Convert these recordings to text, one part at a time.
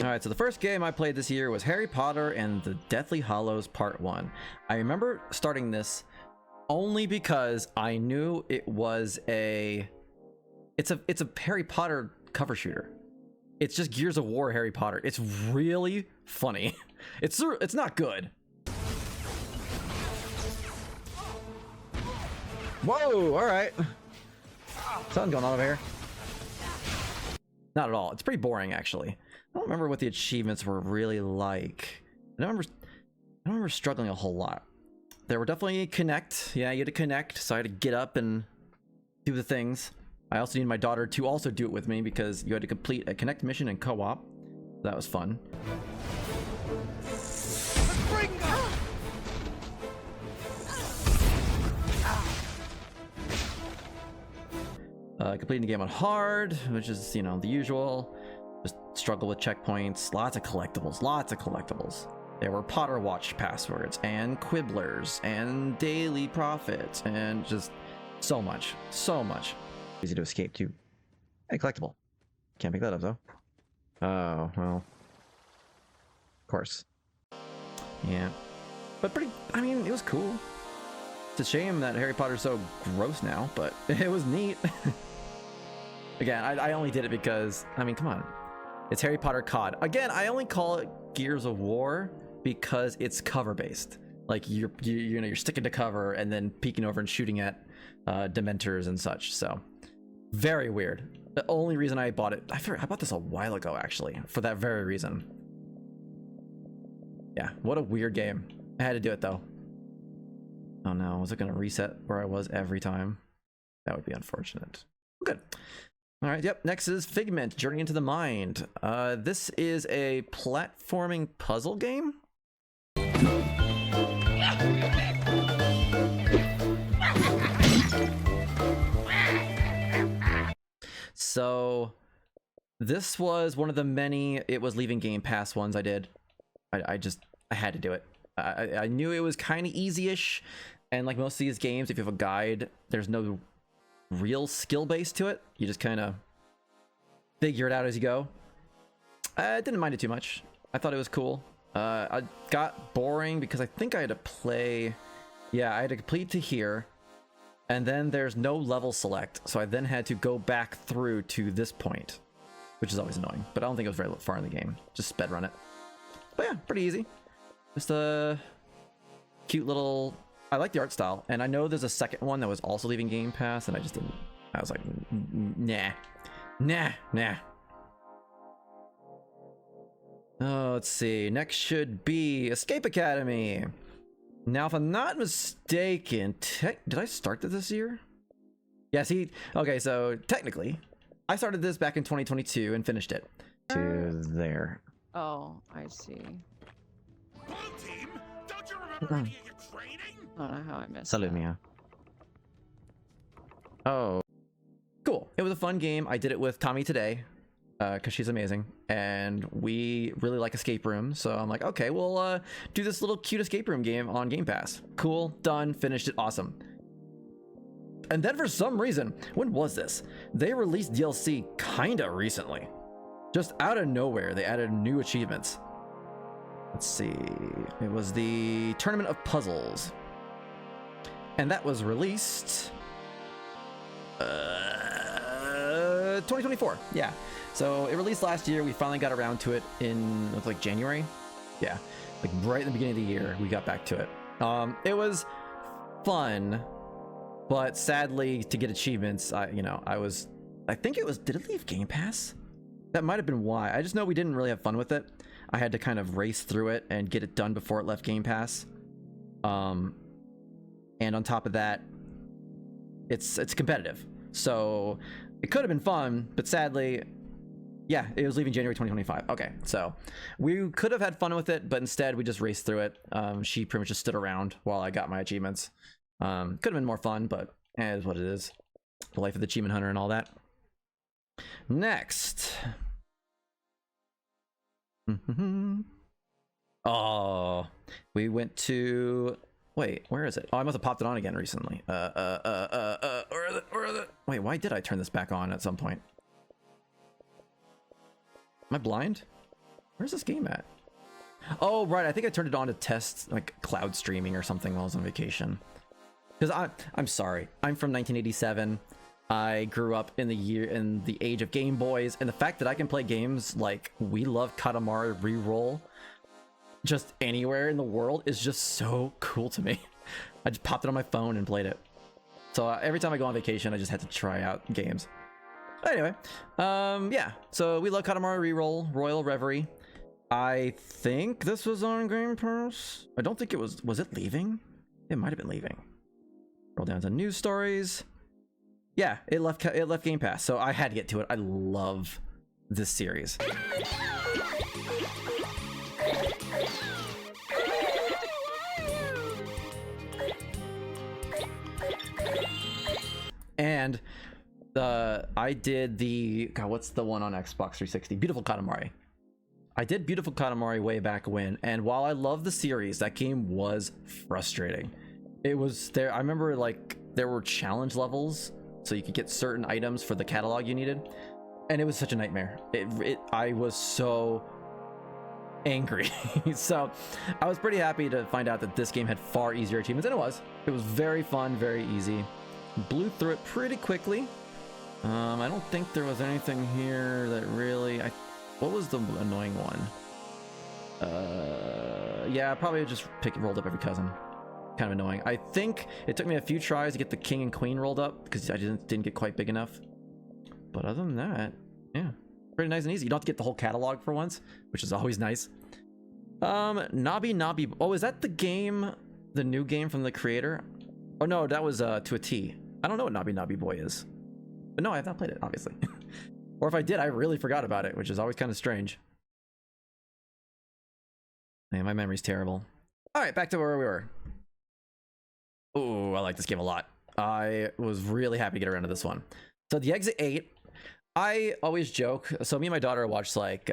Alright, so the first game I played this year was Harry Potter and the Deathly Hallows Part 1. I remember starting this only because I knew it was it's a Harry Potter cover shooter. It's just Gears of War Harry Potter. It's really funny. It's not good. Whoa, alright. Something going on over here. Not at all. It's pretty boring, actually. I don't remember what the achievements were really like. I don't remember struggling a whole lot. There were definitely connect. Yeah, you had to connect, so I had to get up and do the things. I also needed my daughter to also do it with me because you had to complete a connect mission in co-op. That was fun. Completing the game on hard, which is, you know, the usual. Just struggle with checkpoints. Lots of collectibles. Lots of collectibles. There were Potter Watch passwords and Quibblers and daily profits and just so much. So much. Easy to escape too. Hey, collectible. Can't pick that up though. Oh, well. Of course. Yeah. But pretty, I mean, it was cool. It's a shame that Harry Potter's so gross now, but it was neat. Again, I only did it because, I mean, come on. It's Harry Potter COD. Again, I only call it Gears of War because it's cover based. Like you're sticking to cover and then peeking over and shooting at Dementors and such. So very weird. The only reason I bought it, I bought this a while ago actually, for that very reason. Yeah, what a weird game. I had to do it though. Oh no, was it gonna reset where I was every time? That would be unfortunate. Good. All right, yep, next is Figment, Journey into the Mind. This is a platforming puzzle game. So this was one of the many It Was Leaving Game Pass ones I did. I had to do it. I knew it was kind of easy-ish, and like most of these games, if you have a guide, there's no real skill base to it. You just kind of figure it out as you go. I didn't mind it too much. I thought it was cool. I got boring because I think I had to play, yeah, I had to complete to here, and then there's no level select, so I then had to go back through to this point, which is always annoying, but I don't think it was very far in the game. Just sped run it. But yeah, pretty easy. Just a cute little, I like the art style, and I know there's a second one that was also leaving Game Pass, and I just didn't, I was like, nah. Oh, let's see, next should be Escape Academy. Now, if I'm not mistaken, did I start this year? Yeah, see, okay, so technically, I started this back in 2022 and finished it. To there. Oh, I see. Blue team, don't you remember any of your training? I don't know how I missed Salute, that. Mia. Oh, cool. It was a fun game. I did it with Tommy today because she's amazing, and we really like escape rooms. So I'm like, okay, we'll do this little cute escape room game on Game Pass. Cool, done, finished it, awesome. And then for some reason, when was this? They released DLC kinda recently. Just out of nowhere, they added new achievements. Let's see. It was the Tournament of Puzzles. And that was released 2024. Yeah. So it released last year. We finally got around to it in like January. Yeah. Like right in the beginning of the year, we got back to it. It was fun, but sadly to get achievements, I think it was, did it leave Game Pass? That might have been why. I just know we didn't really have fun with it. I had to kind of race through it and get it done before it left Game Pass. And on top of that, it's competitive. So it could have been fun, but sadly, yeah, it was leaving January 2025. Okay, so we could have had fun with it, but instead we just raced through it. She pretty much just stood around while I got my achievements. Could have been more fun, but it is what it is. The life of the achievement hunter and all that. Next. Oh, we went to, wait, where is it? Oh, I must have popped it on again recently. Where is it? Wait, why did I turn this back on at some point? Am I blind? Where's this game at? Oh, right. I think I turned it on to test like cloud streaming or something while I was on vacation. Because I'm sorry. I'm from 1987. I grew up in the age of Game Boys, and the fact that I can play games like We Love Katamari Reroll just anywhere in the world is just so cool to me. I just popped it on my phone and played it. So every time I go on vacation, I just had to try out games. Anyway, yeah. So We Love Katamari Reroll, Royal Reverie. I think this was on Game Pass. I don't think it was. Was it leaving? It might have been leaving. Roll down to news stories. Yeah, it left Game Pass, so I had to get to it. I love this series. And I did what's the one on Xbox 360? Beautiful Katamari. I did Beautiful Katamari way back when, and while I love the series, that game was frustrating. It was there. I remember like there were challenge levels, so you could get certain items for the catalog you needed, and it was such a nightmare. I was so angry. So I was pretty happy to find out that this game had far easier achievements, and it was. It was very fun, very easy. Blew through it pretty quickly. I don't think there was anything here that really. What was the annoying one? Yeah, probably just rolled up every cousin. Kind of annoying. I think it took me a few tries to get the king and queen rolled up because I didn't get quite big enough. But other than that, yeah, pretty nice and easy. You don't have to get the whole catalog for once, which is always nice. Nabi Nabi. Oh, is that the game? The new game from the creator? Oh no, that was To a T. I don't know what Nabi Nabi Boy is. But no, I have not played it, obviously. Or if I did, I really forgot about it, which is always kind of strange. Man, my memory's terrible. All right, back to where we were. Ooh, I like this game a lot. I was really happy to get around to this one. So the Exit 8, I always joke. So me and my daughter watch like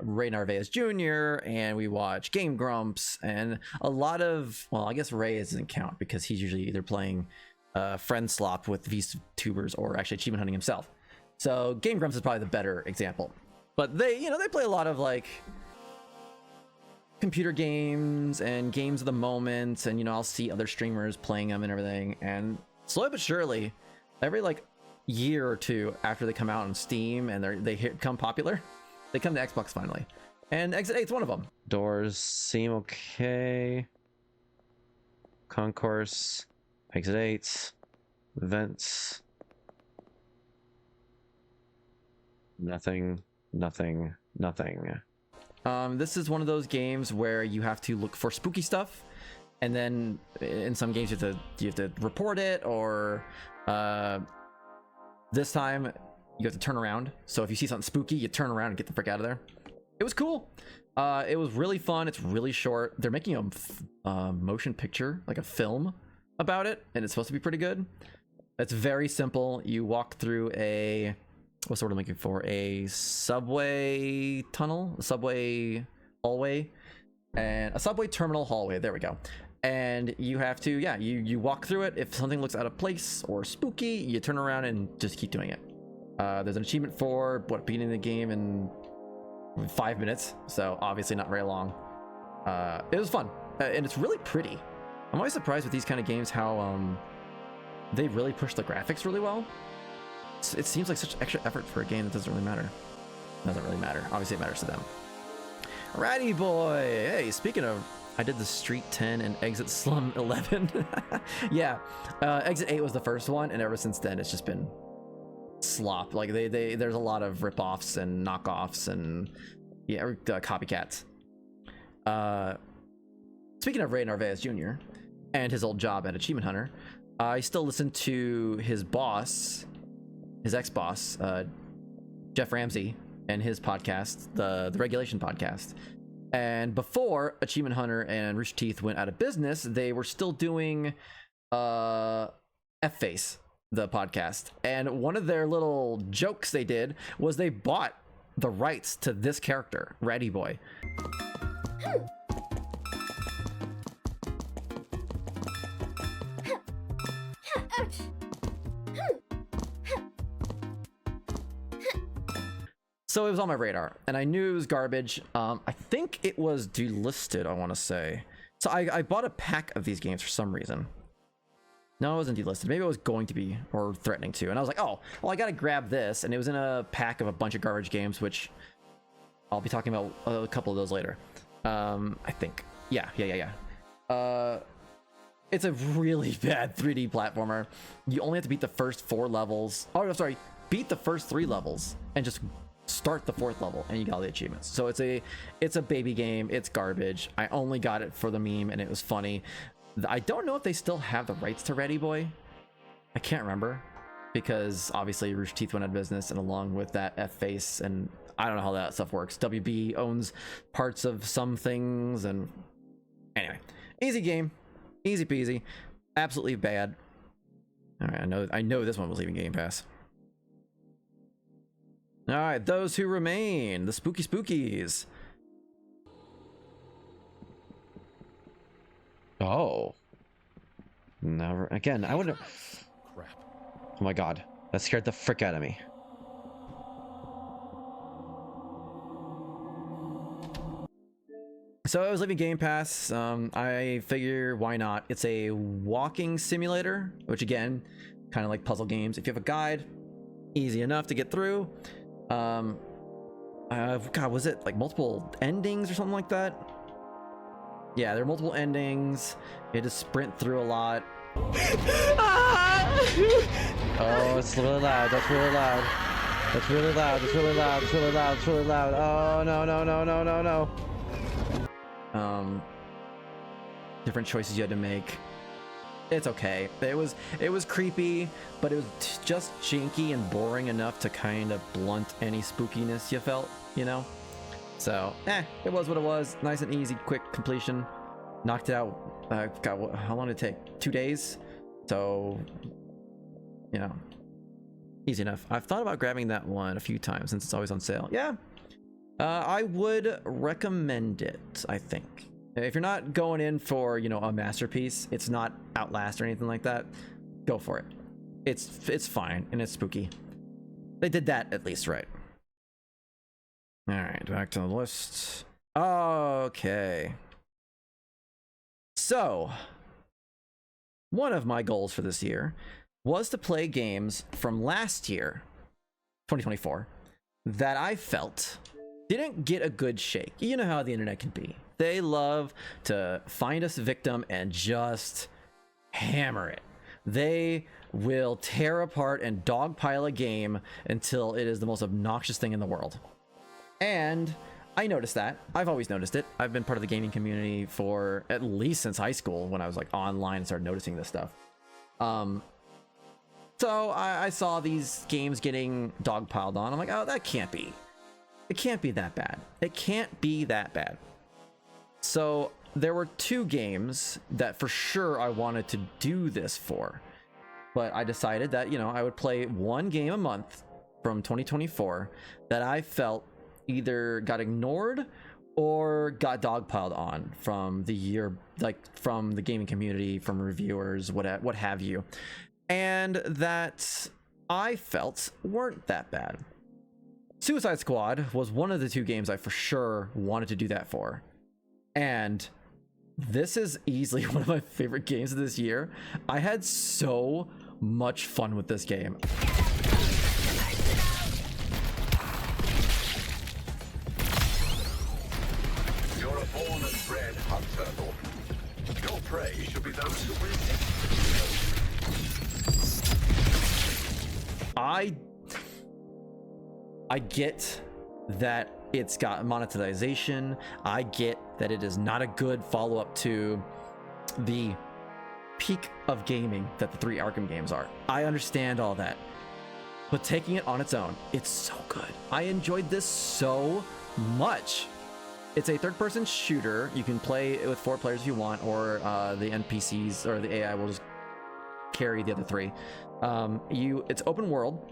Ray Narvaez Jr. and we watch Game Grumps and a lot of, well, I guess Ray doesn't count because he's usually either playing Friend Slop with VTubers or actually achievement hunting himself. So Game Grumps is probably the better example. But they play a lot of like computer games and games of the moment, and I'll see other streamers playing them and everything. And slowly but surely, every like year or two after they come out on Steam and they become popular, they come to Xbox finally. And Exit 8's one of them. Doors seem okay. Concourse, Exit 8, events. Nothing. This is one of those games where you have to look for spooky stuff, and then in some games you have to report it, or this time you have to turn around. So if you see something spooky, you turn around and get the frick out of there. It was cool. It was really fun. It's really short. They're making a motion picture, like a film about it, and it's supposed to be pretty good. It's very simple. You walk through what's the word I'm looking for? A subway tunnel, a subway hallway, and a subway terminal hallway. There we go. And you have to, you walk through it. If something looks out of place or spooky, you turn around and just keep doing it. There's an achievement for beating the game in 5 minutes, so obviously not very long. It was fun, and it's really pretty. I'm always surprised with these kind of games how they really push the graphics really well. It seems like such extra effort for a game that doesn't really matter. Doesn't really matter. Obviously, it matters to them. Ratty boy. Hey, speaking of, I did the Street 10 and Exit Slum 11. Yeah, Exit 8 was the first one, and ever since then, it's just been slop. Like there's a lot of ripoffs and knockoffs and copycats. Speaking of Ray Narvaez Jr. and his old job at Achievement Hunter, I still listen to his boss. His ex-boss, Jeff Ramsey, and his podcast, the Regulation Podcast. And before Achievement Hunter and Rooster Teeth went out of business, they were still doing F-Face, the podcast. And one of their little jokes they did was they bought the rights to this character, Ratty Boy. So it was on my radar, and I knew it was garbage. I think it was delisted, I want to say. So I bought a pack of these games for some reason. No, it wasn't delisted. Maybe it was going to be, or threatening to. And I was like, oh, well, I got to grab this. And it was in a pack of a bunch of garbage games, which I'll be talking about a couple of those later. I think. Yeah. It's a really bad 3D platformer. You only have to beat the first 4 levels. Oh, no, sorry. Beat the first 3 levels and just start the 4th level and you got all the achievements. So it's a baby game. It's garbage. I only got it for the meme and it was funny. I don't know if they still have the rights to Ready Boy. I can't remember because obviously Rooster Teeth went out of business, and along with that F-Face, and I don't know how that stuff works. WB owns parts of some things, and anyway, easy game, easy peasy, absolutely bad. All right, I know this one was leaving Game Pass. All right, Those Who Remain, the Spooky Spookies. Oh, never again. I wouldn't. Crap. Oh my god, that scared the frick out of me. So I was leaving Game Pass. I figure why not? It's a walking simulator, which again, kind of like puzzle games. If you have a guide, easy enough to get through. God, was it like multiple endings or something like that? Yeah, there are multiple endings. You had to sprint through a lot. Oh, it's really loud. That's really loud. That's really loud. It's really loud. It's really loud. It's really loud. Oh, no. Different choices you had to make. It's okay. It was creepy, but it was just janky and boring enough to kind of blunt any spookiness you felt, you know? So, it was what it was. Nice and easy, quick completion. Knocked it out. God, how long did it take? 2 days? So, you know, easy enough. I've thought about grabbing that one a few times since it's always on sale. Yeah, I would recommend it, I think. If you're not going in for, you know, a masterpiece, it's not Outlast or anything like that, go for it. It's fine, and it's spooky. They did that at least right. All right, back to the list. Okay. So, one of my goals for this year was to play games from last year, 2024, that I felt didn't get a good shake. You know how the internet can be. They love to find us a victim and just hammer it. They will tear apart and dogpile a game until it is the most obnoxious thing in the world. And I noticed that. I've always noticed it. I've been part of the gaming community for at least since high school, when I was like online and started noticing this stuff. So I saw these games getting dogpiled on. I'm like, oh, that can't be. It can't be that bad. It can't be that bad. So there were 2 games that for sure I wanted to do this for. But I decided that, you know, I would play 1 game a month from 2024 that I felt either got ignored or got dogpiled on from the year, like from the gaming community, from reviewers, what have you, and that I felt weren't that bad. Suicide Squad was one of the 2 games I for sure wanted to do that for, and this is easily one of my favorite games of this year. I had so much fun with this game. Born and bred hunt turtle. Your prey should be those who win. I get that it's got monetization. I get that it is not a good follow-up to the peak of gaming that the 3 Arkham games are. I understand all that. But taking it on its own, it's so good. I enjoyed this so much. It's a third-person shooter. You can play it with 4 players if you want, or the NPCs or the AI will just carry the other 3. It's open world.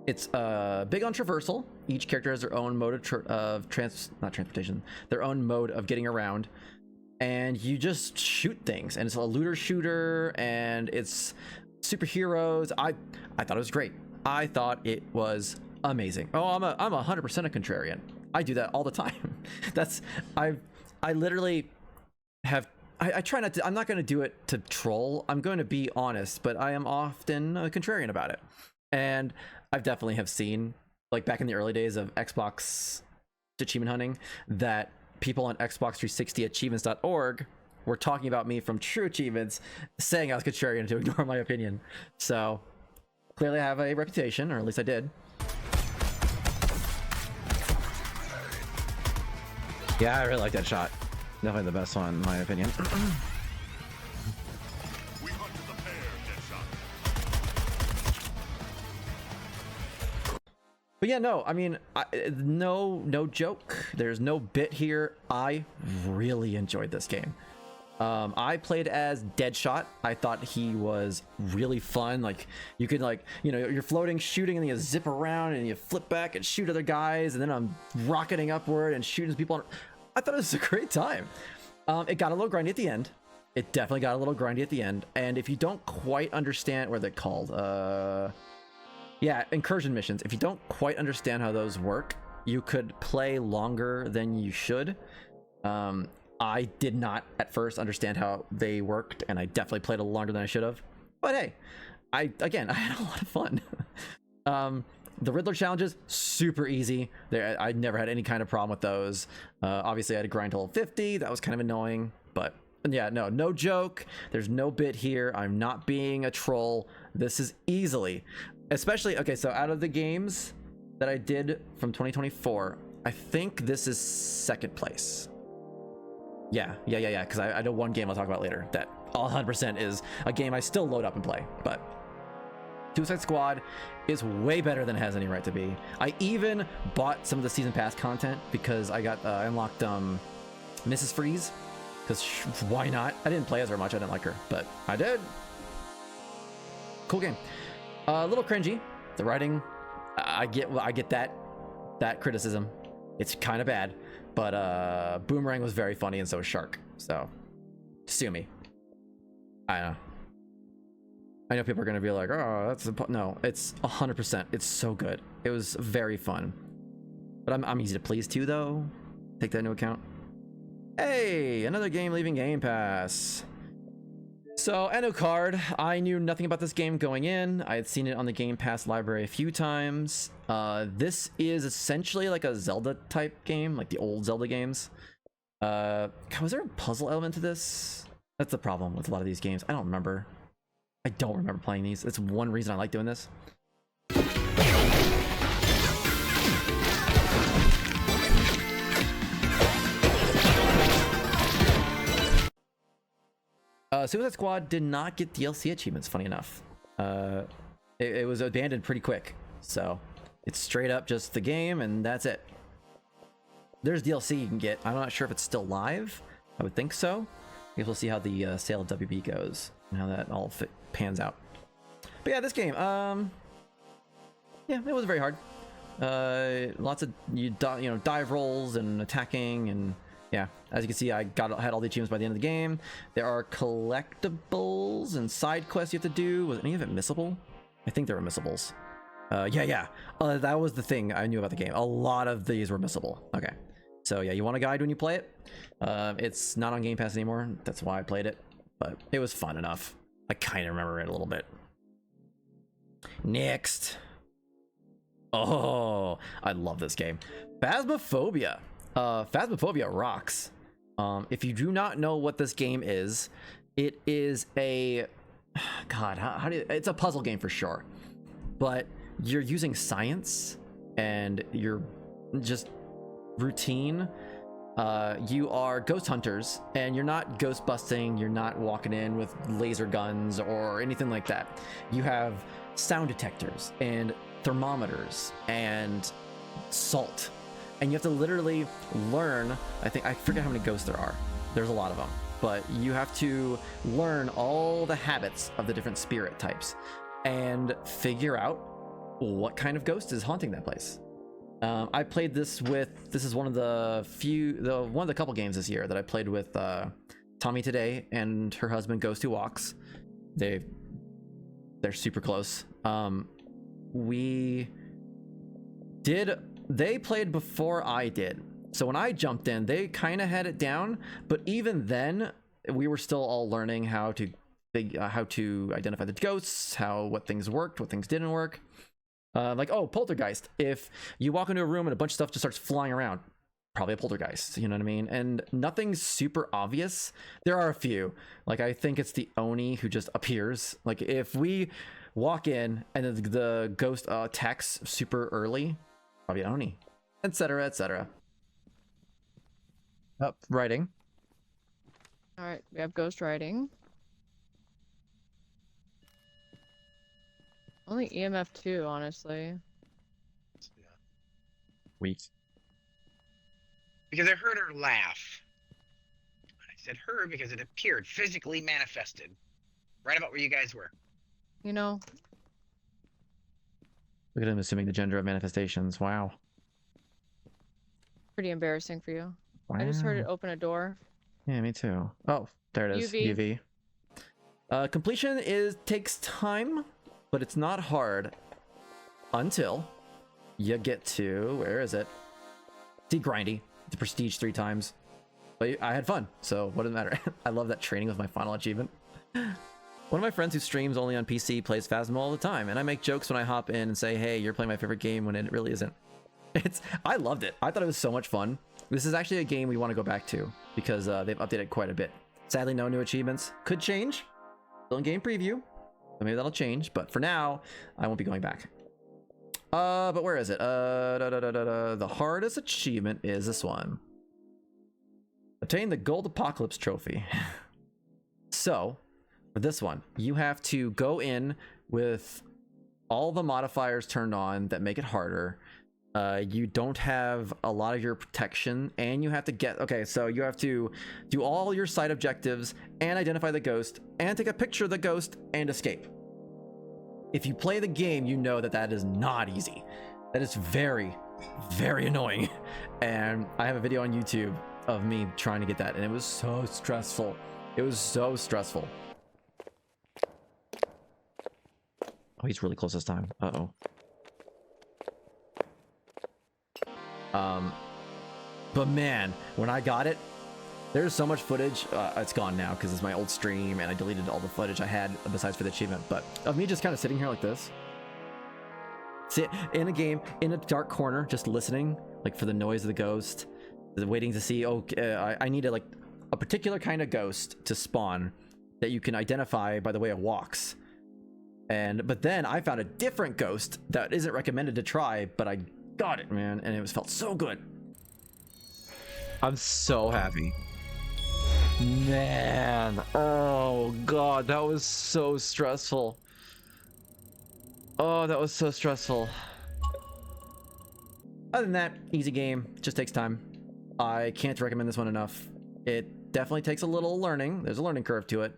It's big on traversal. Each character has their own mode of their own mode of getting around, and you just shoot things. And it's a looter shooter, and it's superheroes. I thought it was great. I thought it was amazing. Oh, I'm 100% a contrarian. I do that all the time. That's I literally have. I try not to. I'm not going to do it to troll. I'm going to be honest, but I am often a contrarian about it. And I've definitely have seen, like back in the early days of Xbox achievement hunting, that people on Xbox 360 achievements.org were talking about me from True Achievements, saying I was contrarian to ignore my opinion. So clearly I have a reputation, or at least I did. Yeah, I really like that shot. Definitely the best one in my opinion. We hunted the pair, Deadshot. But yeah, no, I mean, no joke. There's no bit here. I really enjoyed this game. I played as Deadshot. I thought he was really fun. Like, you could, like, you know, you're floating, shooting, and then you zip around and you flip back and shoot other guys, and then I'm rocketing upward and shooting people. I thought it was a great time. It got a little grindy at the end. It definitely got a little grindy at the end. And if you don't quite understand what they're called, yeah, incursion missions. If you don't quite understand how those work, you could play longer than you should. I did not at first understand how they worked, and I definitely played a little longer than I should have. But hey, I had a lot of fun. The Riddler challenges, super easy. I never had any kind of problem with those. Obviously, I had to grind to level 50. That was kind of annoying, but yeah, no joke. There's no bit here. I'm not being a troll. This is easily, especially, okay, so out of the games that I did from 2024, I think this is second place. Yeah, because I know one game I'll talk about later that 100% is a game I still load up and play, but Suicide Squad is way better than it has any right to be. I even bought some of the season pass content because I got I unlocked Mrs. Freeze, because why not? I didn't play as her much. I didn't like her, but I did. Cool game. A little cringy. The writing, I get that criticism. It's kind of bad, but Boomerang was very funny, and so was Shark. So sue me. I know people are gonna be like, oh, that's no, it's 100%. It's so good. It was very fun, but I'm easy to please too, though. Take that into account. Hey, another game leaving Game Pass. So Alucard, I knew nothing about this game going in. I had seen it on the Game Pass library a few times. This is essentially like a Zelda type game, like the old Zelda games. Was there a puzzle element to this? That's the problem with a lot of these games. I don't remember playing these. It's one reason I like doing this. Suicide Squad did not get DLC achievements, funny enough. It was abandoned pretty quick, so it's straight up just the game, and that's it. There's DLC you can get. I'm not sure if it's still live. I would think so. I guess we'll see how the sale of WB goes and how that all pans out. But yeah, this game, yeah, it was very hard. Lots of dive rolls and attacking, and yeah, as you can see, I had all the achievements by the end of the game. There are collectibles and side quests you have to do. Was any of it missable? I think there were missables. Yeah. That was the thing I knew about the game. A lot of these were missable. Okay, so yeah, you want a guide when you play it. It's not on Game Pass anymore. That's why I played it, but it was fun enough. I kind of remember it a little bit. Next. Oh, I love this game. Phasmophobia. Phasmophobia rocks. If you do not know what this game is, it is a it's a puzzle game for sure, but you're using science and you're just routine. You are ghost hunters, and you're not ghost busting. You're not walking in with laser guns or anything like that. You have sound detectors and thermometers and salt, and you have to literally learn. I forget how many ghosts there are. There's a lot of them, but you have to learn all the habits of the different spirit types and figure out what kind of ghost is haunting that place. I played this is one of the couple games this year that I played with Tommy today and her husband Ghost Who Walks. They're super close. We They played before I did. So when I jumped in, they kind of had it down, but even then we were still all learning how to identify the ghosts, what things worked, what things didn't work. Like, oh, poltergeist. If you walk into a room and a bunch of stuff just starts flying around, probably a poltergeist, you know what I mean? And nothing's super obvious. There are a few. Like, I think it's the Oni who just appears. Like, if we walk in and the ghost attacks super early, probably an Oni, etc., etc. Up, writing. All right, we have ghost writing. Only EMF 2, honestly. Yeah. Weak. Because I heard her laugh. I said her because it appeared physically manifested. Right about where you guys were. You know, Look at him assuming the gender of manifestations. Wow. pretty embarrassing for you. Wow. I just heard it open a door. Yeah, me too. Oh, there it is. UV. Completion takes time, but it's not hard until you get to, where is it? See, grindy. The prestige 3 times. But I had fun, so what does it matter? I love that training was my final achievement. One of my friends who streams only on PC plays Phasmo all the time, and I make jokes when I hop in and say, hey, you're playing my favorite game, when it really isn't. I loved it. I thought it was so much fun. This is actually a game we want to go back to because they've updated quite a bit. Sadly, no new achievements. Could change. Still in game preview. So maybe that'll change. But for now, I won't be going back. But where is it? The hardest achievement is this one. Obtain the Gold Apocalypse Trophy. So, for this one, you have to go in with all the modifiers turned on that make it harder. You don't have a lot of your protection, and you have to so you have to do all your side objectives and identify the ghost and take a picture of the ghost and escape. If you play the game, you know that is not easy. That is very, very annoying. And I have a video on YouTube of me trying to get that, and it was so stressful. It was so stressful. Oh, he's really close this time. Uh-oh. But man, when I got it, there's so much footage. It's gone now because it's my old stream and I deleted all the footage I had besides for the achievement, but of me just kind of sitting here like this, sit in a game in a dark corner, just listening, like, for the noise of the ghost, waiting to see, I needed like a particular kind of ghost to spawn that you can identify by the way it walks. But then I found a different ghost that isn't recommended to try, but I got it, man, and felt so good. I'm so happy. Man, oh god, that was so stressful. Oh, that was so stressful. Other than that, easy game, just takes time. I can't recommend this one enough. It definitely takes a little learning. There's a learning curve to it,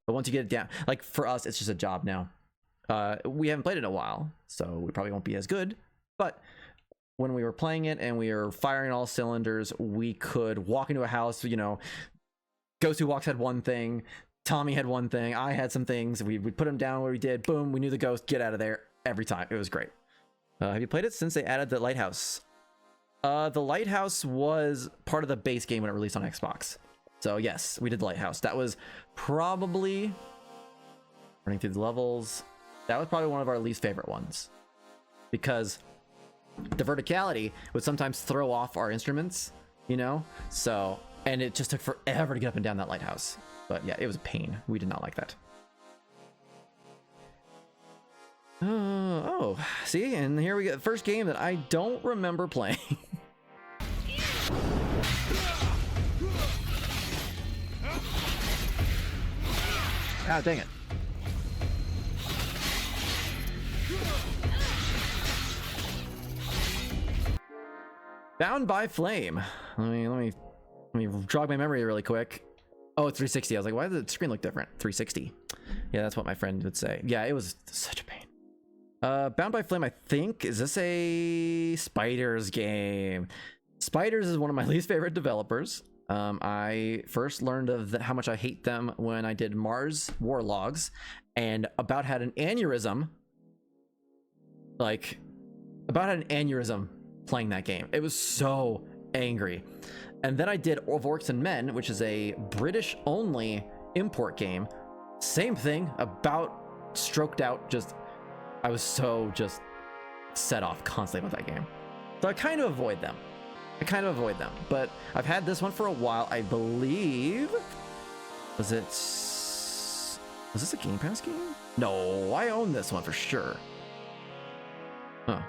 but once you get it down, like for us, it's just a job now. We haven't played it in a while, so we probably won't be as good, but when we were playing it and we were firing all cylinders, we could walk into a house, you know, Ghost Who Walks had one thing, Tommy had one thing, I had some things, we put them down where we did, boom, we knew the ghost, get out of there every time. It was great. Have you played it since they added the lighthouse? The lighthouse was part of the base game when it released on Xbox. So yes, we did the lighthouse. That was probably, running through the levels, that was probably one of our least favorite ones. Because the verticality would sometimes throw off our instruments, you know? So, and it just took forever to get up and down that lighthouse. But yeah, it was a pain. We did not like that. Oh, see, and here we get the first game that I don't remember playing. Ah, dang it. Bound by Flame. Let me jog my memory really quick. Oh, it's 360. I was like, why does the screen look different? 360. Yeah, that's what my friend would say. Yeah, it was such a pain. Bound by Flame, I think, is this a Spiders game? Spiders is one of my least favorite developers. I first learned of how much I hate them when I did Mars War Logs, and about had an aneurysm like about an aneurysm playing that game. It was so angry. And then I did Of Orcs and Men, which is a British only import game. Same thing, about stroked out. Just I was so just set off constantly about that game. So I kind of avoid them. But I've had this one for a while. I believe, was this a Game Pass game? No, I own this one for sure. Huh.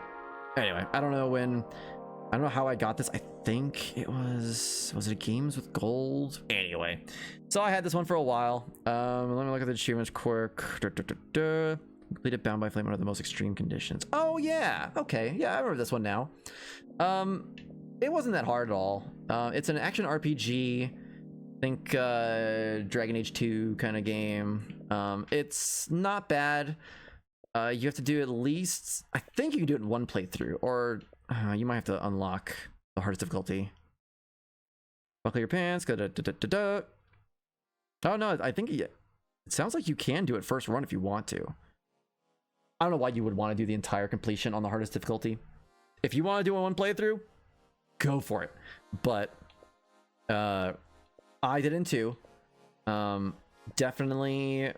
Anyway, I don't know how I got this. I think it was it Games with Gold? Anyway, so I had this one for a while. Let me look at the achievements quick. Completed Bound by Flame under the most extreme conditions. Oh yeah, okay, yeah, I remember this one now. It wasn't that hard at all. It's an action RPG. Think Dragon Age 2 kind of game. It's not bad. You have to do at least, I think you can do it in one playthrough, or you might have to unlock the hardest difficulty. Buckle your pants. Oh no, I think it sounds like you can do it first run if you want to. I don't know why you would want to do the entire completion on the hardest difficulty. If you want to do a one playthrough, go for it. But I did in two. Definitely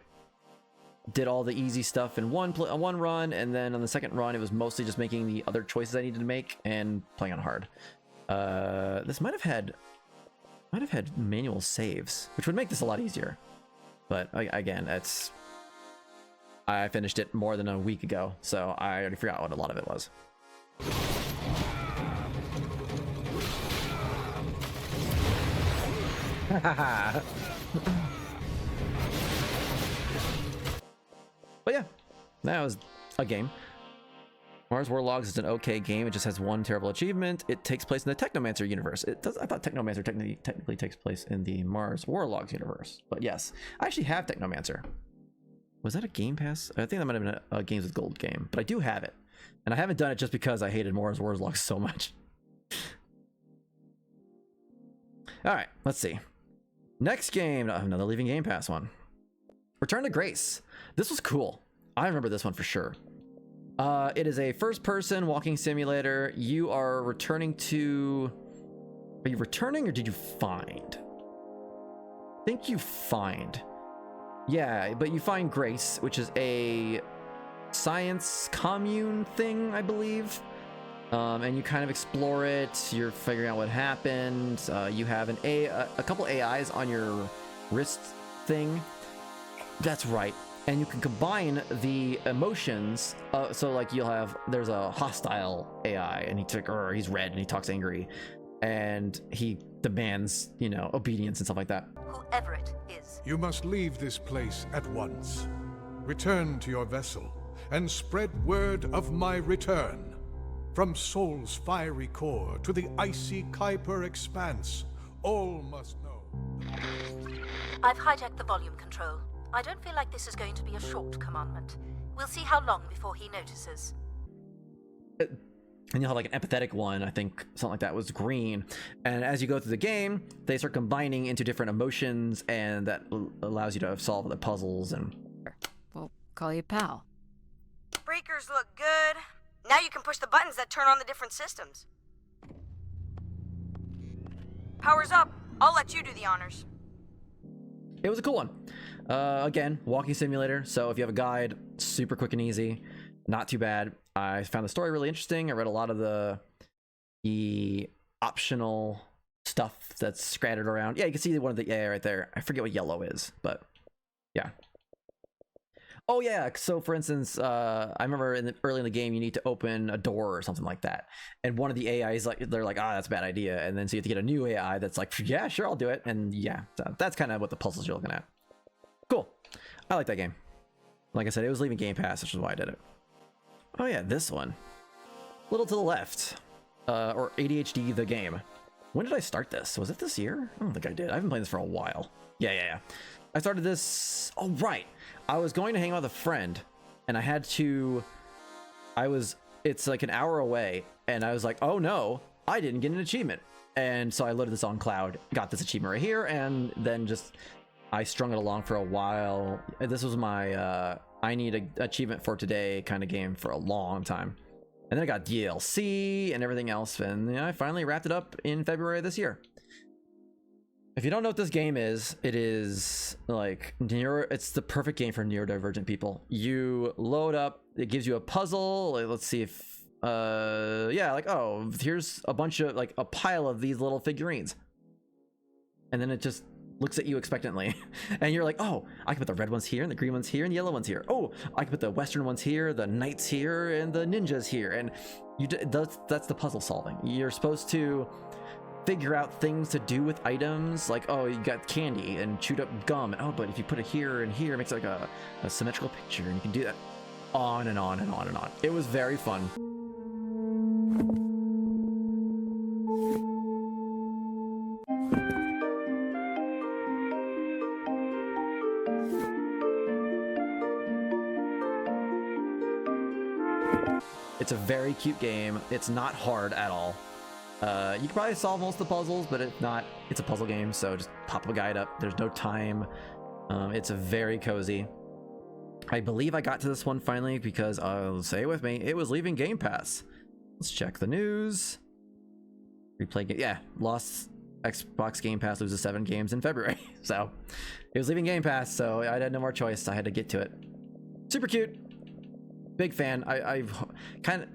did all the easy stuff in one run, and then on the second run, it was mostly just making the other choices I needed to make and playing on hard. This might have had manual saves, which would make this a lot easier. But again, I finished it more than a week ago, so I already forgot what a lot of it was. But yeah, that was a game. Mars Warlogs is an okay game. It just has one terrible achievement. It takes place in the Technomancer universe. I thought Technomancer technically takes place in the Mars Warlogs universe. But yes, I actually have Technomancer. Was that a Game Pass? I think that might have been a Games with Gold game, but I do have it. And I haven't done it just because I hated Mars Warlogs so much. All right, let's see. Next game, another Leaving Game Pass one. Return to Grace. This was cool. I remember this one for sure. It is a first-person walking simulator. You are returning to... Are you returning or did you find? I think you find. Yeah, but you find Grace, which is a science commune thing, I believe. And you kind of explore it. You're figuring out what happened. You have a couple AIs on your wrist thing. That's right. And you can combine the emotions. So like there's a hostile AI, and he's red and he talks angry, and he demands, obedience and stuff like that. Whoever it is. You must leave this place at once. Return to your vessel and spread word of my return. From Sol's fiery core to the icy Kuiper expanse, all must know. I've hijacked the volume control. I don't feel like this is going to be a short commandment. We'll see how long before he notices. And you'll have like an empathetic one, I think something like that was green. And as you go through the game, they start combining into different emotions, and that allows you to solve the puzzles. And Well, call you pal. Breakers look good. Now you can push the buttons that turn on the different systems. Power's up. I'll let you do the honors. it was a cool one. Again, walking simulator. So if you have a guide, super quick and easy, not too bad. I found the story really interesting. I read a lot of the optional stuff that's scattered around. Yeah, you can see one of the AI right there. I forget what yellow is, but yeah. Oh yeah, so for instance, I remember early in the game you need to open a door or something like that, and one of the AIs they're like, that's a bad idea, and then so you have to get a new AI that's like, yeah, sure, I'll do it, and yeah, so that's kind of what the puzzles you're looking at. Cool, I like that game. Like I said, it was leaving Game Pass, which is why I did it. Oh yeah, this one, a little to the left, or ADHD the game. When did I start this? Was it this year? I don't think I did. I've been playing this for a while. Yeah. I started this. Oh right. I was going to hang out with a friend, and I had to. It's like an hour away, and I was like, oh no, I didn't get an achievement. And so I loaded this on cloud, got this achievement right here, and then I strung it along for a while. This was my I need an achievement for today kind of game for a long time. And then I got DLC and everything else, and I finally wrapped it up in February this year. If you don't know what this game is, it is like it's the perfect game for neurodivergent people. You load up, it gives you a puzzle. Like, let's see if yeah, like, oh, here's a bunch of like a pile of these little figurines. And then it just looks at you expectantly. And you're like, oh, I can put the red ones here and the green ones here and the yellow ones here. Oh, I can put the Western ones here, the knights here, and the ninjas here. And that's the puzzle solving. You're supposed to figure out things to do with items, like, oh, you got candy and chewed up gum. Oh, but if you put it here and here, it makes like a symmetrical picture, and you can do that on and on and on and on. It was very fun. It's a very cute game. It's not hard at all. You can probably solve most of the puzzles, but if not, it's a puzzle game, so just pop a guide up. There's no time. It's a very cozy. I believe I got to this one finally because, say it with me, it was leaving Game Pass. Let's check the news. Replay game. Yeah, lost Xbox Game Pass loses 7 games in February. So it was leaving Game Pass, so I had no more choice. I had to get to it. Super cute. Big fan. I've kind of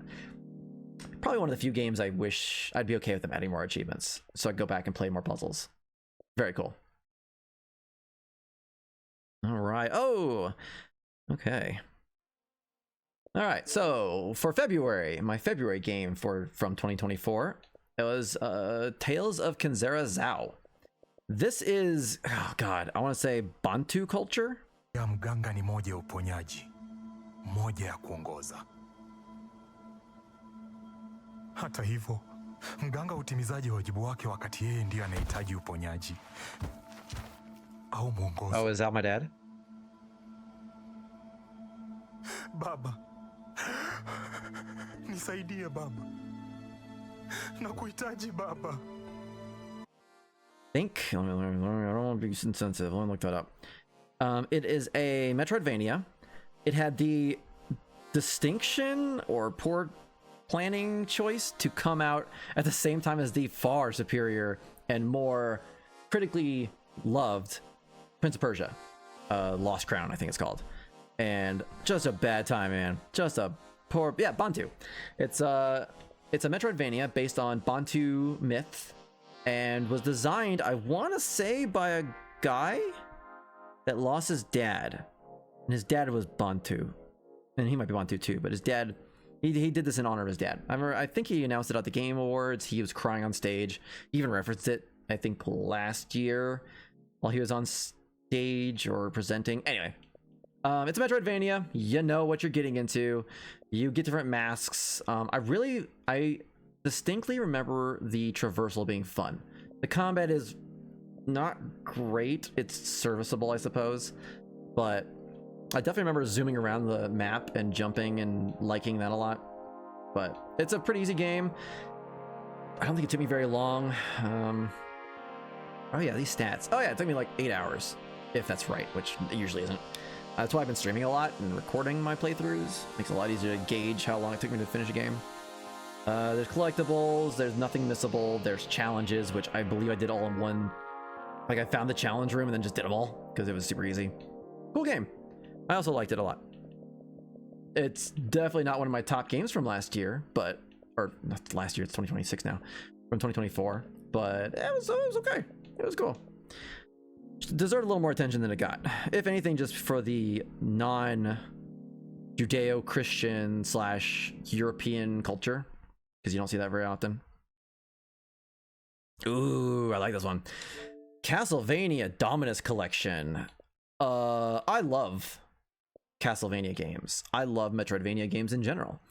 probably one of the few games I wish I'd be okay with them adding more achievements, so I go back and play more puzzles. Very cool. All right. Oh, okay. All right. So for February, my February game from 2024, it was Tales of Kenzera Zao. This is, oh god, I want to say Bantu culture. Ya mganga ni moja ya uponyaji, moja ya kuongoza. Hata hivyo, mganga utimizaji wajibu wake wakati yeye ndiye anahitaji uponyaji au mwongozo. Oh, is that my dad? Baba, nisaidie baba. Nakuhitaji baba. I don't want to be insensitive. Let me look that up. It is a Metroidvania. It had the distinction or poor planning choice to come out at the same time as the far superior and more critically loved Prince of Persia, Lost Crown, I think it's called. And just a bad time, man. Just a poor, yeah, Bantu. It's a Metroidvania based on Bantu myth and was designed, I want to say, by a guy that lost his dad. And his dad was Bantu. And he might be Bantu too, but his dad, he did this in honor of his dad. I think he announced it at the Game Awards. He was crying on stage. He even referenced it, I think, last year while he was on stage or presenting. Anyway, it's a Metroidvania. You know what you're getting into. You get different masks. I distinctly remember the traversal being fun. The combat is not great. It's serviceable, I suppose, but I definitely remember zooming around the map and jumping and liking that a lot. But it's a pretty easy game. I don't think it took me very long. Oh yeah, these stats. Oh yeah, it took me like 8 hours, if that's right, which it usually isn't. That's why I've been streaming a lot and recording my playthroughs. Makes it a lot easier to gauge how long it took me to finish a game. There's collectibles, there's nothing missable, there's challenges, which I believe I did all in one. Like, I found the challenge room and then just did them all because it was super easy. Cool game. I also liked it a lot. It's definitely not one of my top games from last year, but, or not last year, it's 2026 now, from 2024, but it was okay. It was cool. Deserved a little more attention than it got. If anything, just for the non-Judeo-Christian / European culture, because you don't see that very often. Ooh, I like this one. Castlevania Dominus Collection. I love Castlevania games. I love Metroidvania games in general.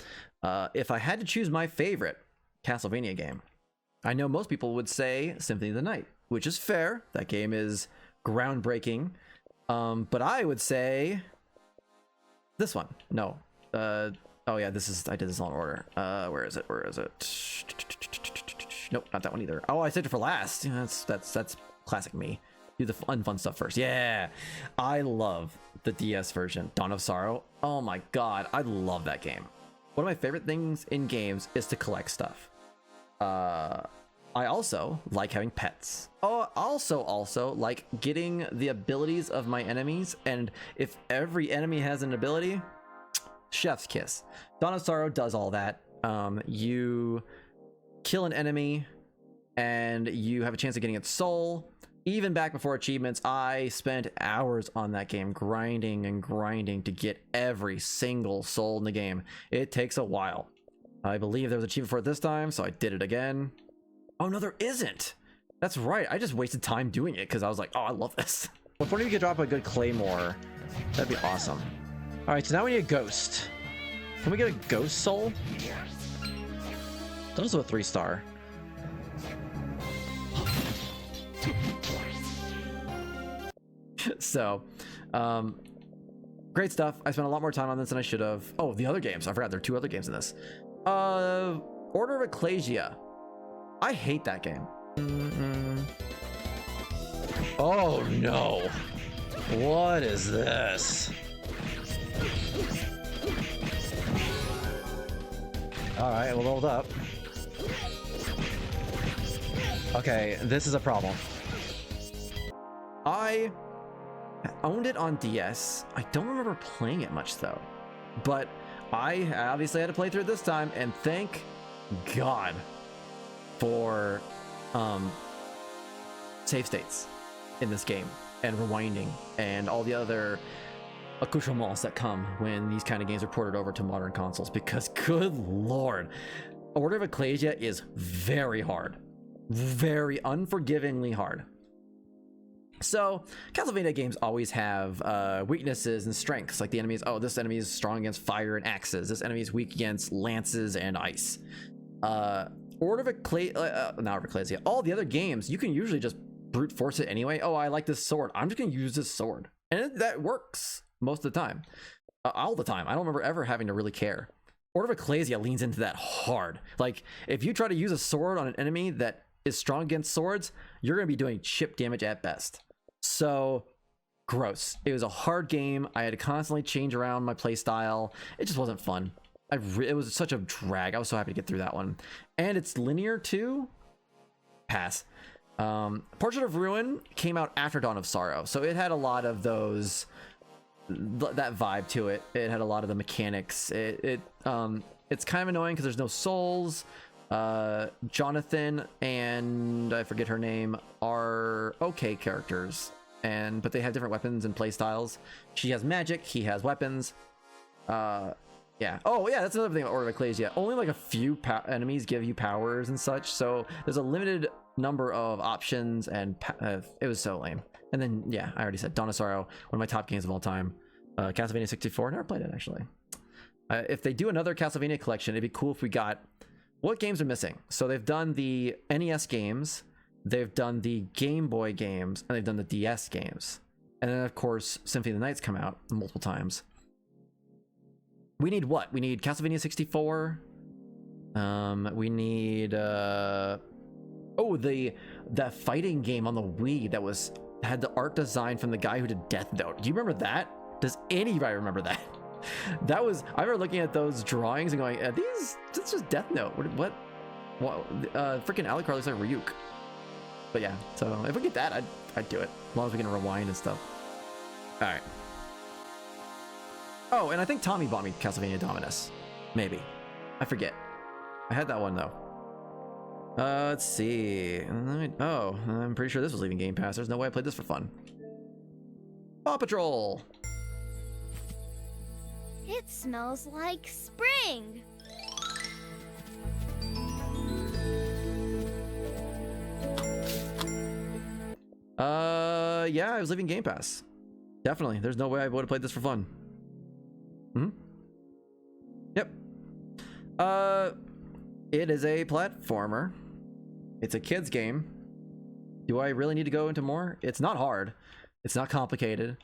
If I had to choose my favorite Castlevania game, I know most people would say Symphony of the Night, which is fair. That game is groundbreaking. But I would say this one. No. Oh yeah, I did this all in order. Where is it? Nope, not that one either. Oh, I saved it for last. Yeah, that's classic me. Do the fun stuff first. Yeah, I love the DS version, Dawn of Sorrow. Oh my god, I love that game. one of my favorite things in games is to collect stuff. I also like having pets. Oh, also like getting the abilities of my enemies, and if every enemy has an ability, chef's kiss. Dawn of Sorrow does all that. You kill an enemy and you have a chance of getting its soul. Even back before achievements, I spent hours on that game grinding and grinding to get every single soul in the game. It takes a while. I believe there was an achievement for it this time, so I did it again. Oh no, there isn't. That's right. I just wasted time doing it because I was like, oh, I love this. If one of you could drop a good claymore, that'd be awesome. All right, so now we need a ghost. Can we get a ghost soul? That's also a 3-star. So, great stuff. I spent a lot more time on this than I should have. Oh, the other games. I forgot there are 2 other games in this. Order of Ecclesia. I hate that game. Oh no. What is this? Alright, we'll hold up. Okay, this is a problem. I owned it on DS. I don't remember playing it much though. But I obviously had to play through it this time, and thank God for save states in this game, and rewinding, and all the other accoutrements that come when these kind of games are ported over to modern consoles, because good lord, Order of Ecclesia is very hard. Very unforgivingly hard. So, Castlevania games always have weaknesses and strengths. Like the enemies, oh, this enemy is strong against fire and axes. This enemy is weak against lances and ice. Order of Ecclesia, all the other games, you can usually just brute force it anyway. Oh, I like this sword. I'm just going to use this sword. And that works most of the time. All the time. I don't remember ever having to really care. Order of Ecclesia leans into that hard. Like, if you try to use a sword on an enemy that is strong against swords, you're going to be doing chip damage at best. So, gross. It was a hard game. I had to constantly change around my playstyle. It just wasn't fun. It was such a drag. I was so happy to get through that one. And it's linear too. Pass. Portrait of Ruin came out after Dawn of Sorrow, so it had a lot of those, that vibe to it. It had a lot of the mechanics. It's kind of annoying because there's no souls. Jonathan and I forget her name are okay characters, but they have different weapons and play styles. She has magic, he has weapons. Yeah. Oh yeah, that's another thing about Order of Ecclesia. Only like a few enemies give you powers and such, so there's a limited number of options, and it was so lame. And then yeah, I already said Dawn of Sorrow, one of my top games of all time. Castlevania 64, never played it actually. If they do another Castlevania collection, it'd be cool if we got, what games are missing? So they've done the NES games, they've done the Game Boy games, and they've done the DS games. And then of course, Symphony of the Night's come out multiple times. We need what? We need Castlevania 64. We need that fighting game on the Wii that had the art design from the guy who did Death Note. Do you remember that? Does anybody remember that? I remember looking at those drawings and going, that's just Death Note. What? Freaking Alucard looks like Ryuk. But yeah, so if we get that, I'd do it. As long as we can rewind and stuff. All right. Oh, and I think Tommy bought me Castlevania Dominus. Maybe. I forget. I had that one though. Let's see. Oh, I'm pretty sure this was leaving Game Pass. There's no way I played this for fun. Paw Patrol. It smells like spring. Yeah, I was leaving Game Pass. Definitely. There's no way I would have played this for fun. Yep. It is a platformer. It's a kid's game. Do I really need to go into more? It's not hard. It's not complicated.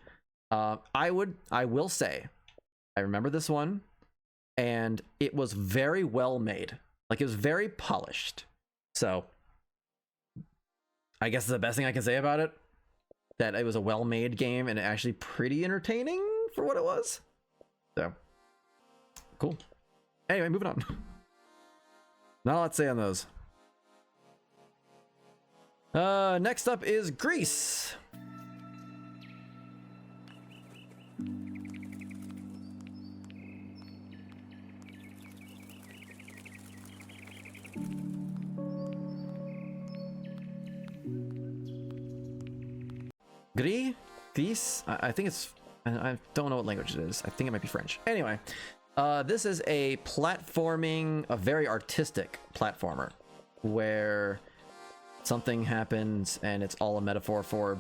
I will say, I remember this one, and it was very well made. Like, it was very polished. So, I guess the best thing I can say about it, that it was a well-made game and actually pretty entertaining for what it was. So, cool. Anyway, moving on. Not a lot to say on those. Next up is Greece. Greece? I think it's... I don't know what language it is. I think it might be French. Anyway, this is a platforming, a very artistic platformer, where something happens and it's all a metaphor for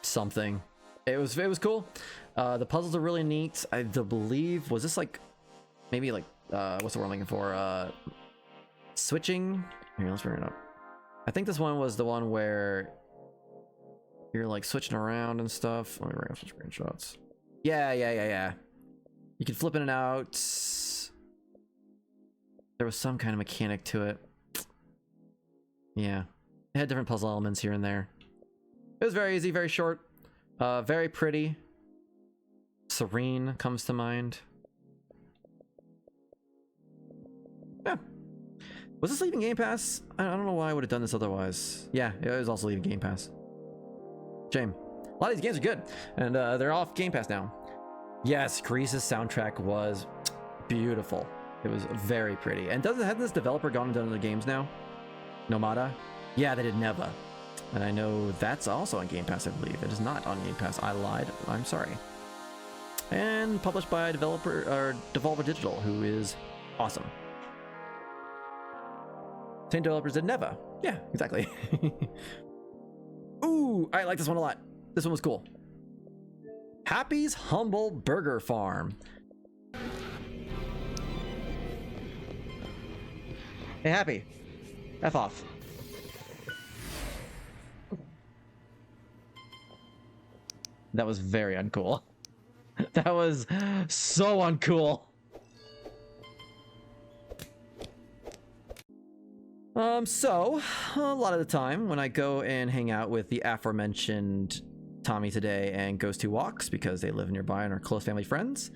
something. It was cool. The puzzles are really neat. I believe, was this like, maybe like, what's the word I'm looking for? Switching? Here, let's figure it out. I think this one was the one where you're like switching around and stuff. Let me bring up some screenshots. Yeah. You can flip in and out. There was some kind of mechanic to it. Yeah. It had different puzzle elements here and there. It was very easy, very short, very pretty. Serene comes to mind. Yeah. Was this leaving Game Pass? I don't know why I would have done this otherwise. Yeah, it was also leaving Game Pass. Shame. A lot of these games are good, and they're off Game Pass now. Yes, Greece's soundtrack was beautiful. It was very pretty. And hasn't this developer gone and done other games now? Nomada? Yeah, they did Neva. And I know that's also on Game Pass, I believe. It is not on Game Pass. I lied. I'm sorry. And published by Devolver Digital, who is awesome. Same developers did Neva. Yeah, exactly. Ooh, I like this one a lot. This one was cool. Happy's Humble Burger Farm. Hey, Happy. F off. That was very uncool. That was so uncool. So, a lot of the time when I go and hang out with the aforementioned Tommy today and goes to walks because they live nearby and are close family friends,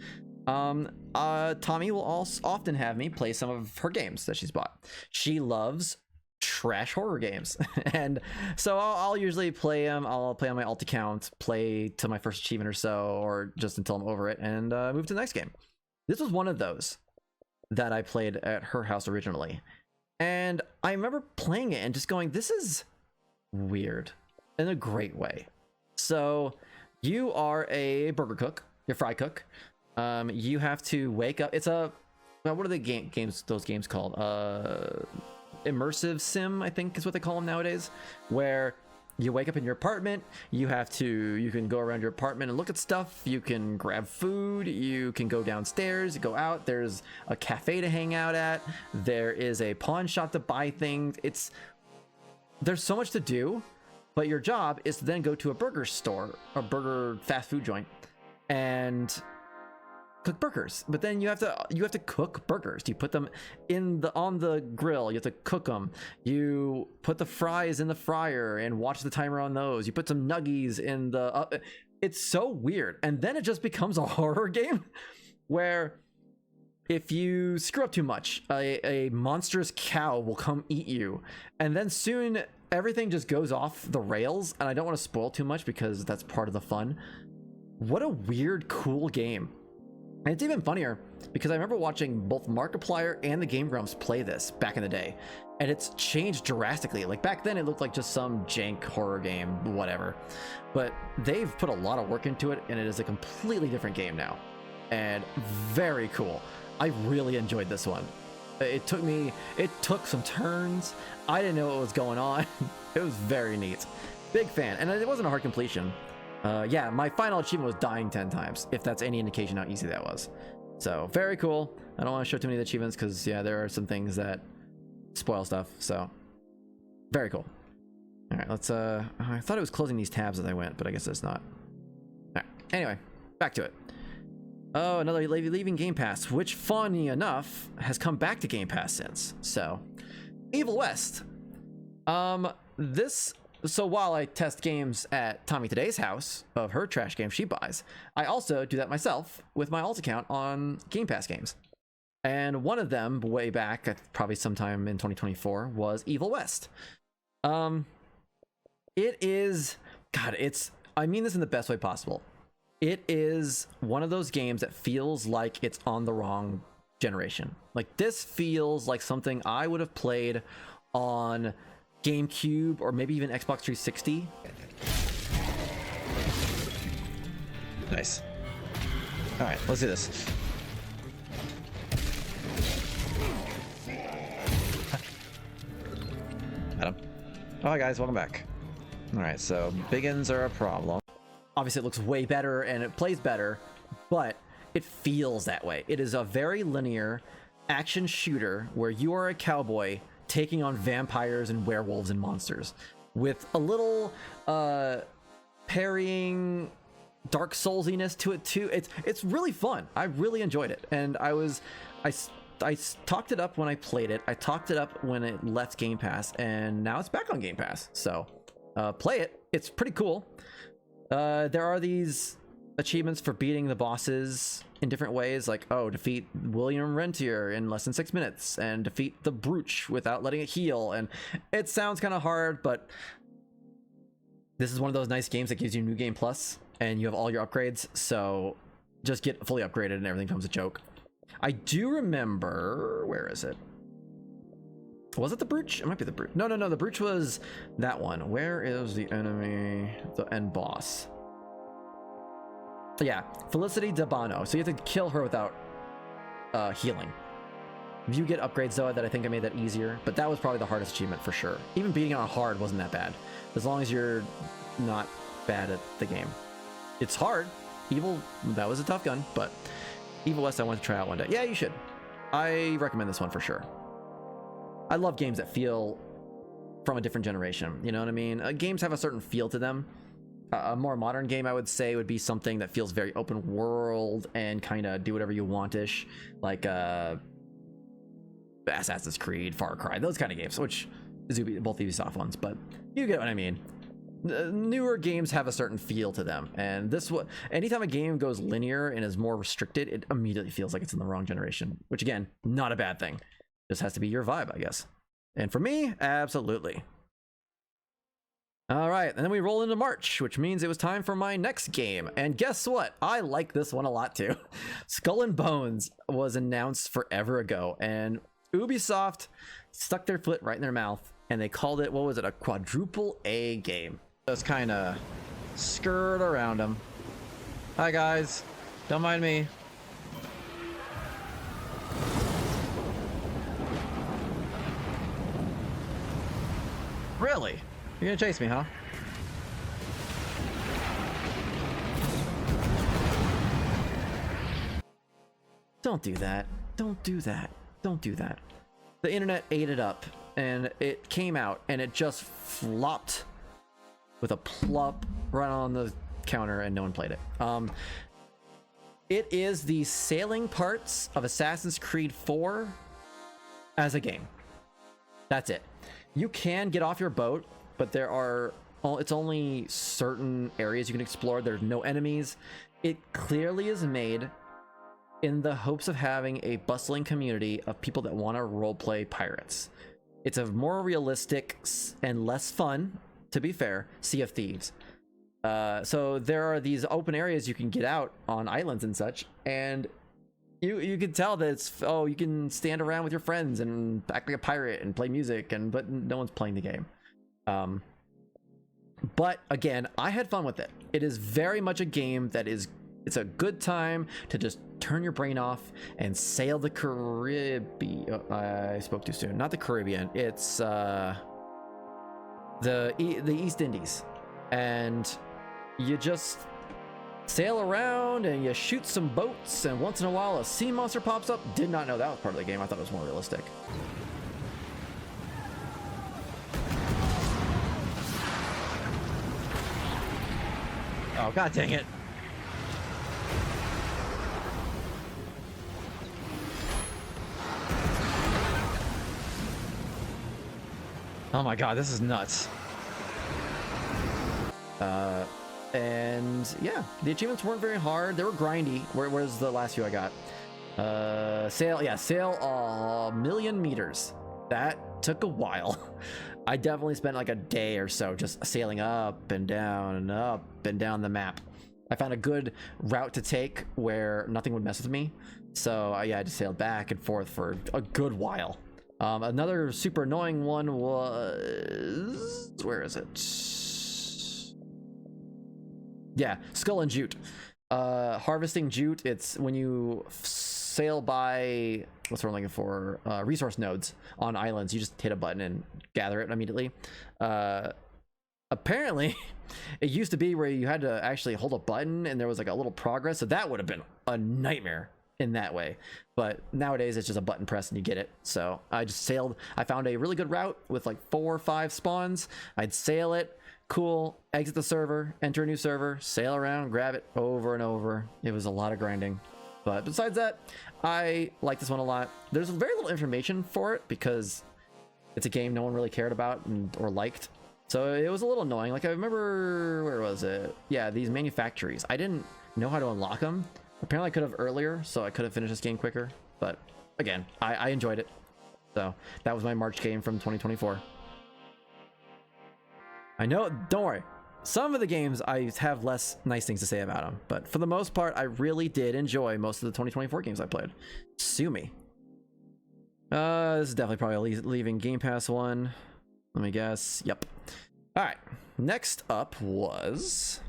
Tommy will also often have me play some of her games that she's bought. She loves trash horror games. And so I'll usually play them. I'll play on my alt account, play to my first achievement or so, or just until I'm over it, and move to the next game. This was one of those that I played at her house originally. And I remember playing it and just going, this is weird in a great way. So you are a burger cook, you're a fry cook. You have to wake up. It's a, what are the games, those games called? Immersive sim, I think is what they call them nowadays, where you wake up in your apartment, you can go around your apartment and look at stuff, you can grab food, you can go downstairs, go out, there's a cafe to hang out at, there is a pawn shop to buy things. There's so much to do, but your job is to then go to a burger store, a burger fast food joint, and cook burgers. But then you have to cook burgers. You put them on the grill, you have to cook them, you put the fries in the fryer and watch the timer on those, you put some nuggies in the it's so weird. And then it just becomes a horror game where if you screw up too much, a monstrous cow will come eat you, and then soon everything just goes off the rails. And I don't want to spoil too much because that's part of the fun. What a weird, cool game. And it's even funnier because I remember watching both Markiplier and the Game Grumps play this back in the day, and it's changed drastically. Like back then it looked like just some jank horror game, whatever, but they've put a lot of work into it, and it is a completely different game now, and very cool. I really enjoyed this one. It took some turns. I didn't know what was going on. It was very neat. Big fan. And it wasn't a hard completion. Yeah, my final achievement was dying 10 times, if that's any indication how easy that was. So, very cool. I don't want to show too many of the achievements because, yeah, there are some things that spoil stuff. So, very cool. All right, let's, I thought it was closing these tabs as I went, but I guess it's not. All right, anyway, back to it. Oh, another leaving Game Pass, which, funny enough, has come back to Game Pass since. So, Evil West. So while I test games at Tommy Today's house of her trash games she buys, I also do that myself with my alt account on Game Pass games. And one of them, way back, probably sometime in 2024, was Evil West. It is, God, I mean this in the best way possible. It is one of those games that feels like it's on the wrong generation. Like, this feels like something I would have played on GameCube or maybe even Xbox 360. Nice. All right, let's do this. Adam. Oh, hi guys, welcome back. All right, so biggins are a problem. Obviously, it looks way better and it plays better, but it feels that way. It is a very linear action shooter where you are a cowboy taking on vampires and werewolves and monsters with a little parrying Dark Soulsiness to it too. It's really fun. I really enjoyed it, and I talked it up when I played it. I talked it up when it left Game Pass, and now it's back on Game Pass. So play it. It's pretty cool. There are these achievements for beating the bosses in different ways, like, oh, defeat William Rentier in less than 6 minutes, and defeat the Brooch without letting it heal. And it sounds kind of hard, but this is one of those nice games that gives you New Game Plus, and you have all your upgrades, so just get fully upgraded and everything becomes a joke. I do remember, where is it? Was it the Brooch? It might be the Brooch. No, the Brooch was that one. Where is the enemy, the end boss? Yeah, Felicity Dabano. So you have to kill her without healing. You get upgrades though that I think I made that easier, but that was probably the hardest achievement for sure. Even beating it on hard wasn't that bad, as long as you're not bad at the game. It's hard. Evil, that was a tough gun, but Evil West I want to try out one day. Yeah, you should. I recommend this one for sure. I love games that feel from a different generation, you know what I mean? Games have a certain feel to them. A more modern game, I would say, would be something that feels very open world and kind of do whatever you want-ish, like Assassin's Creed, Far Cry, those kind of games, which is both Ubisoft ones, but you get what I mean. Newer games have a certain feel to them, and anytime a game goes linear and is more restricted, it immediately feels like it's in the wrong generation, which again, not a bad thing. Just has to be your vibe, I guess. And for me, absolutely. All right, and then we roll into March, which means it was time for my next game. And guess what? I like this one a lot too. Skull and Bones was announced forever ago, and Ubisoft stuck their foot right in their mouth, and they called it, what was it, a quadruple A game. Just kind of skirt around them. Hi guys, don't mind me. Really? You're gonna chase me, huh? Don't do that. Don't do that. Don't do that. The internet ate it up, and it came out, and it just flopped with a plop right on the counter, and no one played it. It is the sailing parts of Assassin's Creed 4 as a game. That's it. You can get off your boat, but it's only certain areas you can explore. There's no enemies. It clearly is made in the hopes of having a bustling community of people that want to roleplay pirates. It's a more realistic and less fun, to be fair, Sea of Thieves. So there are these open areas you can get out on islands and such, and you can tell that you can stand around with your friends and act like a pirate and play music, but no one's playing the game. But again, I had fun with it. It is very much a game that it's a good time to just turn your brain off and sail the Caribbean. I spoke too soon. Not the Caribbean. It's the East Indies, and you just sail around and you shoot some boats, and once in a while a sea monster pops up. Did not know that was part of the game. I thought it was more realistic. Oh, god dang it. Oh my god, this is nuts. And yeah, the achievements weren't very hard. They were grindy, whereas the last few I got. Sail a million meters. That took a while. I definitely spent like a day or so just sailing up and down the map. I found a good route to take where nothing would mess with me. So yeah, I just sailed back and forth for a good while. Another super annoying one was, where is it? Yeah, Skull and Jute. Harvesting jute, it's when you sail by, what's what I'm looking for, resource nodes on islands. You just hit a button and gather it immediately. Apparently it used to be where you had to actually hold a button and there was like a little progress, so that would have been a nightmare in that way. But nowadays it's just a button press and you get it. So I just sailed. I found a really good route with like 4 or 5 spawns. I'd sail it, cool, exit the server, enter a new server, sail around, grab it over and over. It was a lot of grinding. But besides that, I like this one a lot. There's very little information for it because it's a game no one really cared about or liked. So it was a little annoying. Like I remember, where was it? Yeah, these manufactories. I didn't know how to unlock them. Apparently I could have earlier, so I could have finished this game quicker. But again, I enjoyed it. So that was my March game from 2024. I know, don't worry. Some of the games I have less nice things to say about them, but for the most part, I really did enjoy most of the 2024 games I played. Sue me. This is definitely probably a leaving Game Pass one. Let me guess. Yep. All right. Next up was...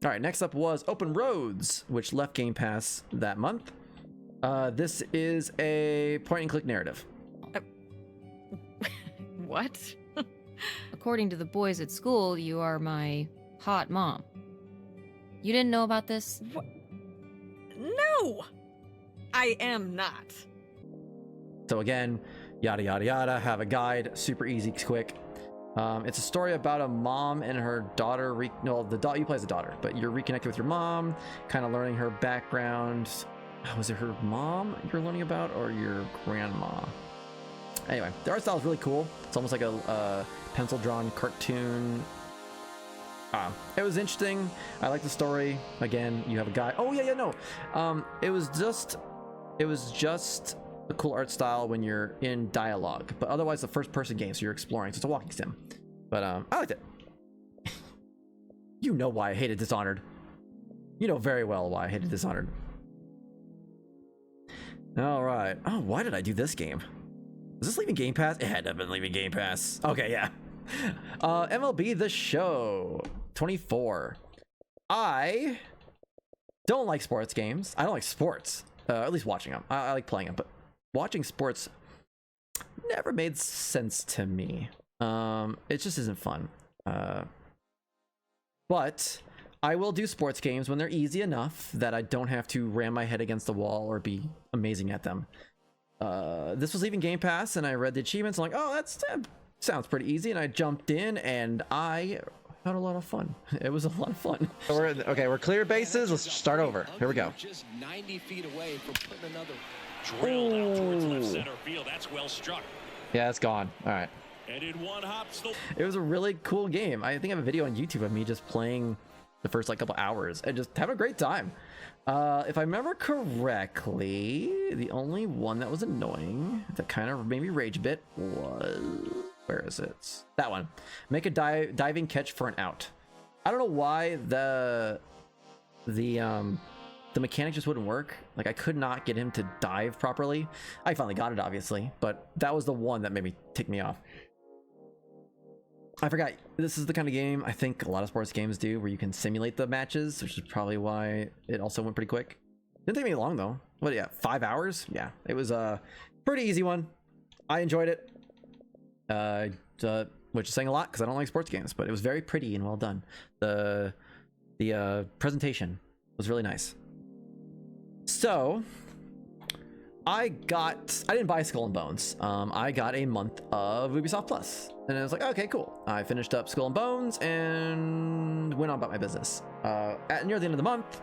All right, next up was Open Roads, which left Game Pass that month. This is a point-and-click narrative. What? According to the boys at school, you are my hot mom. You didn't know about this? What? No! I am not. So again, yada yada yada, have a guide, super easy, quick. It's a story about a mom and her daughter. You play as a daughter, but you're reconnected with your mom, kind of learning her background. Was it her mom you're learning about, or your grandma? Anyway, the art style is really cool. It's almost like a pencil-drawn cartoon. It was interesting. I like the story. Again, you have a guy. Oh yeah, no. It was just a cool art style when you're in dialogue, but otherwise the first-person game, so you're exploring. So it's a walking sim. But I liked it. You know why I hated Dishonored. You know very well why I hated Dishonored. All right. Oh, why did I do this game? Was this leaving Game Pass? It had to have been leaving Game Pass. Okay, yeah. MLB The Show 24. I don't like sports games. I don't like sports. At least watching them. I like playing them, but watching sports never made sense to me. It just isn't fun. But I will do sports games when they're easy enough that I don't have to ram my head against the wall or be amazing at them. This was leaving Game Pass, and I read the achievements. I'm like, oh, that sounds pretty easy, and I jumped in, and I had a lot of fun. It was a lot of fun. We're clear bases. Let's start over. Here we go. Just 90 feet away from putting another drilled out towards left center field. That's well struck. Yeah, it's gone. All right. And in one hop, it was a really cool game. I think I have a video on YouTube of me just playing the first like couple hours and just have a great time. If I remember correctly, the only one that was annoying that kind of made me rage a bit was, where is it? That one. Make a diving catch for an out. I don't know why the mechanic just wouldn't work. Like I could not get him to dive properly. I finally got it, obviously, but that was the one that made me tick me off. I forgot, this is the kind of game I think a lot of sports games do where you can simulate the matches, which is probably why it also went pretty quick. Didn't take me long though. What, yeah, 5 hours? Yeah, it was a pretty easy one. I enjoyed it. Which is saying a lot because I don't like sports games, but it was very pretty and well done. The presentation was really nice. So I didn't buy Skull and Bones. I got a month of Ubisoft Plus, and I was like, okay, cool. I finished up Skull and Bones and went on about my business. Near the end of the month,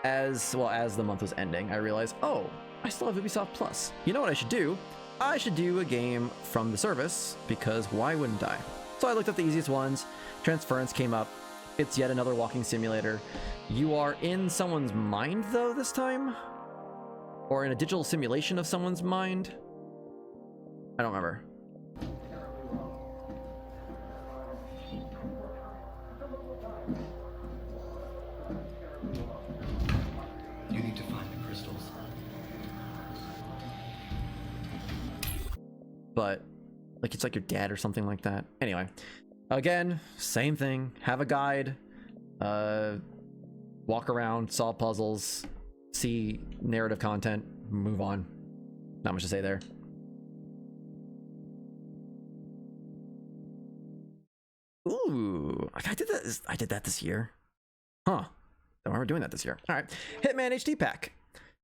as the month was ending, I realized, oh, I still have Ubisoft Plus. You know what I should do? I should do a game from the service, because why wouldn't I? So I looked at the easiest ones. Transference came up. It's yet another walking simulator. You are in someone's mind, though, this time? Or in a digital simulation of someone's mind? I don't remember. You need to find the crystals. But, like, it's like your dad or something like that. Anyway. Again, same thing. Have a guide. Walk around, solve puzzles, see narrative content, move on. Not much to say there. Ooh, I did that this year. Huh. I remember doing that this year. All right. Hitman HD pack.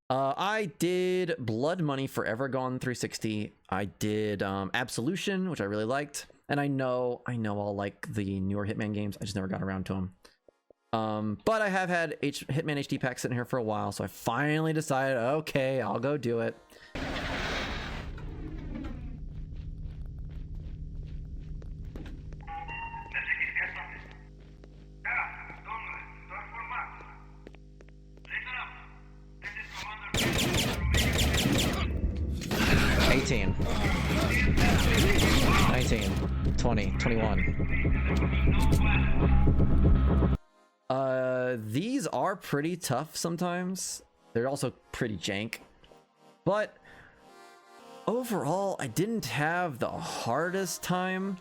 I did Blood Money Forever Gone 360. I did Absolution, which I really liked. And I know I'll like the newer Hitman games. I just never got around to them. But I have had Hitman HD pack sitting here for a while, so I finally decided, okay, I'll go do it. $18, $19, $20, $21. These are pretty tough sometimes. They're also pretty jank. But overall, I didn't have the hardest time.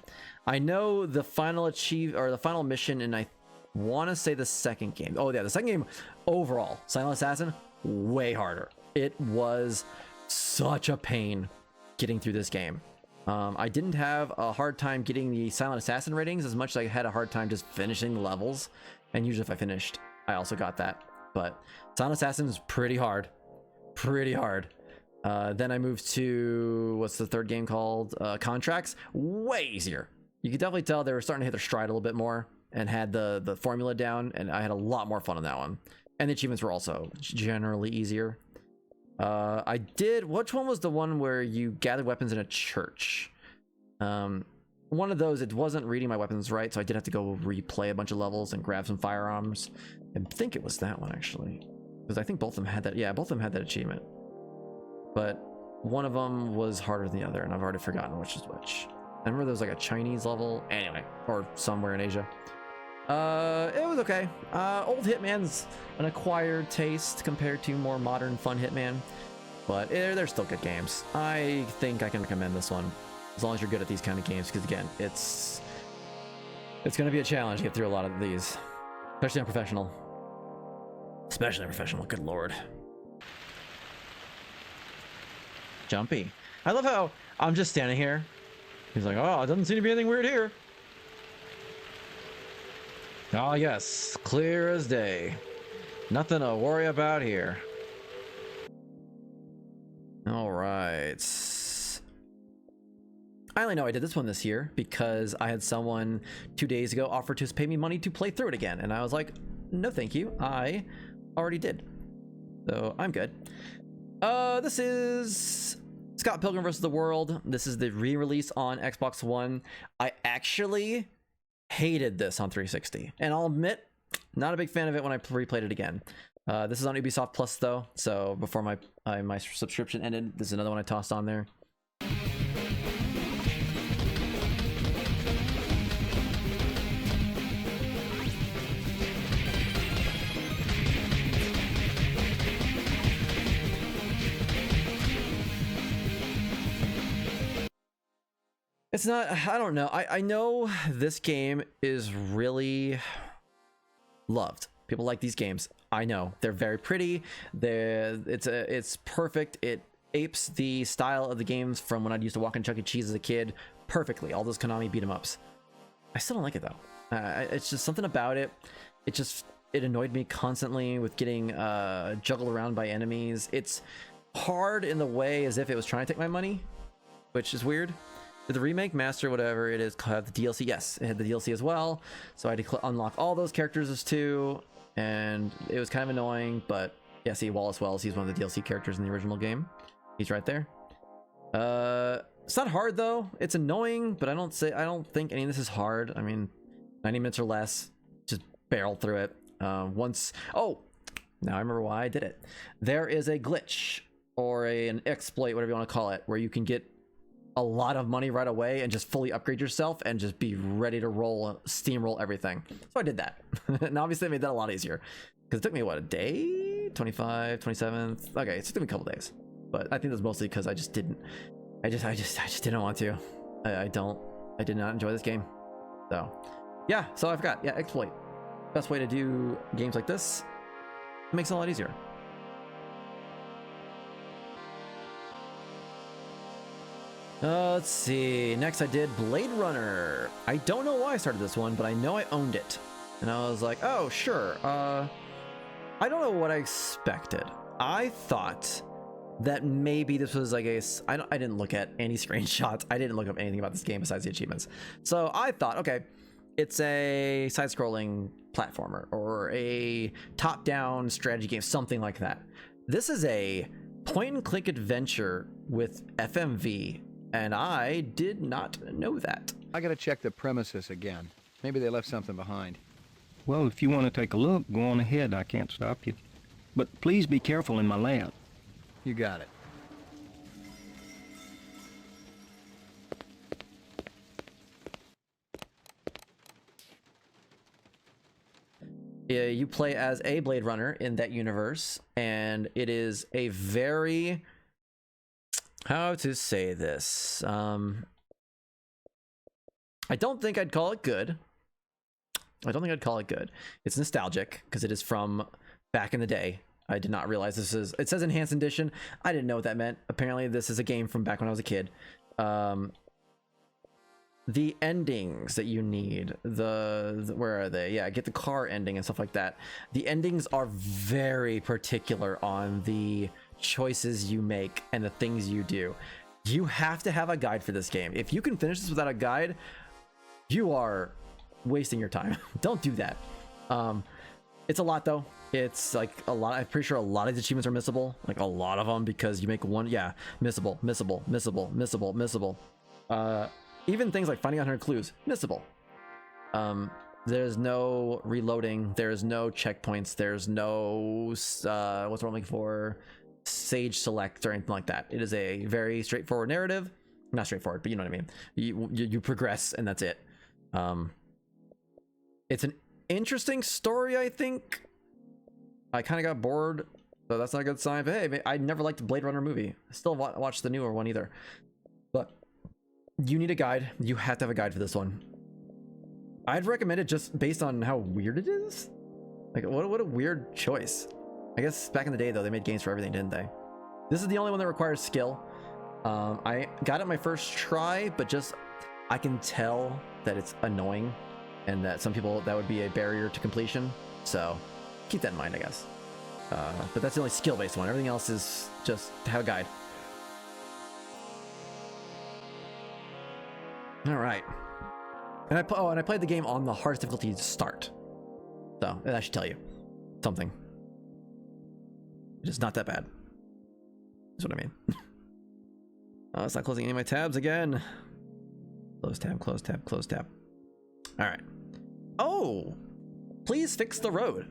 I know the final the final mission, and I want to say the second game. Oh yeah, the second game overall, Silent Assassin, way harder. It was such a pain getting through this game. I didn't have a hard time getting the Silent Assassin ratings as much as I had a hard time just finishing the levels. And usually if I finished, I also got that. But Silent Assassin is pretty hard. Pretty hard. Then I moved to, what's the third game called? Contracts. Way easier. You could definitely tell they were starting to hit their stride a little bit more and had the formula down, and I had a lot more fun on that one. And the achievements were also generally easier. I did, which one was the one where you gathered weapons in a church? One of those, it wasn't reading my weapons right, so I did have to go replay a bunch of levels and grab some firearms. I think it was that one, actually. Because I think both of them had that, yeah, both of them had that achievement. But one of them was harder than the other, and I've already forgotten which is which. I remember there was like a Chinese level, anyway, or somewhere in Asia. It was okay. Old Hitman's an acquired taste compared to more modern, fun Hitman. But they're still good games. I think I can recommend this one. As long as you're good at these kind of games, because again, it's going to be a challenge to get through a lot of these. Especially on professional. Especially on professional, good lord. Jumpy. I love how I'm just standing here. He's like, oh, it doesn't seem to be anything weird here. Oh yes, clear as day. Nothing to worry about here. All right. I only know I did this one this year because I had someone 2 days ago offer to pay me money to play through it again, and I was like, no thank you, I already did. So I'm good. This is Scott Pilgrim vs. the World. This is the re-release on Xbox One. I actually hated this on 360, and I'll admit, not a big fan of it when I replayed it again. This is on Ubisoft Plus though, so before my subscription ended, this is another one I tossed on there. It's not, I don't know. I know this game is really loved. People like these games. I know they're very pretty. It's perfect. It apes the style of the games from when I used to walk in Chuck E. Cheese as a kid perfectly. All those Konami beat 'em ups. I still don't like it though. It's just something about it. It annoyed me constantly with getting juggled around by enemies. It's hard in the way as if it was trying to take my money, which is weird. Did the remake, master, whatever it is, have the DLC? Yes, it had the DLC as well. So I had to unlock all those characters as too, and it was kind of annoying. But yeah, see, Wallace Wells, he's one of the DLC characters in the original game. He's right there. It's not hard though. It's annoying, but I don't think any of this is hard. I mean, 90 minutes or less, just barreled through it. Once, oh, now I remember why I did it. There is a glitch or an exploit, whatever you want to call it, where you can get a lot of money right away and just fully upgrade yourself and just be ready to steamroll everything. So I did that. And obviously I made that a lot easier because it took me, what, a day? 25, 27th? Okay, it took me a couple days. But I think that's mostly because I just didn't want to. I did not enjoy this game. So yeah, so I forgot. Yeah, exploit. Best way to do games like this. It makes it a lot easier. Let's see. Next I did Blade Runner. I don't know why I started this one, but I know I owned it. And I was like, oh, sure. I don't know what I expected. I thought that maybe this was like I didn't look at any screenshots. I didn't look up anything about this game besides the achievements. So I thought, okay, it's a side-scrolling platformer or a top-down strategy game, something like that. This is a point-and-click adventure with FMV, and I did not know that. I gotta check the premises again. Maybe they left something behind. Well, if you want to take a look, go on ahead. I can't stop you. But please be careful in my lab. You got it. Yeah, you play as a Blade Runner in that universe, and it is a very... how to say this? I don't think I'd call it good. It's nostalgic because it is from back in the day. I did not realize this is... it says Enhanced Edition. I didn't know what that meant. Apparently this is a game from back when I was a kid. The endings that you need, the where are they? Yeah, get the car ending and stuff like that. The endings are very particular on the choices you make and the things you do. You have to have a guide for this game. If you can finish this without a guide, you are wasting your time. Don't do that. It's a lot though. It's like a lot. I'm pretty sure a lot of the achievements are missable, like a lot of them, because you make one. Yeah, missable. Even things like finding out 100 clues, missable. There's no reloading. There's no checkpoints. There's no what's what I'm looking for, sage select or anything like that. It is a very straightforward narrative. Not straightforward, but you know what I mean. You progress and that's it. It's an interesting story, I think. I kind of got bored, so that's not a good sign. But hey, I never liked the Blade Runner movie. I still watched the newer one either. But you need a guide. You have to have a guide for this one. I'd recommend it just based on how weird it is. Like, what a weird choice. I guess back in the day, though, they made games for everything, didn't they? This is the only one that requires skill. I got it my first try, but just I can tell that it's annoying and that some people, that would be a barrier to completion. So keep that in mind, I guess. But that's the only skill-based one. Everything else is just have a guide. All right. And I played the game on the hardest difficulty to start. So that should tell you something. It's not that bad. That's what I mean. Oh, it's not closing any of my tabs again. Close tab, close tab, close tab. All right. Oh, please fix the road.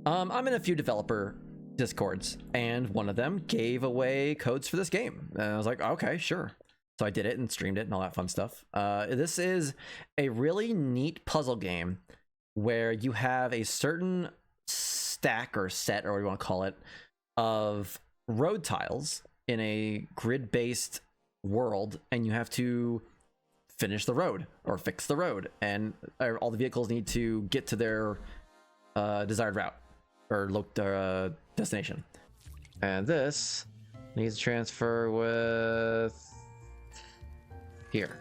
I'm in a few developer discords, and one of them gave away codes for this game. And I was like, okay, sure. So I did it and streamed it and all that fun stuff. This is a really neat puzzle game where you have a certain stack or set, or what you want to call it, of road tiles in a grid-based world, and you have to finish the road or fix the road, and all the vehicles need to get to their desired route or destination. And this needs to transfer with here.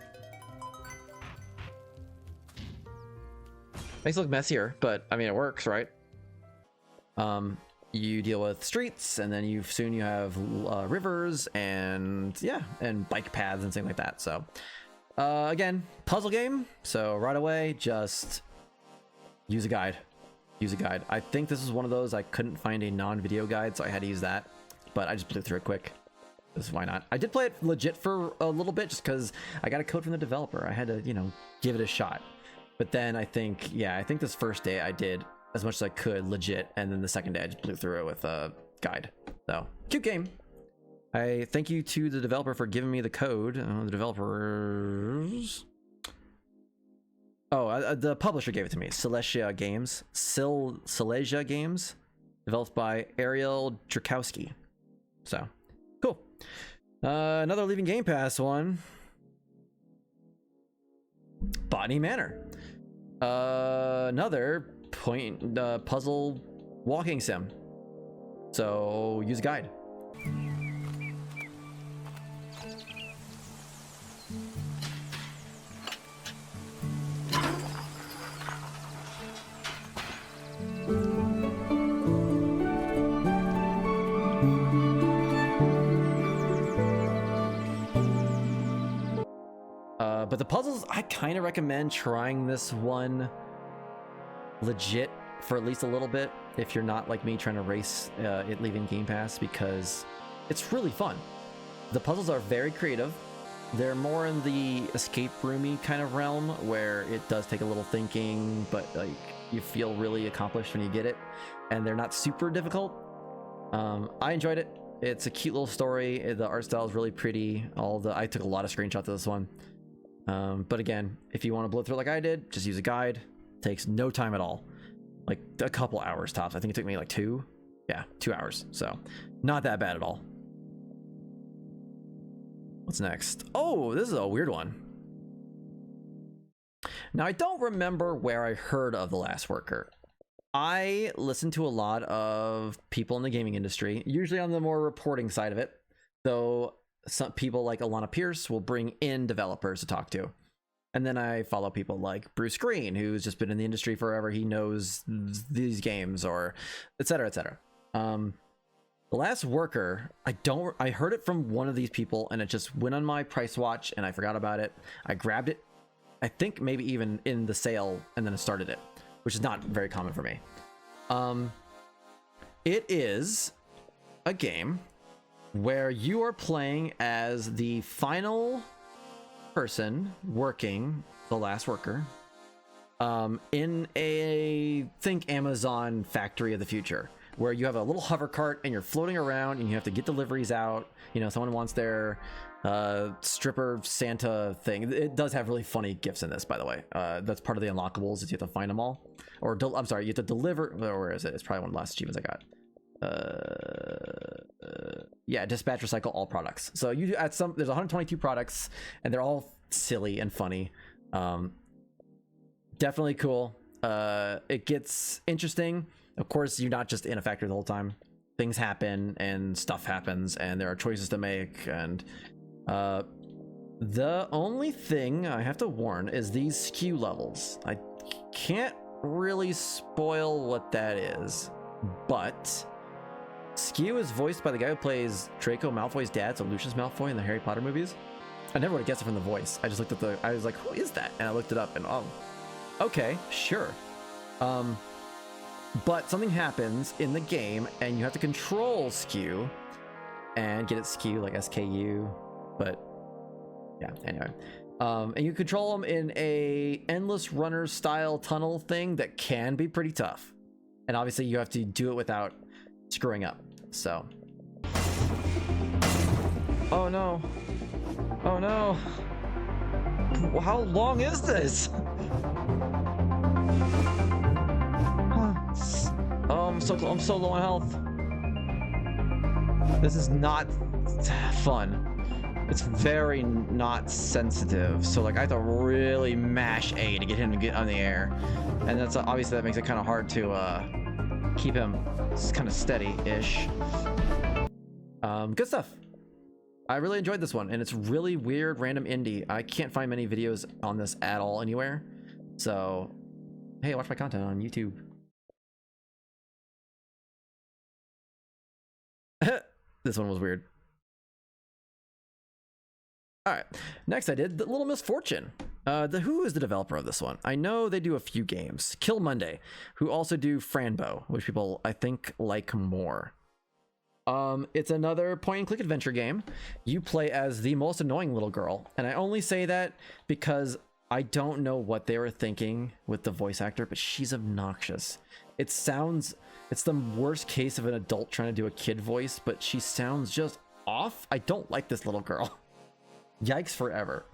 Makes it look messier, but I mean it works, right? You deal with streets, and then soon you have rivers and and bike paths and things like that. So again, puzzle game. So right away, just use a guide. Use a guide. I think this is one of those I couldn't find a non-video guide, so I had to use that. But I just blew through it quick. This is why not. I did play it legit for a little bit just because I got a code from the developer. I had to, give it a shot. But then I think this first day I did as much as I could legit, and then the second day I just blew through it with a guide. So cute game. I thank you to the developer for giving me the code. The developers. Oh, the publisher gave it to me. Silesia Games. Silesia Games. Developed by Ariel Drakowski. So, cool. Another leaving Game Pass one. Botany Manor. Another point puzzle walking sim. So, use a guide. But the puzzles, I kind of recommend trying this one legit for at least a little bit if you're not like me trying to race it leaving Game Pass, because it's really fun. The puzzles are very creative. They're more in the escape roomy kind of realm where it does take a little thinking, but like you feel really accomplished when you get it, and they're not super difficult. I enjoyed it. It's a cute little story. The art style is really pretty. I took a lot of screenshots of this one. But again, if you want to blow through it like I did, just use a guide. Takes no time at all. Like a couple hours tops. I think it took me like 2 hours. So not that bad at all. What's next? Oh, this is a weird one. Now, I don't remember where I heard of The Last Worker. I listen to a lot of people in the gaming industry, usually on the more reporting side of it, though some people like Alana Pierce will bring in developers to talk to. And then I follow people like Bruce Green, who's just been in the industry forever. He knows these games, or et cetera, et cetera. The Last Worker, I heard it from one of these people, and it just went on my price watch, and I forgot about it. I grabbed it, I think maybe even in the sale, and then I started it, which is not very common for me. It is a game where you are playing as the final person working the Last Worker in a Amazon factory of the future, where you have a little hover cart and you're floating around and you have to get deliveries out. You know, someone wants their stripper Santa thing. It does have really funny gifts in this, by the way. That's part of the unlockables, is you have to find them all. Or I'm sorry, you have to deliver. Where is it? It's probably one of the last achievements I got. Yeah, dispatch, recycle all products. So you there's 122 products, and they're all silly and funny. Definitely cool. It gets interesting. Of course, you're not just in a factory the whole time. Things happen and stuff happens, and there are choices to make. And the only thing I have to warn is these SKU levels. I can't really spoil what that is, but SKU is voiced by the guy who plays Draco Malfoy's dad, so Lucius Malfoy in the Harry Potter movies. I never would have guessed it from the voice. I just looked at I was like, who is that? And I looked it up, and oh, okay, sure. But something happens in the game, and you have to control SKU and get it SKU like SKU, but yeah, anyway. And you control them in a endless runner style tunnel thing that can be pretty tough. And obviously you have to do it without screwing up, so. Oh no. Oh no. Well, how long is this? Oh, I'm so low on health. This is not fun. It's very not sensitive, so like I have to really mash A to get him to get on the air, and that's obviously that makes it kind of hard to keep him kind of steady-ish. Good stuff. I really enjoyed this one, and it's really weird, random indie. I can't find many videos on this at all anywhere, so hey, watch my content on YouTube. This one was weird. All right, next I did The Little Misfortune. Who is the developer of this one? I know they do a few games. Kill Monday, who also do Franbo, which people I think like more. It's another point-and-click adventure game. You play as the most annoying little girl, and I only say that because I don't know what they were thinking with the voice actor, but she's obnoxious. It sounds, it's the worst case of an adult trying to do a kid voice, but she sounds just off. I don't like this little girl. Yikes forever.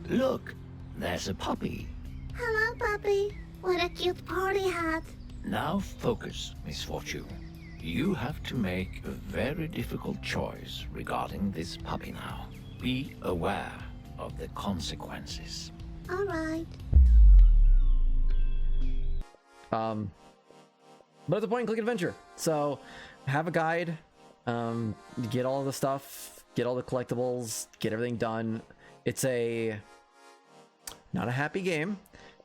Look, there's a puppy. Hello, puppy. What a cute party hat. Now focus, Miss Fortune. You have to make a very difficult choice regarding this puppy now. Be aware of the consequences. All right. But it's a point and click adventure. So have a guide, get all the stuff, get all the collectibles, get everything done. It's not a happy game.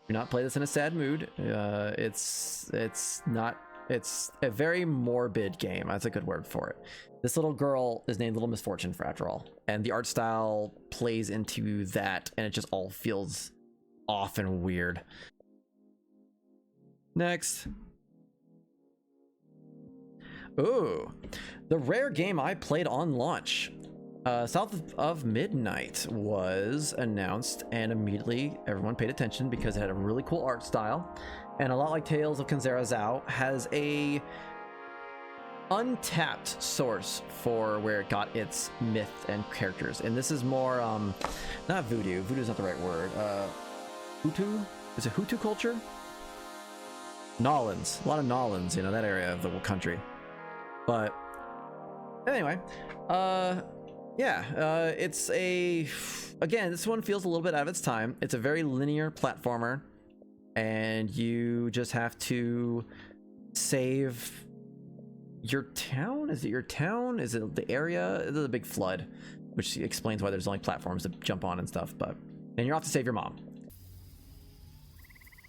Do not play this in a sad mood. It's a very morbid game. That's a good word for it. This little girl is named Little Misfortune for after all, and the art style plays into that, and it just all feels off and weird. Next. Ooh, the rare game I played on launch. South of Midnight was announced, and immediately everyone paid attention because it had a really cool art style, and a lot like Tales of Kanzera Zhao, has a untapped source for where it got its myth and characters. And this is more not voodoo. Voodoo is not the right word. Hutu? Is it Hutu culture? Nolans. A lot of Nolans, you know, that area of the country. But anyway, it's again, this one feels a little bit out of its time. It's a very linear platformer, and you just have to save your town. Is it your town? Is it the area? There's a big flood, which explains why there's only platforms to jump on and stuff. And you're off to save your mom.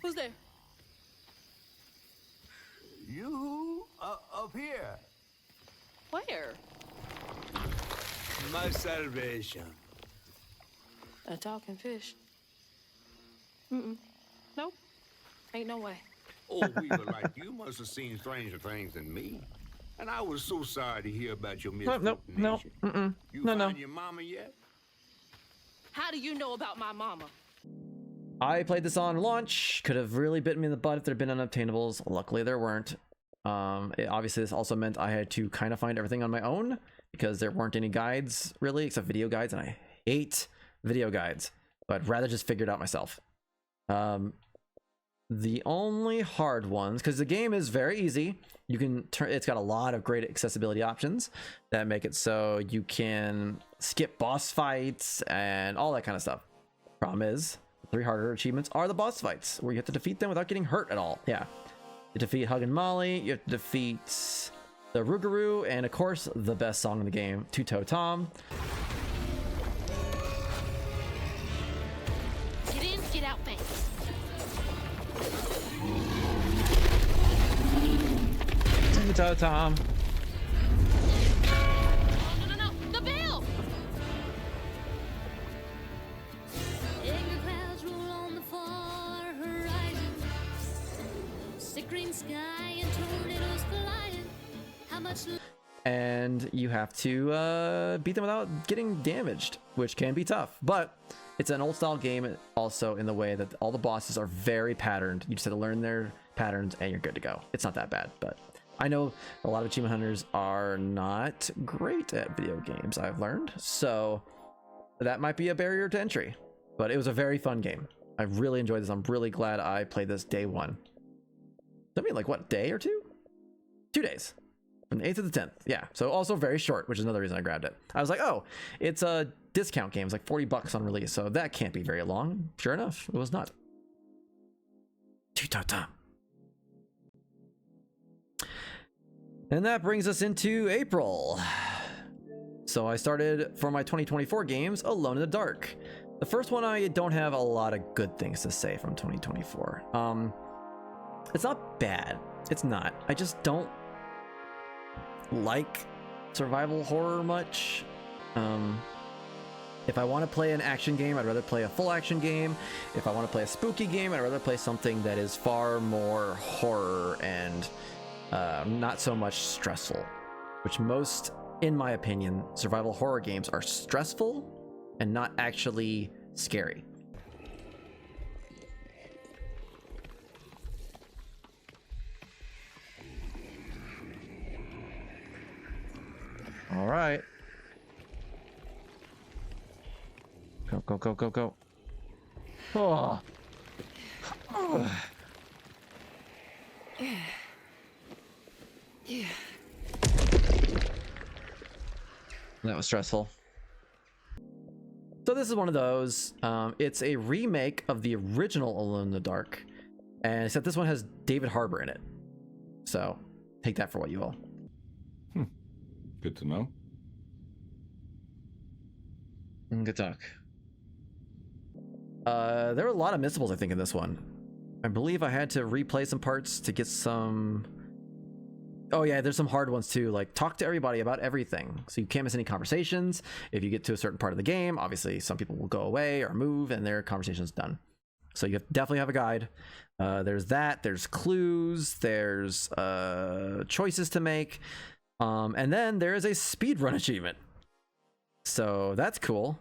Who's there? You up here. Where? My salvation. A talking fish. Nope. Ain't no way. Oh, Weaver, like you must have seen stranger things than me. And I was so sorry to hear about your misfortune. No. You find your mama yet? How do you know about my mama? I played this on launch. Could have really bitten me in the butt if there'd been unobtainables. Luckily, there weren't. Obviously, this also meant I had to kind of find everything on my own because there weren't any guides really, except video guides, and I hate video guides. So I'd rather just figure it out myself. The only hard ones, because the game is very easy, you can turn. It's got a lot of great accessibility options that make it so you can skip boss fights and all that kind of stuff. Problem is, 3 harder achievements are the boss fights, where you have to defeat them without getting hurt at all. Yeah. You defeat Hug and Molly, you have to defeat the Rougarou, and of course, the best song in the game, Two-Toe Tom. Get in, get out fast. Two-Toe Tom. No, the bell! Angry clouds roll on the far horizon. Sick green sky and tornadoes flying. How much... And you have to beat them without getting damaged, which can be tough. But it's an old style game also in the way that all the bosses are very patterned. You just have to learn their patterns and you're good to go. It's not that bad, but I know a lot of achievement hunters are not great at video games, I've learned. So that might be a barrier to entry, but it was a very fun game. I really enjoyed this. I'm really glad I played this day one. I mean, like what, day or two? 2 days. From the 8th to the 10th. Yeah. So also very short, which is another reason I grabbed it. I was like, oh, it's a discount game. It's like $40 on release. So that can't be very long. Sure enough, it was not. And that brings us into April. So I started for my 2024 games Alone in the Dark. The first one I don't have a lot of good things to say from 2024. It's not bad. It's not. I just don't like survival horror much. If I want to play an action game, I'd rather play a full action game. If I want to play a spooky game, I'd rather play something that is far more horror and not so much stressful, which most, in my opinion, survival horror games are stressful and not actually scary. All right. Go, go, go, go, go. Oh. Yeah. Yeah. That was stressful. So this is one of those. It's a remake of the original Alone in the Dark, and except this one has David Harbour in it. So take that for what you will. Good to know. Good talk. There were a lot of missables, I think, in this one. I believe I had to replay some parts to get some... Oh yeah, there's some hard ones too, like talk to everybody about everything. So you can't miss any conversations. If you get to a certain part of the game, obviously some people will go away or move and their conversation's done. So you definitely have a guide. There's that, there's clues, there's choices to make. And then there is a speedrun achievement. So that's cool.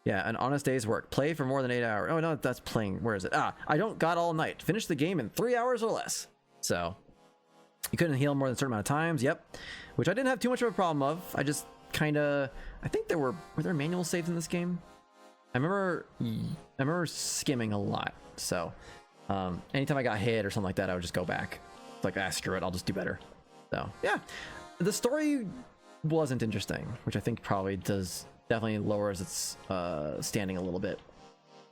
Yeah, an honest day's work. Play for more than 8 hours. Oh no, that's playing. Where is it? I don't got all night. Finish the game in 3 hours or less. So you couldn't heal more than a certain amount of times. Yep. Which I didn't have too much of a problem of. I just kind of... I think were there manual saves in this game? I remember skimming a lot. So anytime I got hit or something like that, I would just go back. It's like, screw it. I'll just do better. So yeah. The story wasn't interesting, which I think probably definitely lowers its standing a little bit.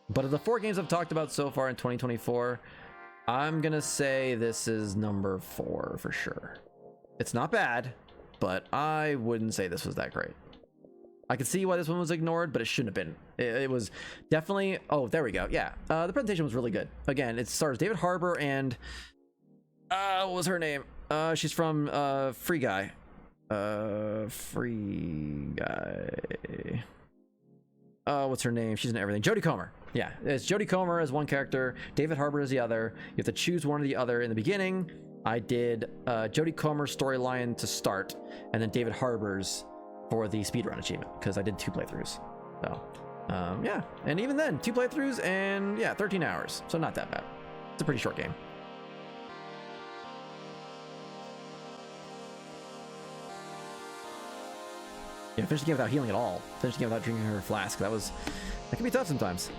But of the 4 games I've talked about so far in 2024, I'm gonna say this is number 4 for sure. It's not bad, but I wouldn't say this was that great. I can see why this one was ignored, but it shouldn't have been. It was definitely... Oh, there we go. Yeah, the presentation was really good. Again, it stars David Harbour and... what was her name? She's from Free Guy. What's her name? She's in everything. Jodie Comer. Yeah, it's Jodie Comer as one character, David Harbour as the other. You have to choose one or the other. In the beginning, I did Jodie Comer's storyline to start, and then David Harbour's for the speedrun achievement, because I did 2 playthroughs. So, yeah. And even then, 2 playthroughs and, yeah, 13 hours. So not that bad. It's a pretty short game. Yeah, finish the game without healing at all. Finish the game without drinking her flask. That can be tough sometimes.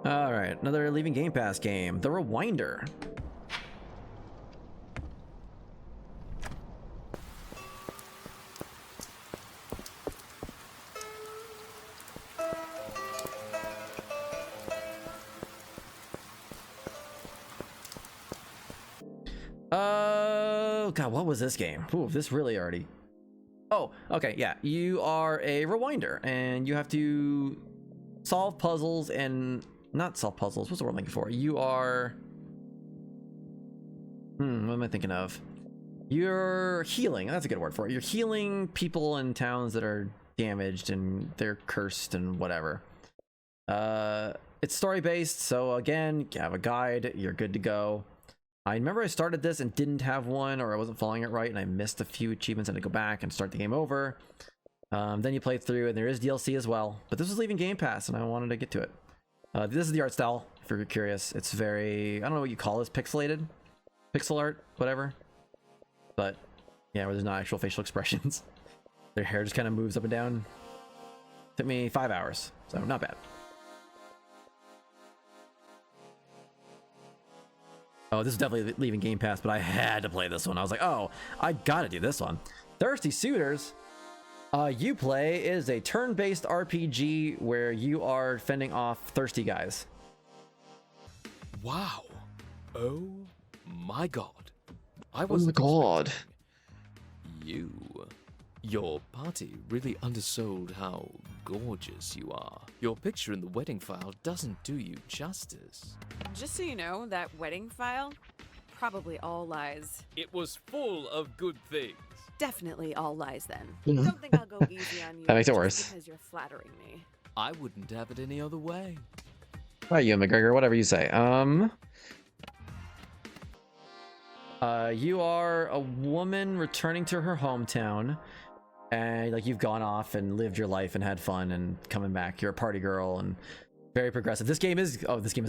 All right, another leaving Game Pass game, The Rewinder. God, what was this game? Ooh, this really already... Oh, okay, yeah. You are a rewinder, and you have to solve puzzles and... Not solve puzzles, what's the word I'm looking for? You are... what am I thinking of? You're healing, that's a good word for it. You're healing people in towns that are damaged and they're cursed and whatever. It's story-based, so again, you have a guide, you're good to go. I remember I started this and didn't have one, or I wasn't following it right, and I missed a few achievements and I had to go back and start the game over. Then you play through, and there is DLC as well. But this was leaving Game Pass, and I wanted to get to it. This is the art style, if you're curious. It's very, I don't know what you call this, pixelated? Pixel art, whatever. But, yeah, where there's not actual facial expressions. Their hair just kind of moves up and down. Took me 5 hours, so not bad. Oh, this is definitely leaving Game Pass, but I had to play this one. I was like, oh, I gotta do this one. Thirsty Suitors. You play is a turn-based RPG where you are fending off thirsty guys. Wow. Oh my god. I was God. Your party really undersold how gorgeous you are. Your picture in the wedding file doesn't do you justice. Just so you know, that wedding file, probably all lies. It was full of good things. Definitely all lies then. Mhm. Don't think I'll go easy on you That makes it just worse. because you're flattering me. I wouldn't have it any other way. All right, you McGregor, whatever you say. You are a woman returning to her hometown, and like you've gone off and lived your life and had fun and coming back. You're a party girl and very progressive. This game is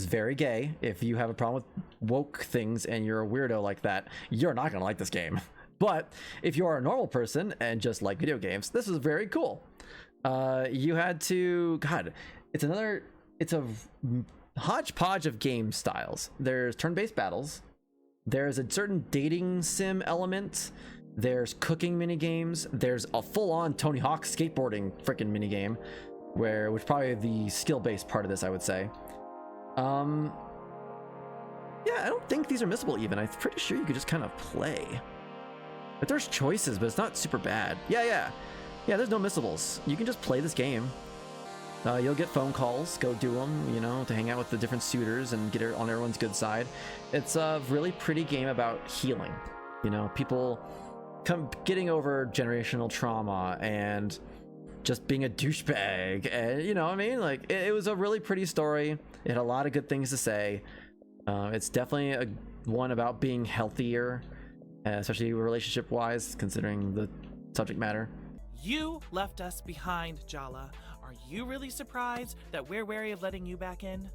very gay. If you have a problem with woke things and you're a weirdo like that, you're not gonna like this game. But if you are a normal person and just like video games, this is very cool. You had to, God, it's a hodgepodge of game styles. There's turn-based battles. There's a certain dating sim element. There's cooking mini games. There's a full-on Tony Hawk skateboarding freaking mini game, which probably the skill-based part of this, I would say. Yeah, I don't think these are missable even. I'm pretty sure you could just kind of play. But there's choices, but it's not super bad. Yeah, there's no missables. You can just play this game. You'll get phone calls, go do them, you know, to hang out with the different suitors and get on everyone's good side. It's a really pretty game about healing. You know, people getting over generational trauma and just being a douchebag. And, you know what I mean? Like, it was a really pretty story. It had a lot of good things to say. It's definitely one about being healthier, especially relationship-wise, considering the subject matter. You left us behind, Jala. Are you really surprised that we're wary of letting you back in?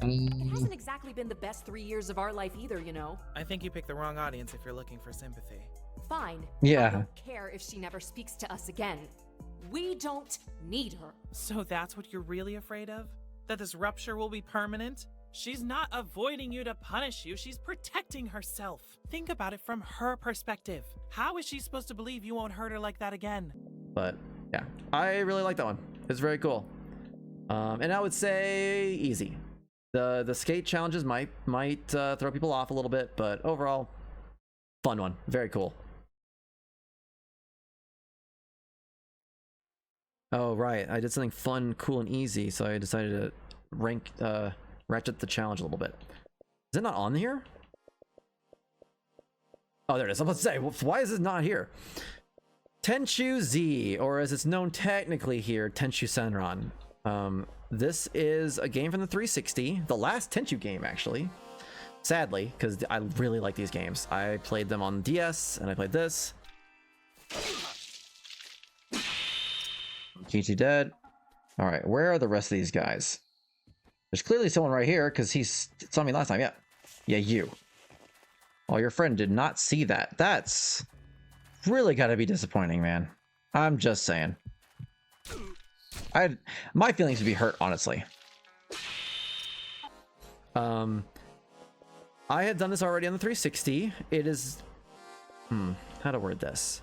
It hasn't exactly been the best 3 years of our life either, you know. I think you picked the wrong audience if you're looking for sympathy. Fine. Yeah. I don't care if she never speaks to us again. We don't need her. So that's what you're really afraid of? That this rupture will be permanent? She's not avoiding you to punish you, she's protecting herself. Think about it from her perspective. How is she supposed to believe you won't hurt her like that again? But yeah, I really like that one. It's very cool. And I would say easy. The skate challenges might throw people off a little bit, but overall, fun one. Very cool. Oh right, I did something fun, cool, and easy, so I decided to ratchet the challenge a little bit. Is it not on here? Oh, there it is. I was about to say, why is it not here? Tenchu Z, or as it's known technically here, Tenchu Senran. This is a game from the 360, the last Tenchu game actually. Sadly, because I really like these games. I played them on DS, and I played this. GT dead. All right, where are the rest of these guys? There's clearly someone right here because he saw me last time. Yeah, you. Oh, your friend did not see that. That's really got to be disappointing, man. I'm just saying. My feelings would be hurt, honestly. I had done this already on the 360. It is, how to word this?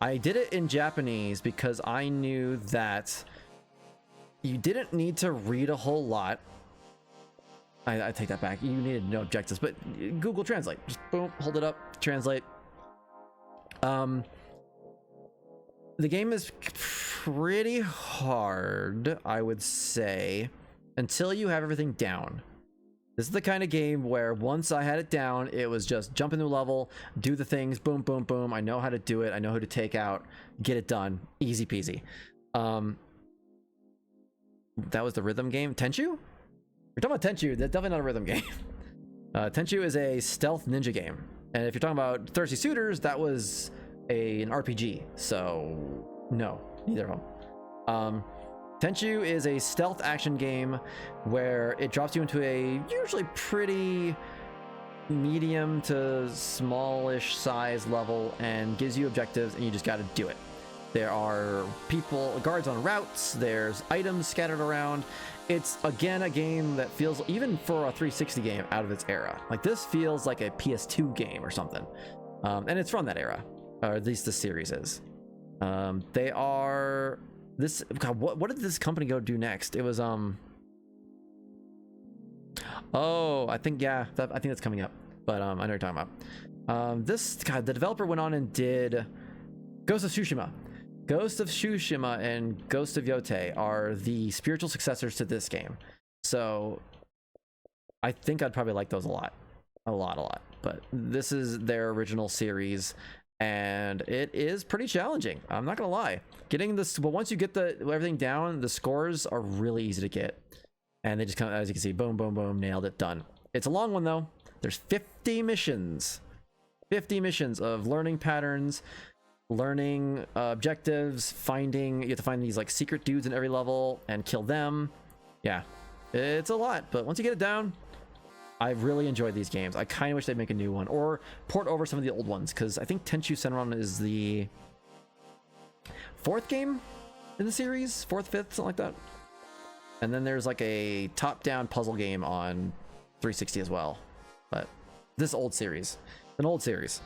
I did it in Japanese because I knew that you didn't need to read a whole lot. I take that back. You needed no objectives, but Google Translate. Just boom, hold it up, translate. The game is pretty hard, I would say, until you have everything down. This is the kind of game where once I had it down, it was just jump into a level, do the things, boom, boom, boom. I know how to do it. I know who to take out, get it done. Easy peasy. That was the rhythm game. Tenchu? You're talking about Tenchu. That's definitely not a rhythm game. Tenchu is a stealth ninja game. And if you're talking about Thirsty Suitors, that was an RPG. So, no, neither of them. Tenchu is a stealth action game where it drops you into a usually pretty medium to smallish size level and gives you objectives, and you just got to do it. There are guards on routes, there's items scattered around. It's again a game that feels, even for a 360 game, out of its era. Like, this feels like a PS2 game or something. And it's from that era, or at least the series is. They are this, God, what did this company go do next? It was oh, I think, yeah, I think that's coming up, but I know what you're talking about. The developer went on and did Ghost of Tsushima. Ghost of Tsushima and Ghost of Yotei are the spiritual successors to this game. So I think I'd probably like those a lot. But this is their original series, and it is pretty challenging. I'm not gonna lie. Getting this, but once you get everything down, the scores are really easy to get. And they just kind of, as you can see, boom, boom, boom, nailed it, done. It's a long one though. There's 50 missions. 50 missions of learning patterns, learning objectives, you have to find these like secret dudes in every level and kill them. Yeah, it's a lot, but once you get it down, I really enjoyed these games. I kind of wish they'd make a new one or port over some of the old ones, because I think Tenchu Senran is the 4th game in the series, 4th, 5th, something like that. And then there's like a top-down puzzle game on 360 as well. But this old series, an old series.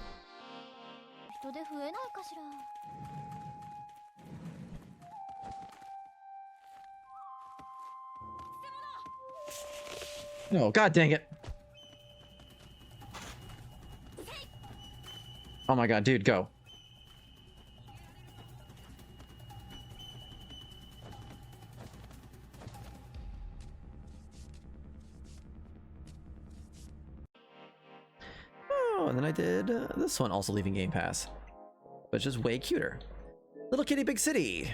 Oh, god dang it. Oh my god, dude, go. Oh, and then I did this one, also leaving Game Pass, which is way cuter. Little Kitty Big City.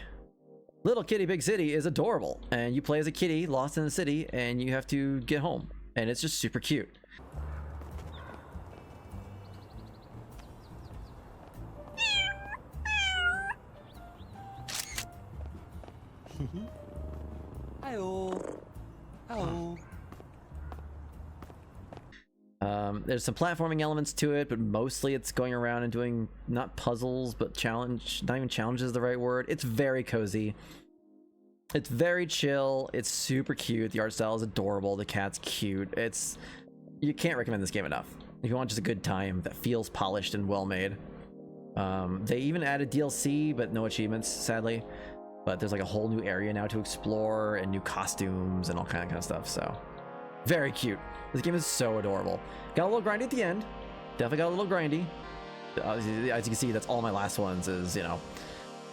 Little Kitty Big City is adorable, and you play as a kitty lost in the city, and you have to get home, and it's just super cute. Hi-oh. Hello. There's some platforming elements to it, but mostly it's going around and doing not puzzles, but not even challenges is the right word. It's very cozy. It's very chill. It's super cute. The art style is adorable. The cat's cute. You can't recommend this game enough. If you want just a good time that feels polished and well made. They even added DLC, but no achievements, sadly. But there's like a whole new area now to explore and new costumes and all kind of stuff, so very cute. This game is so adorable. Got a little grindy at the end. Definitely got a little grindy. As you can see, that's all my last ones is, you know,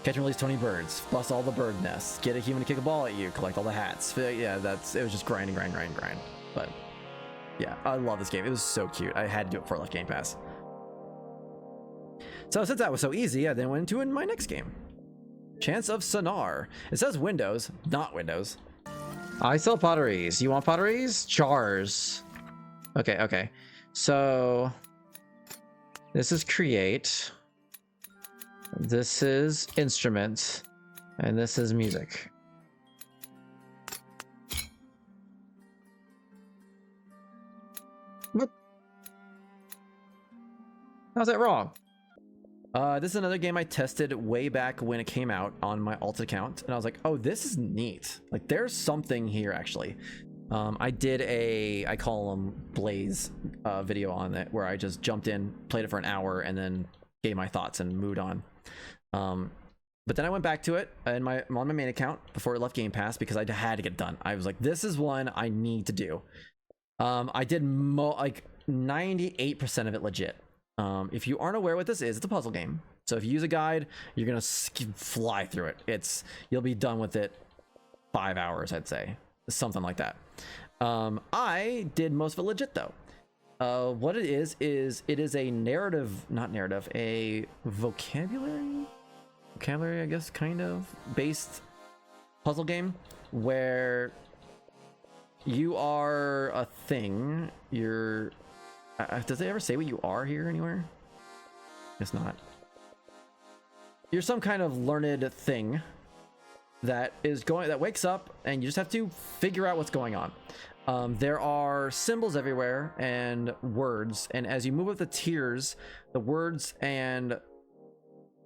catch and release 20 birds, bust all the bird nests, get a human to kick a ball at you, collect all the hats. Yeah, it was just grind. But yeah, I love this game. It was so cute. I had to do it before I left Game Pass. So since that was so easy, I then went into my next game. Chance of Sonar. It says Windows, not Windows. I sell potteries. You want potteries? Jars. Okay. So this is create. This is instrument. And this is music. What? How's that wrong? This is another game I tested way back when it came out on my alt account, and I was like, oh, this is neat. Like, there's something here, actually. I did I call them Blaze video on it, where I just jumped in, played it for an hour, and then gave my thoughts and moved on. But then I went back to it on my main account before it left Game Pass, because I had to get it done. I was like, this is one I need to do. I did like 98% of it legit. If you aren't aware what this is, it's a puzzle game. So if you use a guide, you're gonna fly through it. You'll be done with it 5 hours, I'd say, something like that. I did most of it legit though. What it is it is a a vocabulary, I guess, kind of based puzzle game where you are a thing. Does it ever say what you are here anywhere? Guess not. You're some kind of learned thing that wakes up, and you just have to figure out what's going on. There are symbols everywhere and words, and as you move up the tiers, the words and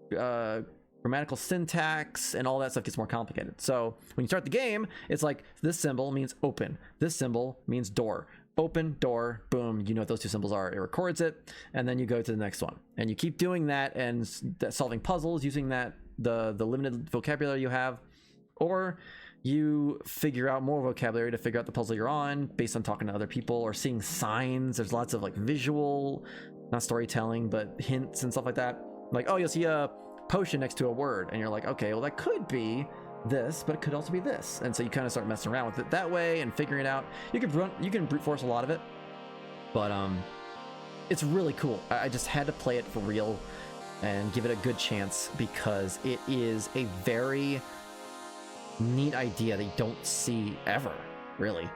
grammatical syntax and all that stuff gets more complicated. So when you start the game, it's like this symbol means open, this symbol means door. Open, door, boom, you know what those two symbols are, it records it, and then you go to the next one. And you keep doing that and solving puzzles using the limited vocabulary you have, or you figure out more vocabulary to figure out the puzzle you're on based on talking to other people or seeing signs. There's lots of like visual, not storytelling, but hints and stuff like that. Like, oh, you'll see a potion next to a word, and you're like, okay, well that could be this, but it could also be this, and so you kind of start messing around with it that way and figuring it out. You can brute force a lot of it, but it's really cool. I just had to play it for real and give it a good chance, because it is a very neat idea that you don't see ever, really.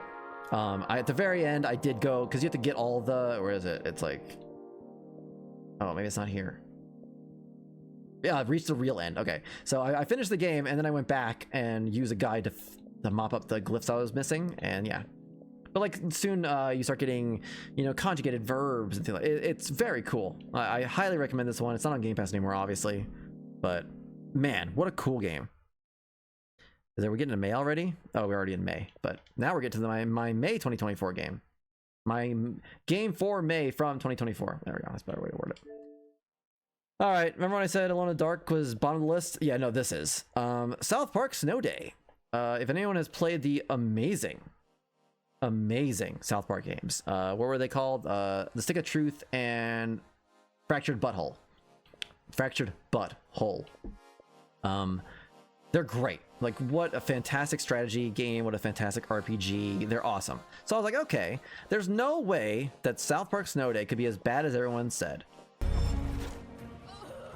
At the very end, I did go, because you have to get all where is it? It's like, oh, maybe it's not here. Yeah, I've reached the real end. Okay, so I finished the game, and then I went back and used a guide to mop up the glyphs I was missing, and yeah, But like soon you start getting, conjugated verbs and things like it's very cool. I highly recommend this one. It's not on Game Pass anymore, obviously, but man, what a cool game. Are we getting to May already? Oh, we're already in May, but now we're getting to my May 2024 game. My game for May from 2024. There we go. That's a better way to word it. All right. Remember when I said Alone in the Dark was bottom of the list? Yeah, no, this is. South Park Snow Day. If anyone has played the amazing South Park games, what were they called? The Stick of Truth and Fractured Butthole. They're great. Like, what a fantastic strategy game, what a fantastic RPG. They're awesome. So I was like, okay, there's no way that South Park Snow Day could be as bad as everyone said.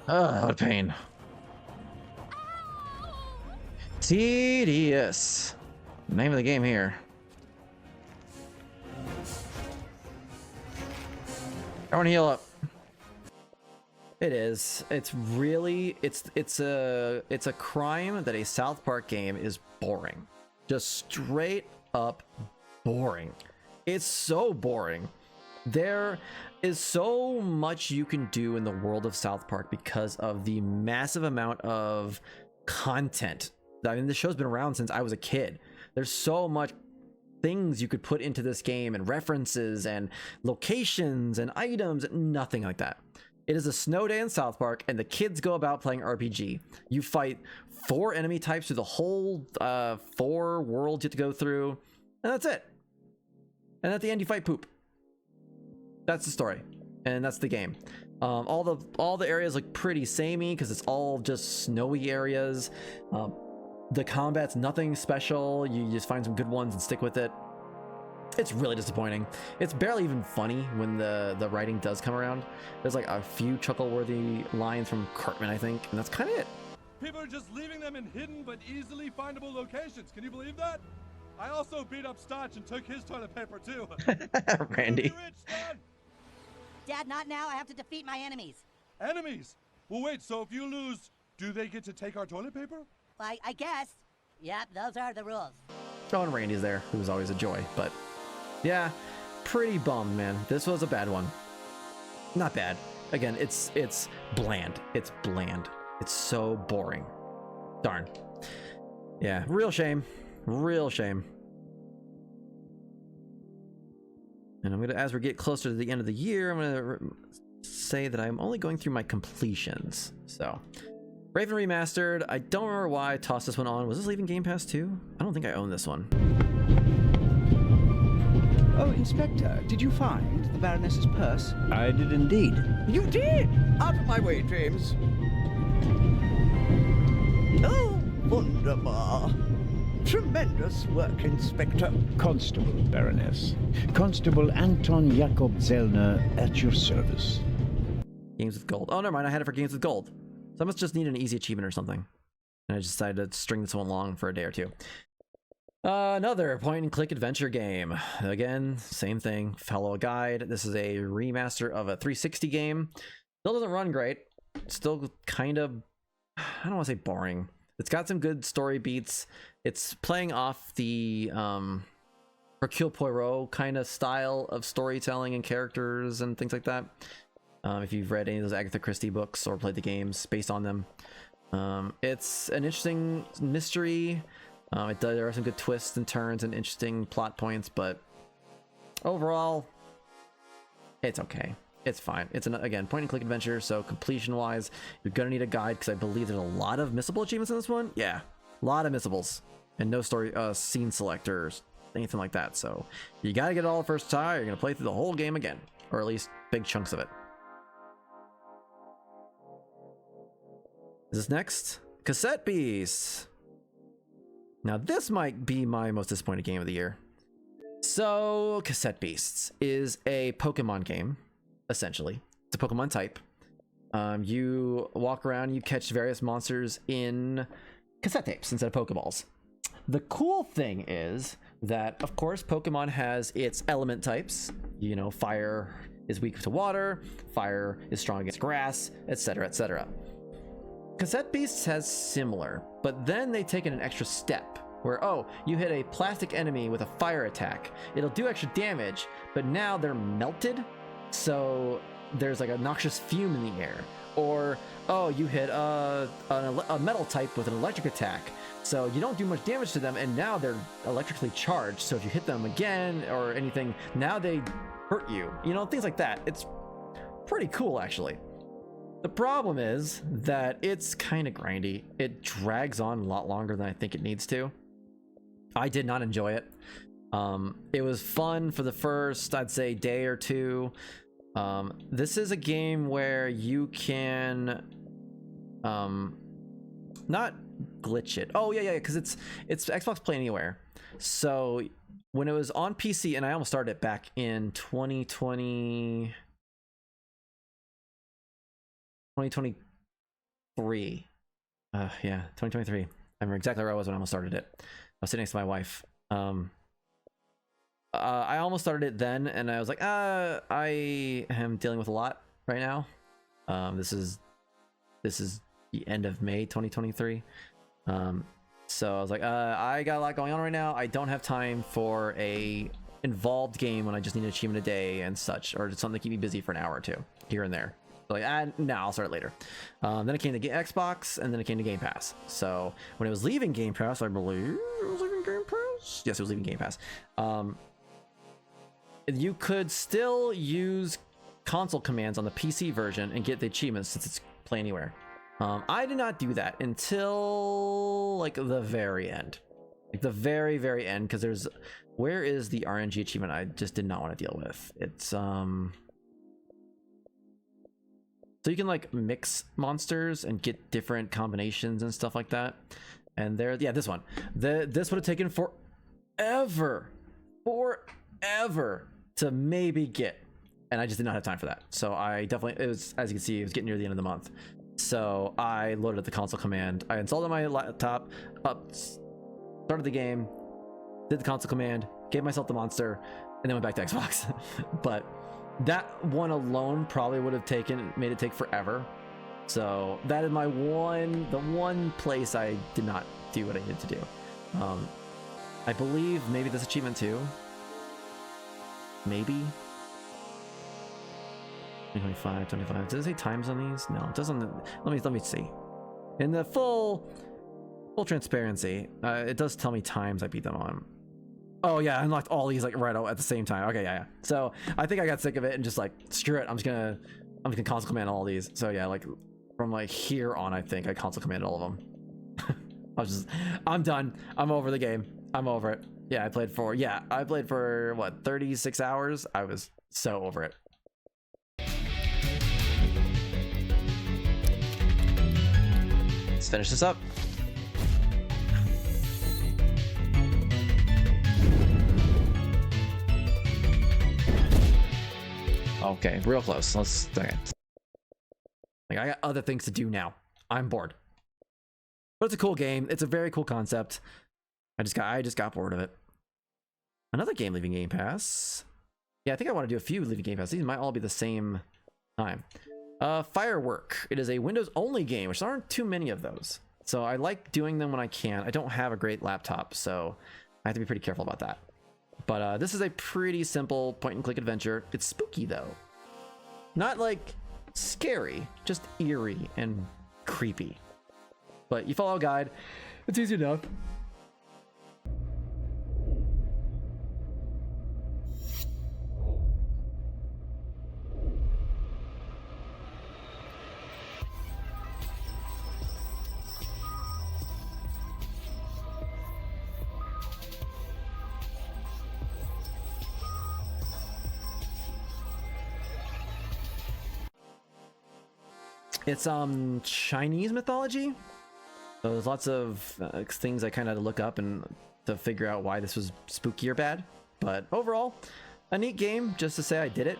Ugh, what a pain. Tedious. Name of the game here. I want to heal up. It is. It's really. It's a crime that a South Park game is boring. Just straight up boring. It's so boring. There is so much you can do in the world of South Park because of the massive amount of content. I mean, this show's been around since I was a kid. There's so much things you could put into this game and references and locations and items, nothing like that. It is a snow day in South Park, and the kids go about playing RPG. You fight 4 enemy types through the whole 4 worlds you have to go through, and that's it. And at the end, you fight poop. That's the story, and that's the game. All the areas look pretty samey because it's all just snowy areas. The combat's nothing special. You just find some good ones and stick with it. It's really disappointing. It's barely even funny when the writing does come around. There's like a few chuckle-worthy lines from Cartman, I think, and that's kind of it. People are just leaving them in hidden but easily findable locations. Can you believe that? I also beat up Stotch and took his toilet paper too. Randy. Dad, not now. I have to defeat my enemies. Enemies? Well, wait, so if you lose, do they get to take our toilet paper? I guess. Yep, those are the rules. Oh, and Randy's there, who's always a joy, but yeah, pretty bummed, man. This was a bad one. Not bad. Again, it's bland. It's bland. It's so boring. Darn. Yeah, real shame. Real shame. And I'm gonna, as we get closer to the end of the year, I'm gonna say that I'm only going through my completions. So, Raven Remastered. I don't remember why I tossed this one on. Was this leaving Game Pass too? I don't think I own this one. Oh, Inspector, did you find the Baroness's purse? I did indeed. You did? Out of my way, James. Oh, wunderbar. Tremendous work, Inspector. Constable, Baroness. Constable Anton Jakob Zellner at your service. Games with gold. Oh, never mind. I had it for games with gold. So I must just need an easy achievement or something. And I just decided to string this one along for a day or two. Another point-and-click adventure game. Again, same thing. Follow a guide. This is a remaster of a 360 game. Still doesn't run great. Still kind of, I don't want to say boring. It's got some good story beats. It's playing off the Hercule Poirot kind of style of storytelling and characters and things like that. If you've read any of those Agatha Christie books or played the games based on them. It's an interesting mystery. There are some good twists and turns and interesting plot points, but overall, it's okay. It's fine. It's again point-and-click adventure, so completion-wise, you're gonna need a guide because I believe there's a lot of missable achievements in this one. Yeah, a lot of missables, and no story scene selectors, anything like that. So you gotta get it all the first try. You're gonna play through the whole game again, or at least big chunks of it. Is this next? Cassette Beasts. Now this might be my most disappointed game of the year. So Cassette Beasts is a Pokemon game, essentially. It's a Pokemon type. You walk around, you catch various monsters in cassette tapes instead of Pokeballs. The cool thing is that, of course, Pokemon has its element types. You know, fire is weak to water, fire is strong against grass, etc., etc. Cassette Beasts has similar, but then they take it an extra step where, oh, you hit a plastic enemy with a fire attack. It'll do extra damage, but now they're melted, so there's like a noxious fume in the air. Or, oh, you hit a metal type with an electric attack, so you don't do much damage to them, and now they're electrically charged, so if you hit them again or anything, now they hurt you. You know, things like that. It's pretty cool, actually. The problem is that it's kind of grindy. It drags on a lot longer than I think it needs to. I did not enjoy it. It was fun for the first, I'd say, day or two. This is a game where you can not glitch it. Oh yeah, because it's Xbox Play Anywhere. So when it was on PC, and I almost started it back in 2023. Yeah, 2023. I remember exactly where I was when I almost started it. I was sitting next to my wife. I almost started it then, and I was like, I am dealing with a lot right now. This is the end of May 2023. So I was like, I got a lot going on right now. I don't have time for a involved game when I just need an achievement a day and such, or something to keep me busy for an hour or two here and there. So like, no, I'll start later. Then it came to Xbox, and then it came to Game Pass. So when it was leaving Game Pass, I believe it was leaving Game Pass. Yes, it was leaving Game Pass. You could still use console commands on the PC version and get the achievements since it's Play Anywhere. I did not do that until like the very end, like the very, very end, because there's, where is the RNG achievement I just did not want to deal with? It's so you can like mix monsters and get different combinations and stuff like that. And there, yeah, this one, this would have taken forever to maybe get, and I just did not have time for that. So I definitely, it was, as you can see, it was getting near the end of the month. So I loaded up the console command. I installed it on my laptop, started the game, did the console command, gave myself the monster, and then went back to Xbox. But that one alone probably would have made it take forever. So that is the one place I did not do what I needed to do. I believe maybe this achievement too. Maybe 25. Does it say times on these? No, it doesn't. Let me see. In the full transparency, it does tell me times I beat them on. Oh yeah, I unlocked all these like right at the same time. Okay, yeah. So I think I got sick of it and just like, screw it. I'm just gonna console command all these. So yeah, like from like here on, I think I console commanded all of them. I'm done. I'm over the game. I'm over it. Yeah, I played for what, 36 hours? I was so over it. Let's finish this up. Okay, real close. Okay. Like, I got other things to do now. I'm bored. But it's a cool game. It's a very cool concept. I just got bored of it. Another game leaving Game Pass. Yeah, I think I want to do a few leaving Game Pass. These might all be the same time. Firework. It is a Windows-only game, which there aren't too many of those. So I like doing them when I can. I don't have a great laptop, so I have to be pretty careful about that. But this is a pretty simple point-and-click adventure. It's spooky, though. Not, like, scary. Just eerie and creepy. But you follow a guide. It's easy enough. It's Chinese mythology. So there's lots of things I kind of look up and to figure out why this was spooky or bad. But overall, a neat game, just to say I did it.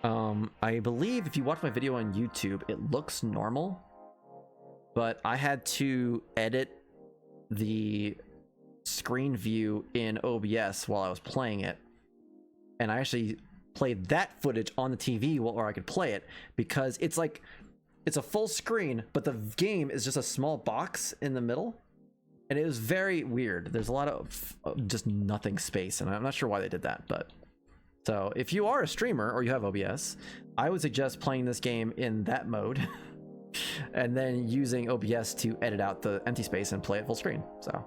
I believe if you watch my video on YouTube, it looks normal, but I had to edit the screen view in OBS while I was playing it, and I actually played that footage on the TV where I could play it, because it's like, it's a full screen, but the game is just a small box in the middle. and it was very weird. There's a lot of just nothing space, and I'm not sure why they did that. But so if you are a streamer or you have OBS, I would suggest playing this game in that mode and then using OBS to edit out the empty space and play it full screen. So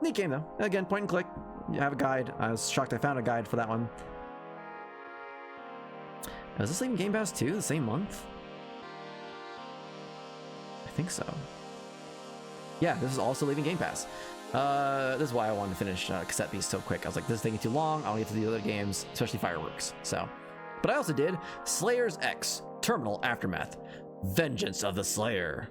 neat game though. Again, point and click. You have a guide. I was shocked I found a guide for that one. Is this leaving Game Pass too, the same month? I think so. Yeah, this is also leaving Game Pass. This is why I wanted to finish Cassette Beast so quick. I was like, this is taking too long. I don't get to the other games, especially Fireworks. So, but I also did Slayers X, Terminal Aftermath, Vengeance of the Slayer.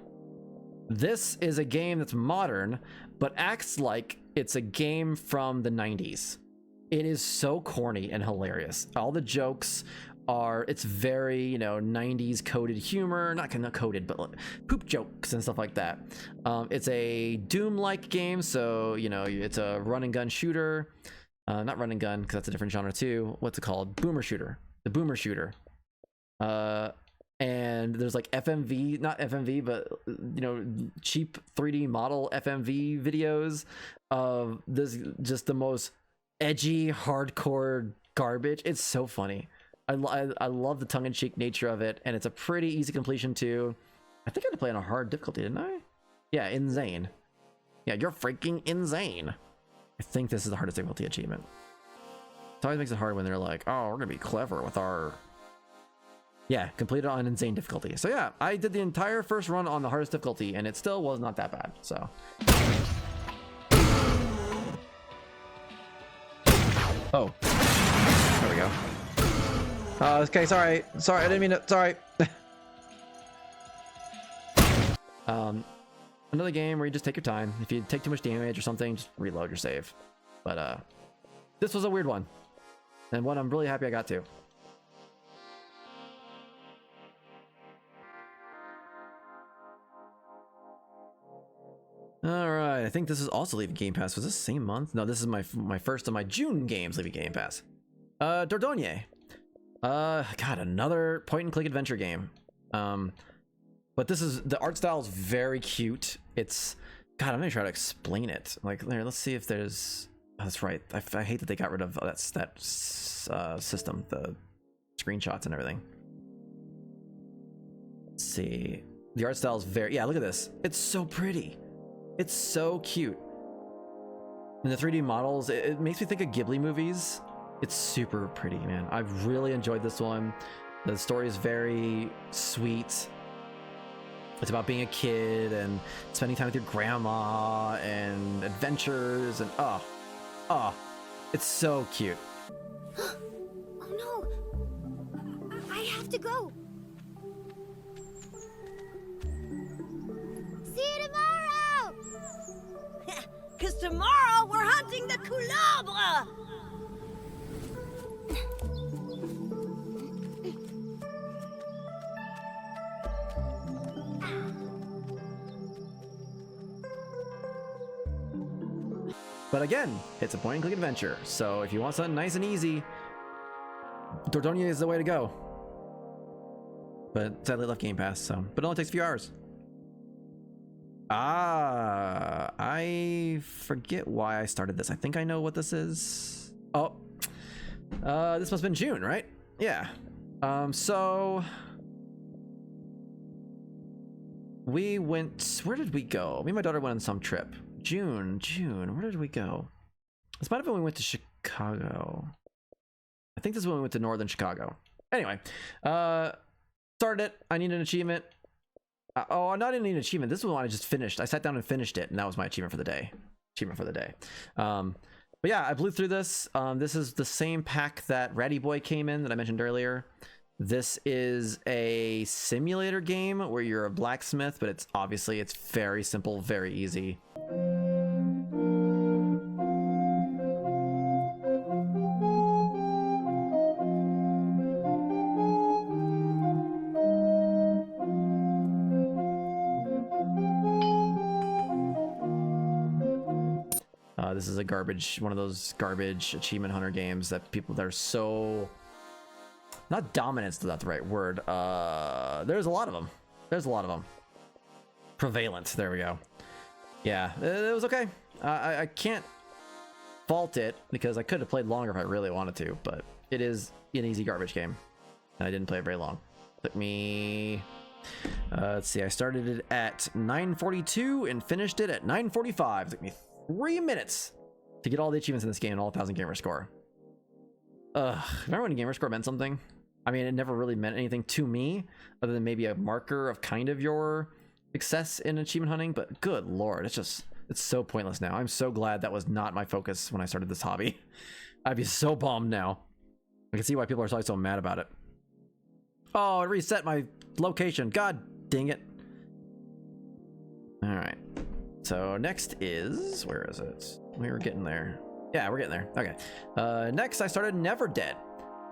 This is a game that's modern, but acts like it's a game from the 90s. It is so corny and hilarious. All the jokes are, it's very, you know, 90s coded humor, not coded, but like poop jokes and stuff like that. It's a Doom-like game, so, you know, it's a run and gun shooter. Not run and gun, because that's a different genre too. What's it called? Boomer shooter. The boomer shooter. And there's like FMV, not FMV, but, you know, cheap 3D model FMV videos of this, just the most edgy, hardcore garbage. It's so funny. I love the tongue-in-cheek nature of it, and it's a pretty easy completion too. I think I had to play on a hard difficulty, didn't I? Yeah, insane. Yeah, you're freaking insane. I think this is the hardest difficulty achievement. It always makes it hard when they're like, oh, we're gonna be clever with our... Yeah, completed on insane difficulty. So yeah, I did the entire first run on the hardest difficulty, and it still was not that bad, so... Oh. There we go. Okay, sorry, I didn't mean it, sorry. Another game where you just take your time. If you take too much damage or something, just reload your save. But this was a weird one, and one I'm really happy I got to. All right, I think this is also leaving Game Pass. Was this the same month? No, this is my first of my June games leaving Game Pass. Dordogne. God, another point-and-click adventure game. But this is, the art style is very cute. It's, God, I'm gonna try to explain it. Like, there, let's see if there's... Oh, that's right. I hate that they got rid of that system, the screenshots and everything. Let's see. The art style is very... Yeah, look at this. It's so pretty. It's so cute. And the 3D models, it makes me think of Ghibli movies. It's super pretty, man. I've really enjoyed this one. The story is very sweet. It's about being a kid and spending time with your grandma and adventures and it's so cute. Oh no! I have to go. See you tomorrow! 'Cause tomorrow we're hunting the couleuvre! But again, it's a point-and-click adventure, so if you want something nice and easy, Dordogne is the way to go. But sadly left Game Pass, so, but it only takes a few hours. I forget why I started this. I think I know what this is. Oh, this must have been June, right? Yeah. So we went, where did we go? Me and my daughter went on some trip. June, where did we go? This might have been when we went to Chicago. I think this is when we went to northern Chicago. Anyway, started it. I need an achievement. Oh, I didn't need an achievement. This is one I just finished. I sat down and finished it, and that was my achievement for the day. But yeah, I blew through this. This is the same pack that Ratty Boy came in that I mentioned earlier. This is a simulator game where you're a blacksmith, but it's very simple, very easy. This is one of those garbage achievement hunter games that people that are so... Not dominant's not the right word. There's a lot of them. Prevalent, there we go. Yeah, it was okay. I can't fault it because I could have played longer if I really wanted to, but it is an easy garbage game, and I didn't play it very long. Took me, let's see, I started it at 9:42 and finished it at 9:45. Took me 3 minutes to get all the achievements in this game and all 1,000 gamer score. Remember when gamer score meant something? I mean, it never really meant anything to me other than maybe a marker of kind of your success in achievement hunting, but good lord, it's so pointless now. I'm so glad that was not my focus when I started this hobby. I'd be so bummed now. I can see why people are so mad about it. Oh, it reset my location. God dang it. All right. So next is, where is it? We were getting there. Yeah, we're getting there. Okay. Next, I started Never Dead.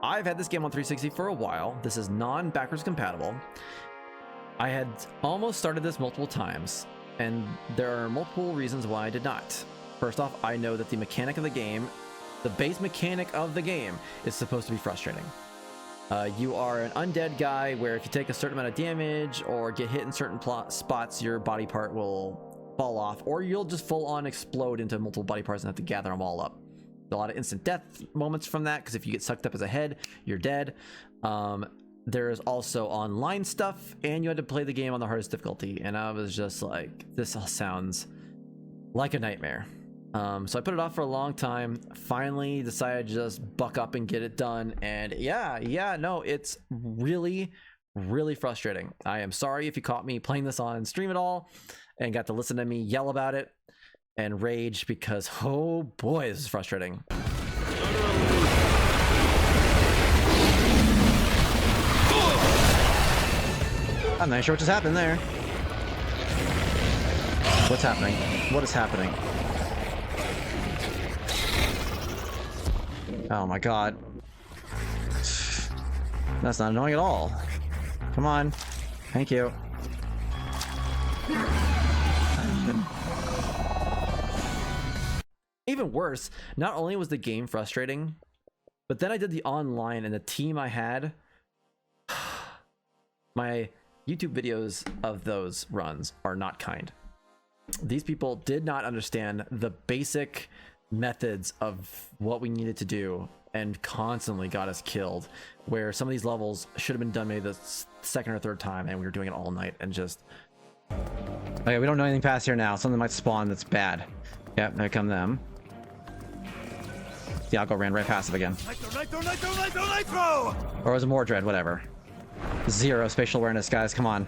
I've had this game on 360 for a while. This is non-backwards compatible. I had almost started this multiple times, and there are multiple reasons why I did not. First off, I know that the mechanic of the game, the base mechanic of the game, is supposed to be frustrating. You are an undead guy where if you take a certain amount of damage or get hit in certain spots, your body part will fall off, or you'll just full on explode into multiple body parts and have to gather them all up. A lot of instant death moments from that, because if you get sucked up as a head, you're dead. There's also online stuff, and you had to play the game on the hardest difficulty, and I was just like, this all sounds like a nightmare. So I put it off for a long time, finally decided to just buck up and get it done, and yeah, no, it's really, really frustrating. I am sorry if you caught me playing this on stream at all, and got to listen to me yell about it and rage, because oh boy, this is frustrating. I'm not sure what just happened there. What's happening? What is happening? Oh my god. That's not annoying at all. Come on. Thank you. Even worse, not only was the game frustrating, but then I did the online, and the team I had, my YouTube videos of those runs are not kind. These people did not understand the basic methods of what we needed to do and constantly got us killed, where some of these levels should have been done maybe the second or third time, and we were doing it all night and just... Okay, we don't know anything past here now. Something might spawn that's bad. Yep, there come them. The Algo ran right past it again. Nitro! Or was it Mordred? Whatever. Zero spatial awareness, guys. Come on.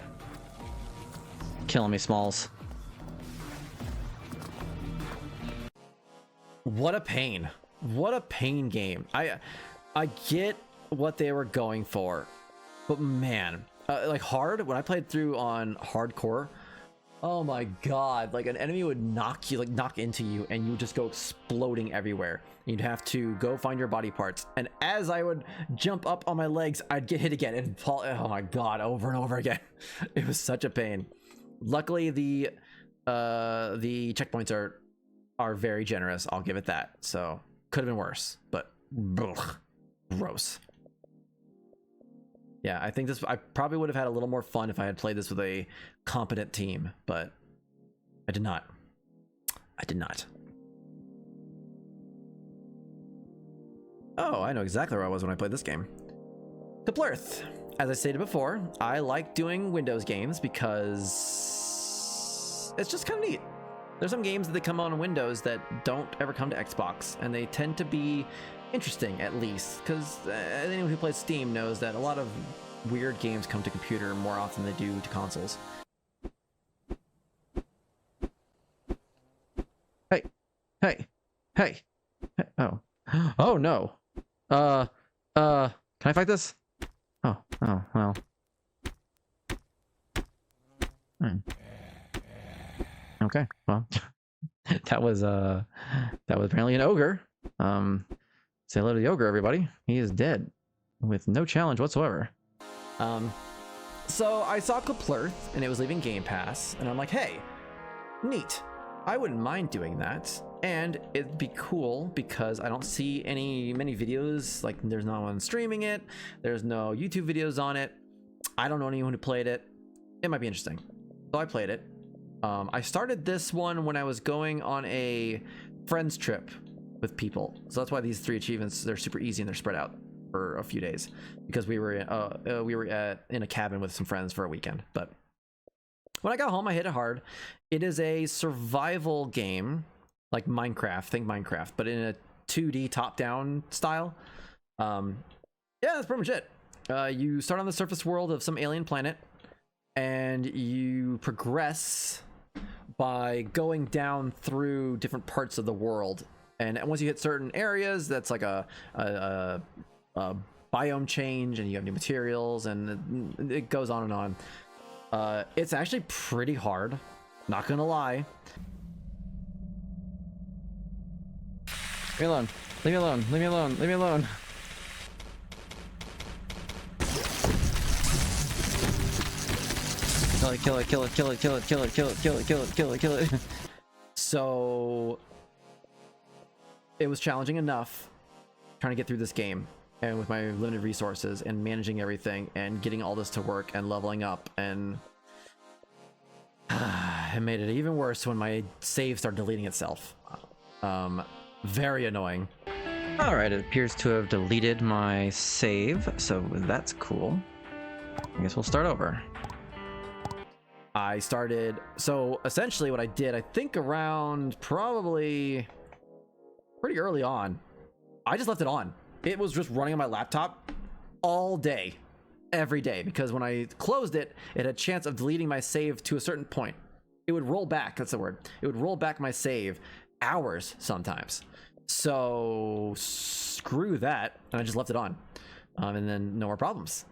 Killing me, Smalls. What a pain. What a pain game. I get what they were going for, but man, like hard, when I played through on hardcore, oh my god, like an enemy would knock into you, and you would just go exploding everywhere. You'd have to go find your body parts, and as I would jump up on my legs, I'd get hit again and fall. Oh my god, over and over again. It was such a pain. Luckily, the checkpoints are very generous. I'll give it that. So could have been worse, but ugh, gross. Yeah, I think I probably would have had a little more fun if I had played this with a competent team, but I did not. I did not. Oh, I know exactly where I was when I played this game. Kaplurth. As I stated before, I like doing Windows games because it's just kind of neat. There's some games that come on Windows that don't ever come to Xbox, and they tend to be interesting, at least, because anyone who plays Steam knows that a lot of weird games come to computer more often than they do to consoles. Hey, hey, hey, hey. Oh, oh no. Can I fight this? Oh, well. Okay, well, that was apparently an ogre. Say hello to the ogre, everybody. He is dead with no challenge whatsoever. So I saw Kaplurth, and it was leaving Game Pass, and I'm like, hey, neat. I wouldn't mind doing that, and it'd be cool because I don't see many videos. Like, there's no one streaming it. There's no YouTube videos on it. I don't know anyone who played it. It might be interesting. So I played it. I started this one when I was going on a friends trip with people, so that's why these 3 achievements, they're super easy and they're spread out for a few days, because we were in a cabin with some friends for a weekend. But when I got home, I hit it hard. It is a survival game, like Minecraft, think Minecraft, but in a 2D top-down style. Yeah, that's pretty much it. You start on the surface world of some alien planet, and you progress by going down through different parts of the world. And once you hit certain areas, that's like a biome change, and you have new materials, and it goes on and on. It's actually pretty hard, not gonna lie. Leave me alone. Leave me alone. Leave me alone. Leave me alone. Kill it, kill it, kill it, kill it, kill it, kill it, kill it, kill it, kill it, kill it. So it was challenging enough trying to get through this game, and with my limited resources and managing everything and getting all this to work and leveling up, and it made it even worse when my save started deleting itself. Very annoying. All right, it appears to have deleted my save, so that's cool. I guess we'll start over. I started, so essentially what I did, I think around probably pretty early on, I just left it on. It was just running on my laptop all day, every day, because when I closed it, it had a chance of deleting my save to a certain point. It would roll back, that's the word. It would roll back my save hours sometimes. So screw that, and I just left it on. And then no more problems.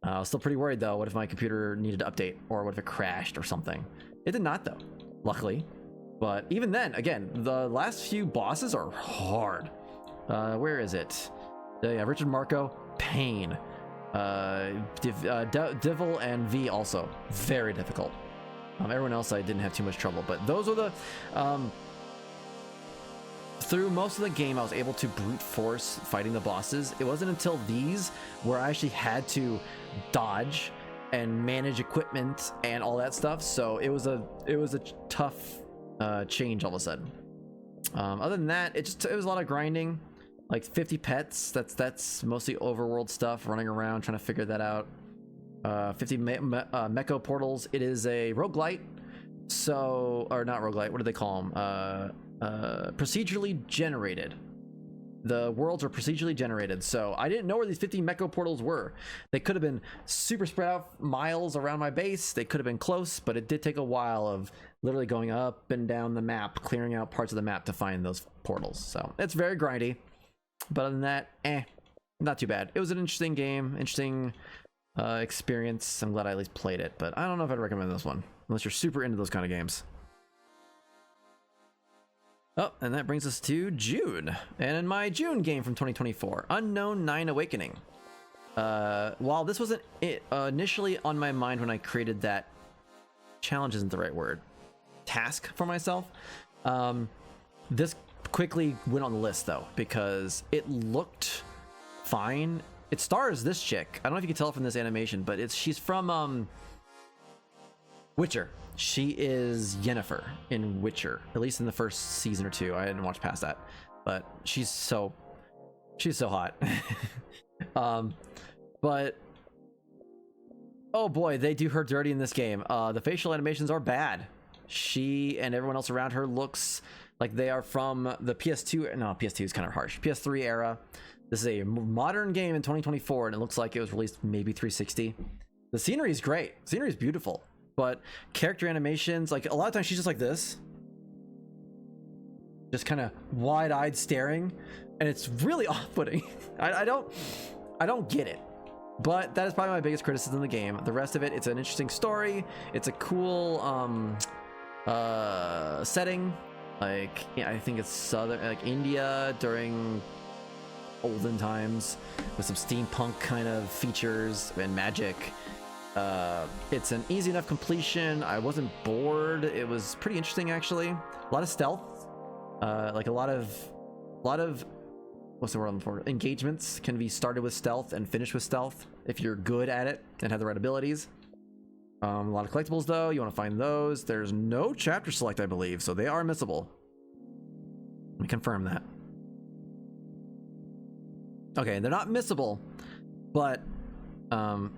I was still pretty worried though. What if my computer needed to update, or what if it crashed or something? It did not though, luckily. But even then, again, the last few bosses are hard. Where is it? Yeah, Richard Marco, pain. Divil and V also, very difficult. Everyone else I didn't have too much trouble, but those were the... through most of the game, I was able to brute force fighting the bosses. It wasn't until these where I actually had to dodge and manage equipment and all that stuff. So it was a tough change all of a sudden. Other than that, it was a lot of grinding, like 50 pets. That's mostly overworld stuff, running around trying to figure that out. 50 mecha portals. It is a roguelite. So, or not roguelite. What do they call them? Procedurally generated. The worlds are procedurally generated, so I didn't know where these 50 mecha portals were. They could have been super spread out miles around my base. They could have been close, but it did take a while of literally going up and down the map, clearing out parts of the map to find those portals. So it's very grindy, but other than that, not too bad. It was an interesting game, interesting experience. I'm glad I at least played it, but I don't know if I'd recommend this one unless you're super into those kind of games. Oh, and that brings us to June. And in my June game from 2024, Unknown 9 Awakening. While this wasn't initially on my mind when I created that, challenge isn't the right word, task for myself, this quickly went on the list though, because it looked fine. It stars this chick. I don't know if you can tell from this animation, but she's from Witcher. She is Yennefer in Witcher, at least in the first season or two. I didn't watch past that, but she's so hot. But oh boy, they do her dirty in this game. The facial animations are bad. She and everyone else around her looks like they are from the PS2. No, PS2 is kind of harsh. PS3 era. This is a modern game in 2024, and it looks like it was released maybe 360. The scenery is great. The scenery is beautiful. But character animations, like a lot of times she's just like this, just kind of wide-eyed staring, and it's really off-putting. I don't get it, but that is probably my biggest criticism of the game. The rest of it, it's an interesting story. It's a cool setting. Like, yeah, I think it's southern, like India during olden times, with some steampunk kind of features and magic. It's an easy enough completion. I wasn't bored. It was pretty interesting actually. A lot of stealth, like a lot of what's the word I'm looking for? Engagements can be started with stealth and finished with stealth if you're good at it and have the right abilities. A lot of collectibles though. You want to find those. There's no chapter select, I believe, so they are missable. Let me confirm that. Okay, they're not missable, but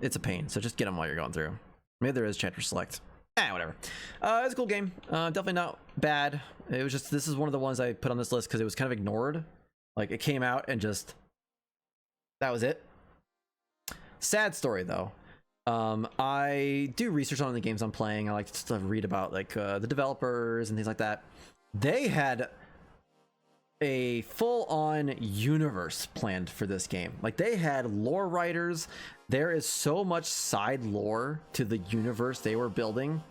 it's a pain. So just get them while you're going through. Maybe there is chapter select. Whatever. It's a cool game. Definitely not bad. It was just, this is one of the ones I put on this list because it was kind of ignored. Like, it came out and just, that was it. Sad story though. I do research on the games I'm playing. I like to read about like the developers and things like that. They had a full-on universe planned for this game. Like, they had lore writers. There is so much side lore to the universe they were building.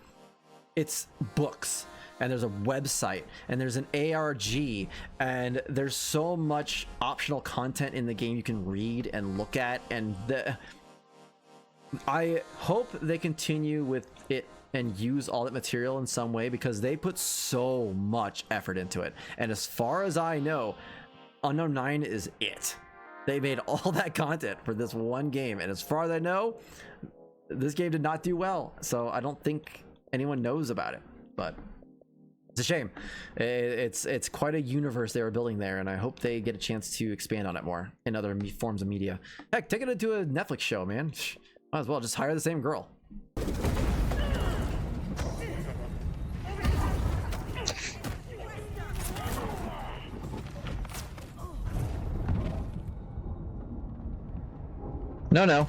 It's books, and there's a website, and there's an ARG, and there's so much optional content in the game you can read and look at, and I hope they continue with it and use all that material in some way, because they put so much effort into it. And as far as I know, Unknown 9 is it. They made all that content for this one game, and as far as I know, this game did not do well, so I don't think anyone knows about it. But it's a shame. It's quite a universe they were building there, and I hope they get a chance to expand on it more in other forms of media. Heck, take it into a Netflix show, man. Might as well just hire the same girl. No.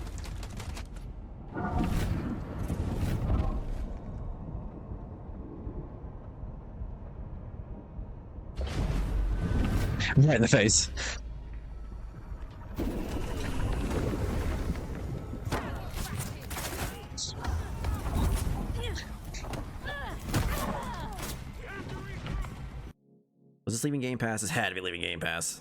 Right in the face. Was this leaving Game Pass? This had to be leaving Game Pass.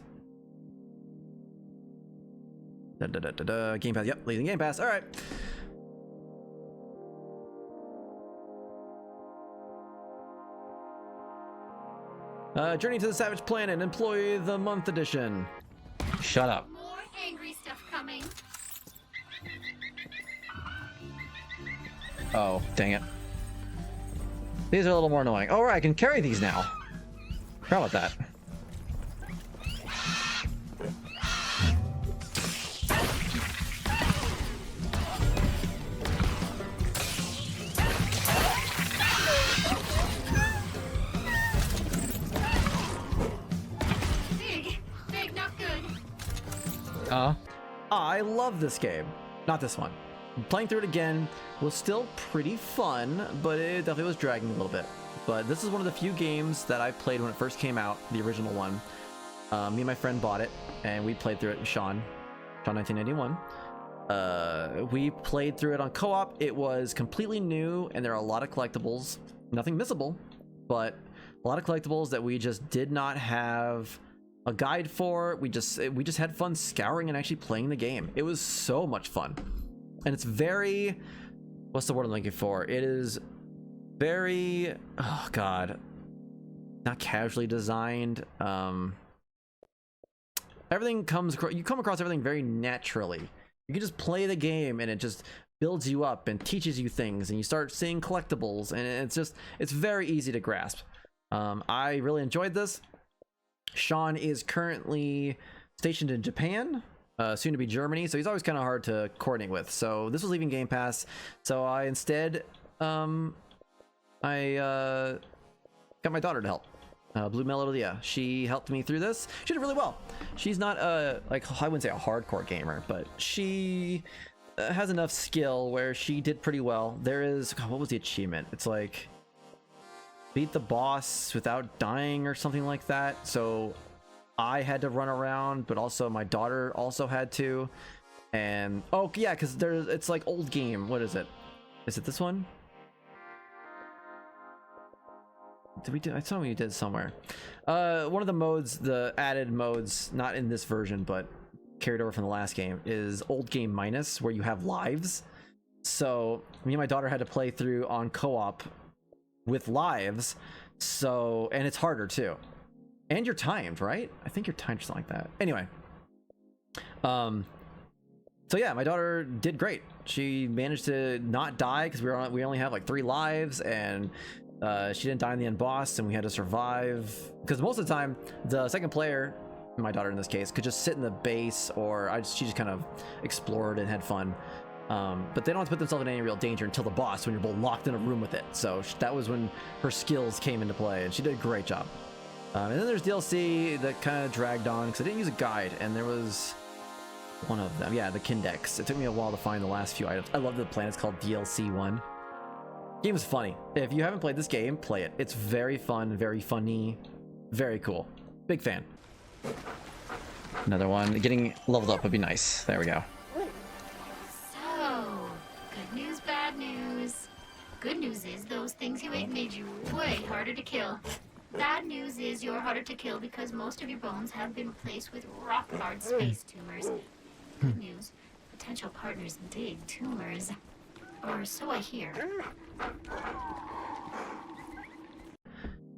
Game Pass, yep, leaving Game Pass, alright. Journey to the Savage Planet, Employee of the Month Edition. Shut up. More angry stuff coming. Oh, dang it. These are a little more annoying. Oh, right, I can carry these now. Forgot about that. Big, not good. I love this game. Not this one. Playing through it again was still pretty fun, but it definitely was dragging a little bit. But this is one of the few games that I played when it first came out, the original one. Me and my friend bought it, and we played through it with Sean 1991. We played through it on co-op. It was completely new, and there are a lot of collectibles. Nothing missable, but a lot of collectibles that we just did not have a guide for. We just had fun scouring and actually playing the game. It was so much fun. And it's very, what's the word I'm looking for? It is very, oh god, not casually designed. Everything comes across, you come across everything very naturally. You can just play the game and it just builds you up and teaches you things, and you start seeing collectibles, and it's very easy to grasp. I really enjoyed this. Sean is currently stationed in Japan, soon to be Germany, so he's always kind of hard to coordinate with. So this was leaving Game Pass, so I instead got my daughter to help. Blue Melodia. She helped me through this. She did really well. She's not like, I wouldn't say a hardcore gamer, but she has enough skill where she did pretty well. There is, God, what was the achievement? It's like beat the boss without dying or something like that. So I had to run around, but also my daughter also had to. And oh yeah, because it's like old game. What is it? Is it this one? Did we do? I saw we did somewhere. One of the modes, the added modes, not in this version, but carried over from the last game, is old game minus, where you have lives. So me and my daughter had to play through on co-op with lives. So, and it's harder too. And you're timed, right? I think you're timed or something like that. Anyway, So yeah, my daughter did great. She managed to not die because we only have like 3 lives, and she didn't die in the end boss, and we had to survive. Because most of the time, the second player, my daughter in this case, could just sit in the base, or she just kind of explored and had fun. But they don't have to put themselves in any real danger until the boss, when you're both locked in a room with it. So that was when her skills came into play, and she did a great job. And then there's DLC that kind of dragged on because I didn't use a guide, and there was one of them. Yeah, the Kindex. It took me a while to find the last few items. I love the plan. It's called DLC 1. Game is funny. If you haven't played this game, play it. It's very fun, very funny, very cool. Big fan. Another one. Getting leveled up would be nice. There we go. So, good news, bad news. Good news is those things you ate made you way harder to kill. Bad news is you're harder to kill because most of your bones have been replaced with rock-hard space tumors. Good news, potential partners dig tumors. Or so I hear.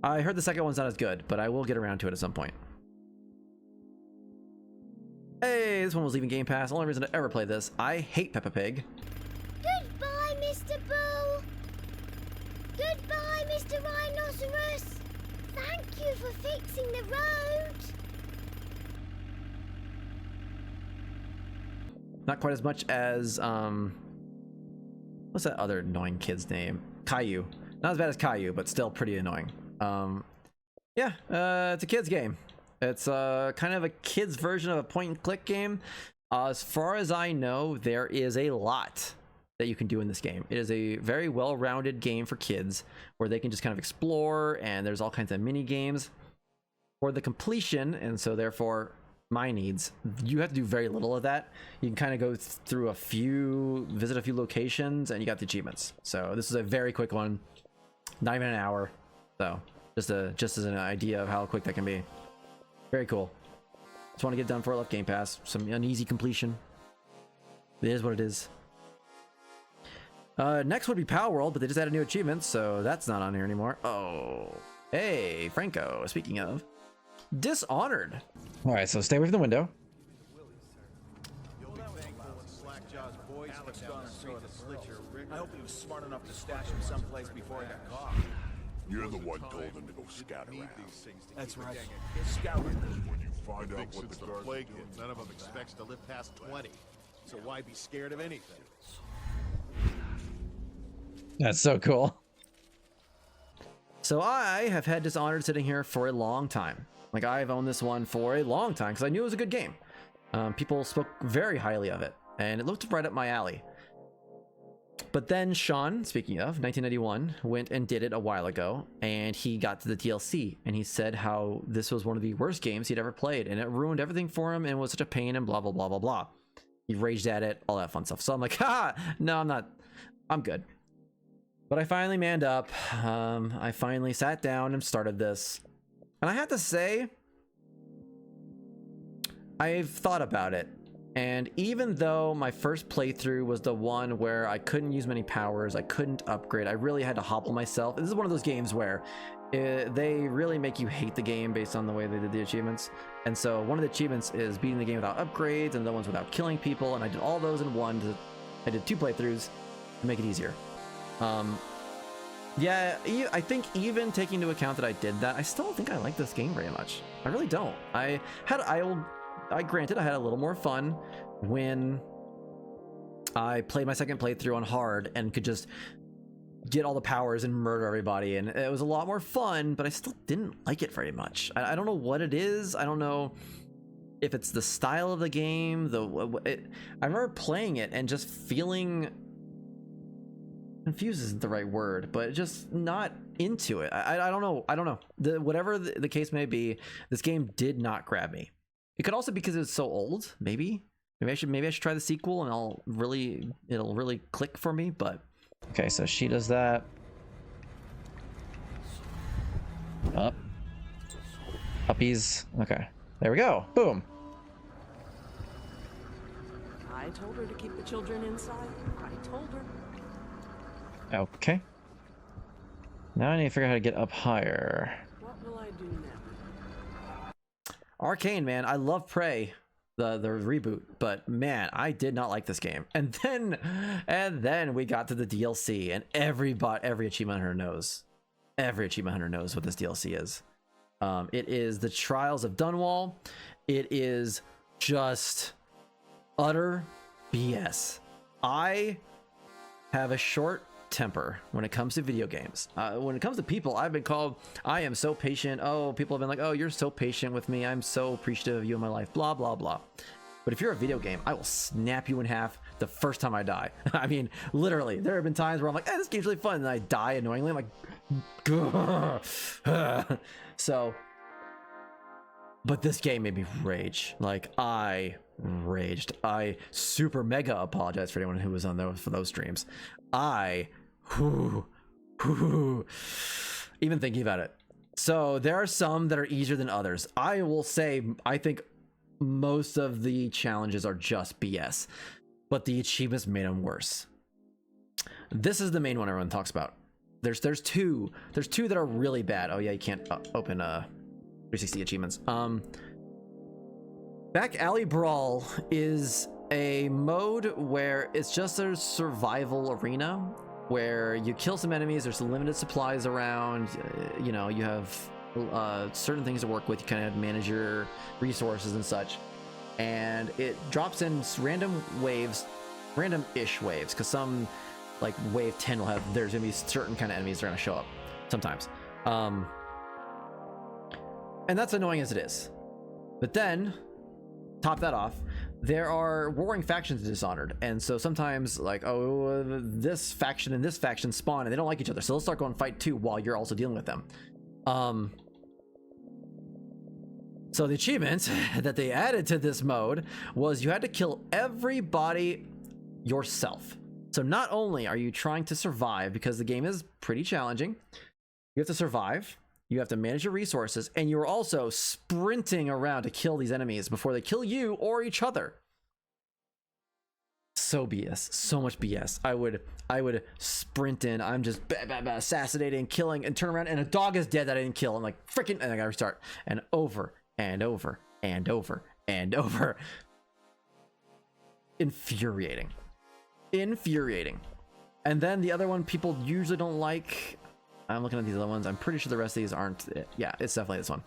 I heard the second one's not as good, but I will get around to it at some point. Hey, this one was leaving Game Pass. Only reason to ever play this. I hate Peppa Pig. Goodbye, Mr. Bull. Goodbye, Mr. Rhinoceros. Thank you for fixing the road. Not quite as much as, what's that other annoying kid's name? Caillou. Not as bad as Caillou, but still pretty annoying. Yeah, it's a kid's game. It's kind of a kid's version of a point-and-click game. As far as I know, there is a lot that you can do in this game. It is a very well-rounded game for kids where they can just kind of explore, and there's all kinds of mini games for the completion, and so therefore my needs, you have to do very little of that. You can kind of go through visit a few locations, and you got the achievements. So this is a very quick one, not even an hour. So just as an idea of how quick that can be. Very cool. Just want to get it done before I left Game Pass. Some uneasy completion. It is what it is. Next would be Power World, but they just added new achievements, so that's not on here anymore. Oh, hey, Franco. Speaking of, Dishonored. All right, so stay away from the window. I hope he was smart enough to stash him someplace before he got caught. You're the one told him to go scout around. That's right. Scout. When you find out what the plague hit, none of them expects to live past 20. So why be scared of anything? That's so cool. So I have had Dishonored sitting here for a long time. Like, I've owned this one for a long time because I knew it was a good game. People spoke very highly of it, and it looked right up my alley. But then Sean, speaking of, 1991, went and did it a while ago, and he got to the DLC, and he said how this was one of the worst games he'd ever played, and it ruined everything for him and was such a pain and blah, blah, blah, blah, blah. He raged at it, all that fun stuff. So I'm like, no, I'm not. I'm good. But I finally manned up. I finally sat down and started this. And I have to say, I've thought about it. And even though my first playthrough was the one where I couldn't use many powers, I couldn't upgrade, I really had to hobble myself. This is one of those games where they really make you hate the game based on the way they did the achievements. And so one of the achievements is beating the game without upgrades, and the ones without killing people, and I did all those in one. I did 2 playthroughs to make it easier. Yeah, I think even taking into account that I did that, I still don't think I like this game very much. I really don't. Granted, I had a little more fun when I played my second playthrough on hard and could just get all the powers and murder everybody, and it was a lot more fun, but I still didn't like it very much. I don't know what it is. I don't know if it's the style of the game. I remember playing it and just feeling confused isn't the right word, but just not into it. I don't know. Whatever the case may be, this game did not grab me. It could also be because it's so old. Maybe I should try the sequel, and it'll really click for me. But okay, so she does that. Up. Puppies. Okay, there we go. Boom. I told her to keep the children inside. I told her. Okay. Now I need to figure out how to get up higher. What will I do now? Arcane, man. I love Prey. the reboot, but man, I did not like this game. And then we got to the DLC, and every achievement hunter knows. Every achievement hunter knows what this DLC is. It is the Trials of Dunwall. It is just utter BS. I have a short temper when it comes to video games. When it comes to people, I've been called, I am so patient. Oh, people have been like, oh, you're so patient with me. I'm so appreciative of you in my life, blah, blah, blah. But if you're a video game, I will snap you in half the first time I die. I mean, literally, there have been times where I'm like, this game's really fun, and I die annoyingly. I'm like, grr. So, but this game made me rage. Like, I raged. I super mega apologize for anyone who was on those streams. Even thinking about it. So there are some that are easier than others. I will say, I think most of the challenges are just BS, but the achievements made them worse. This is the main one everyone talks about. There's two that are really bad. Oh yeah, you can't open 360 achievements. Back Alley Brawl is a mode where it's just a survival arena where you kill some enemies. There's limited supplies around. You know, you have certain things to work with. You kind of manage your resources and such, and it drops in random waves, random-ish waves, because some, like wave 10 will have, there's gonna be certain kind of enemies that are gonna show up sometimes, and that's annoying as it is. But then top that off, there are warring factions in Dishonored, and so sometimes, like, oh, this faction and this faction spawn and they don't like each other, so they'll start going fight too while you're also dealing with them. So the achievement that they added to this mode was you had to kill everybody yourself. So not only are you trying to survive, because the game is pretty challenging, you have to survive, you have to manage your resources, and you're also sprinting around to kill these enemies before they kill you or each other. So BS, so much BS. I would sprint in, I'm just assassinating, killing, and turn around, and a dog is dead that I didn't kill. I'm like, freaking, and I gotta restart, and over and over and over and over. Infuriating. And then the other one people usually don't like, I'm looking at these other ones, I'm pretty sure the rest of these aren't it. Yeah, it's definitely this one.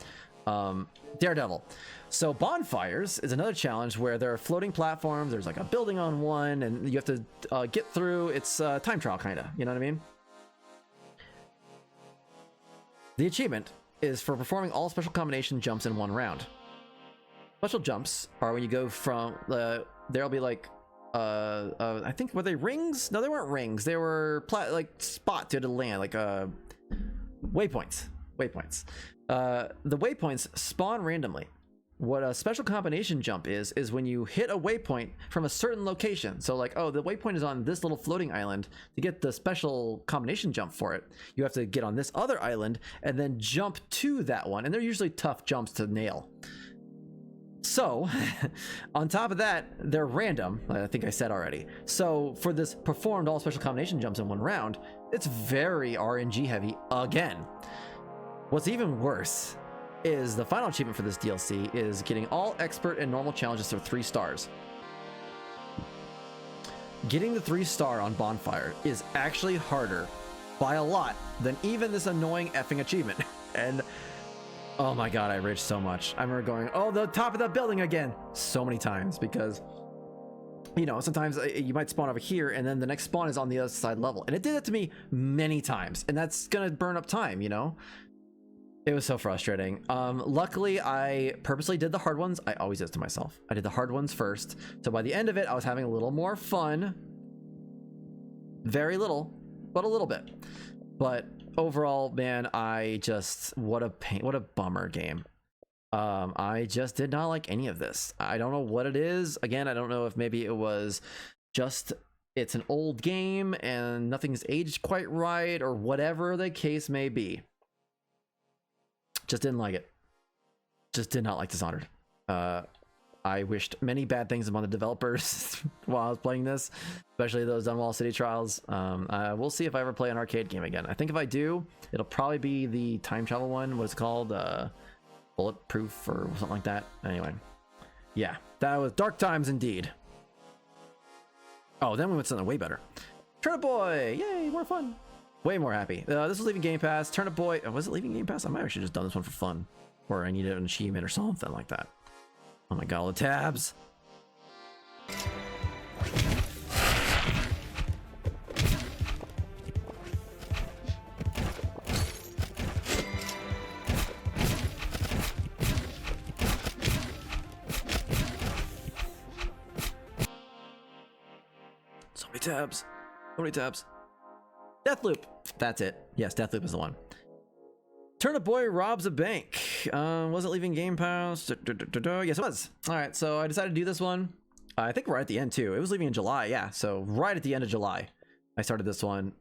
Daredevil. So bonfires is another challenge where there are floating platforms, there's like a building on one, and you have to get through. It's time trial kind of, you know what I mean? The achievement is for performing all special combination jumps in one round. Special jumps are when you go from there'll be like I think, were they rings? No, they weren't rings. They were like spots to land, like waypoints. The waypoints spawn randomly. What a special combination jump is when you hit a waypoint from a certain location. So like, oh, the waypoint is on this little floating island. To get the special combination jump for it, you have to get on this other island and then jump to that one. And they're usually tough jumps to nail. So, on top of that, they're random, I think I said already. So, for this performed all special combination jumps in one round, it's very RNG heavy again. What's even worse is the final achievement for this DLC is getting all expert and normal challenges to 3 stars. Getting the 3-star on Bonfire is actually harder by a lot than even this annoying effing achievement. And oh my god, I raged so much. I remember going, oh, the top of the building again, so many times, because, you know, sometimes you might spawn over here and then the next spawn is on the other side level. And it did that to me many times, and that's gonna burn up time, you know? It was so frustrating. Luckily, I purposely did the hard ones. I always did this to myself. I did the hard ones first. So by the end of it, I was having a little more fun. Very little, but a little bit. But overall, man, what a pain, what a bummer game. I just did not like any of this. I don't know what it is. Again, I don't know if maybe it was just, it's an old game and nothing's aged quite right, or whatever the case may be. Just didn't like it. Just did not like Dishonored. I wished many bad things upon the developers while I was playing this, especially those Dunwall City Trials. We'll see if I ever play an arcade game again. I think if I do, it'll probably be the time travel one. What is it called? Bulletproof or something like that. Anyway, Yeah, that was dark times indeed. Oh, then we went to something way better. Turnip Boy! Yay, more fun. Way more happy. This was leaving Game Pass. Turnip Boy, was it leaving Game Pass? I might have actually just done this one for fun. Or I needed an achievement or something like that. Oh my god, all the tabs. So many tabs. So many tabs. Deathloop. That's it. Yes, Deathloop is the one. Turnip Boy robs a bank. Was it leaving Game Pass? Yes, it was. All right, so I decided to do this one. I think right at the end too. It was leaving in July. Yeah, so right at the end of July, I started this one.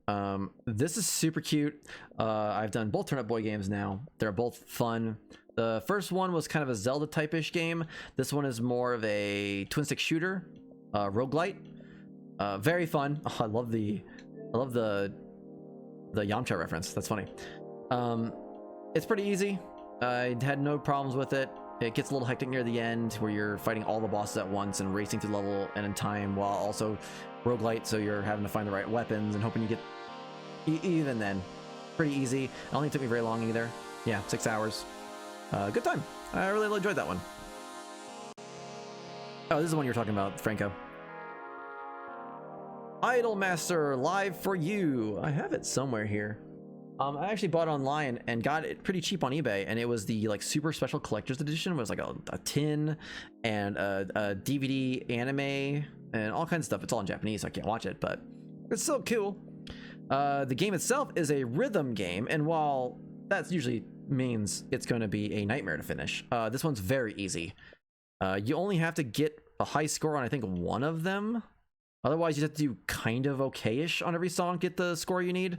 This is super cute. I've done both Turnip Boy games now. They're both fun. The first one was kind of a Zelda type-ish game. This one is more of a twin-stick shooter, roguelite. Very fun. Oh, I love the Yamcha reference. That's funny. It's pretty easy. I had no problems with it. It gets a little hectic near the end where you're fighting all the bosses at once and racing through the level and in time, while also roguelite, so you're having to find the right weapons and hoping you get even then. Pretty easy. It only took me very long either. Yeah, 6 hours. Good time. I really enjoyed that one. Oh, this is the one you're talking about, Franco. Idolmaster live for you. I have it somewhere here. I actually bought it online and got it pretty cheap on eBay, and it was the like super special collector's edition. It was like a tin and a DVD anime and all kinds of stuff. It's all in Japanese, so I can't watch it, but it's so cool. The game itself is a rhythm game, and while that usually means it's going to be a nightmare to finish, this one's very easy. You only have to get a high score on I think one of them. Otherwise, you have to do kind of okay-ish on every song to get the score you need.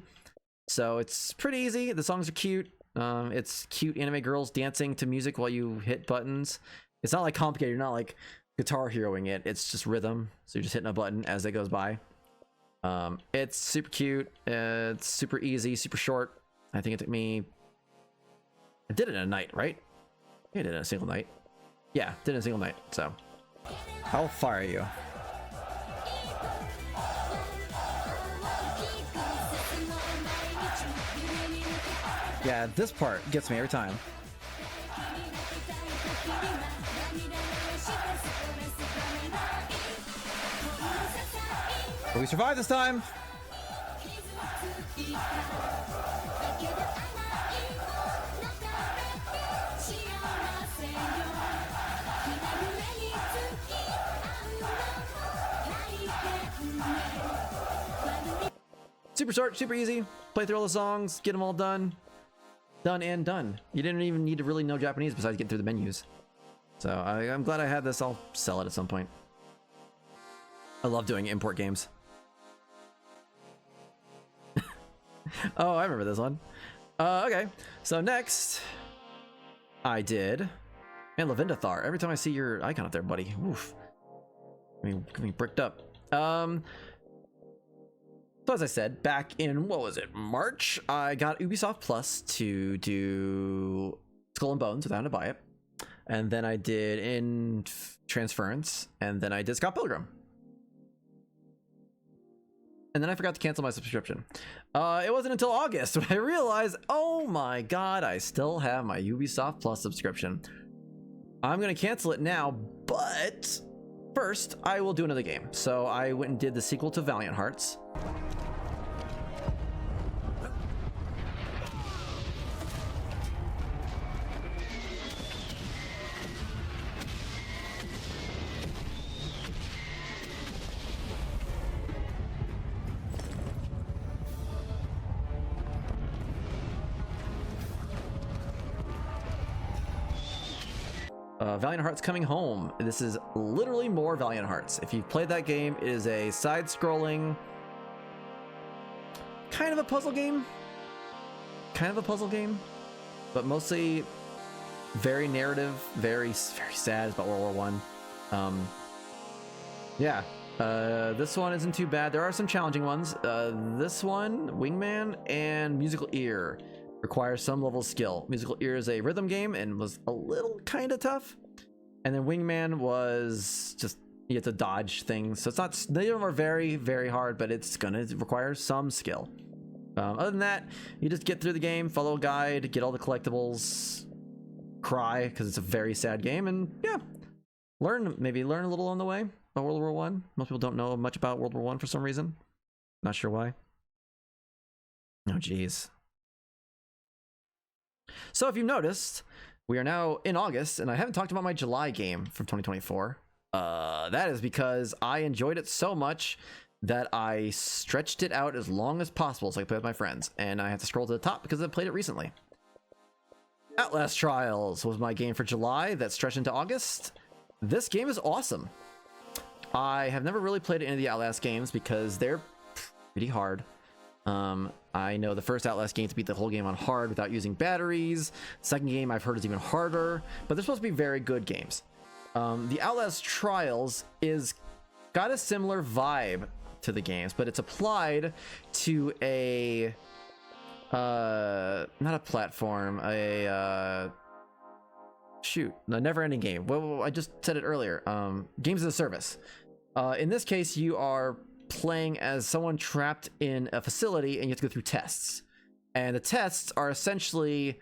So it's pretty easy. The songs are cute. It's cute anime girls dancing to music while you hit buttons. It's not like complicated. You're not like Guitar Heroing it. It's just rhythm. So you're just hitting a button as it goes by. It's super cute. It's super easy, super short. I think it took me... I did it in a night, right? I did it in a single night. Yeah, did it in a single night. So how far are you? Yeah, this part gets me every time. But we survived this time! Super short, super easy. Play through all the songs, get them all done. Done and done. You didn't even need to really know Japanese besides getting through the menus. So I'm glad I had this. I'll sell it at some point. I love doing import games. Oh, I remember this one. Okay. So next, I did... And Lavendathar. Every time I see your icon up there, buddy. Oof. I mean, bricked up. So as I said, back in, what was it, March, I got Ubisoft Plus to do Skull and Bones without having to buy it. And then I did in Transference, and then I did Scott Pilgrim. And then I forgot to cancel my subscription. It wasn't until August when I realized, oh my god, I still have my Ubisoft Plus subscription. I'm gonna cancel it now, but first I will do another game. So I went and did the sequel to Valiant Hearts. Valiant Hearts Coming Home. This is literally more Valiant Hearts. If you've played that game, it is a side-scrolling, kind of a puzzle game. But mostly very narrative, very sad. It's about World War I. Yeah, this one isn't too bad. There are some challenging ones. This one, Wingman and Musical Ear, requires some level of skill. Musical Ear is a rhythm game and was a little kind of tough. And then Wingman was just, you have to dodge things. So it's not, neither of them are very, very hard, but it's gonna require some skill. Other than that, you just get through the game, follow a guide, get all the collectibles, cry because it's a very sad game, and yeah, maybe learn a little on the way about World War One. Most people don't know much about World War One for some reason. Not sure why. Oh geez. So if you've noticed, we are now in August, and I haven't talked about my July game from 2024. That is because I enjoyed it so much that I stretched it out as long as possible so I could play with my friends, and I have to scroll to the top because I played it recently. Outlast Trials was my game for July that stretched into August. This game is awesome. I have never really played any of the Outlast games because they're pretty hard. I know the first Outlast game to beat the whole game on hard without using batteries. Second game I've heard is even harder, but they're supposed to be very good games. The Outlast Trials is got a similar vibe to the games, but it's applied to a not a platform, a never-ending game. Well, I just said it earlier. Games as a service. In this case, you are playing as someone trapped in a facility, and you have to go through tests. And the tests are essentially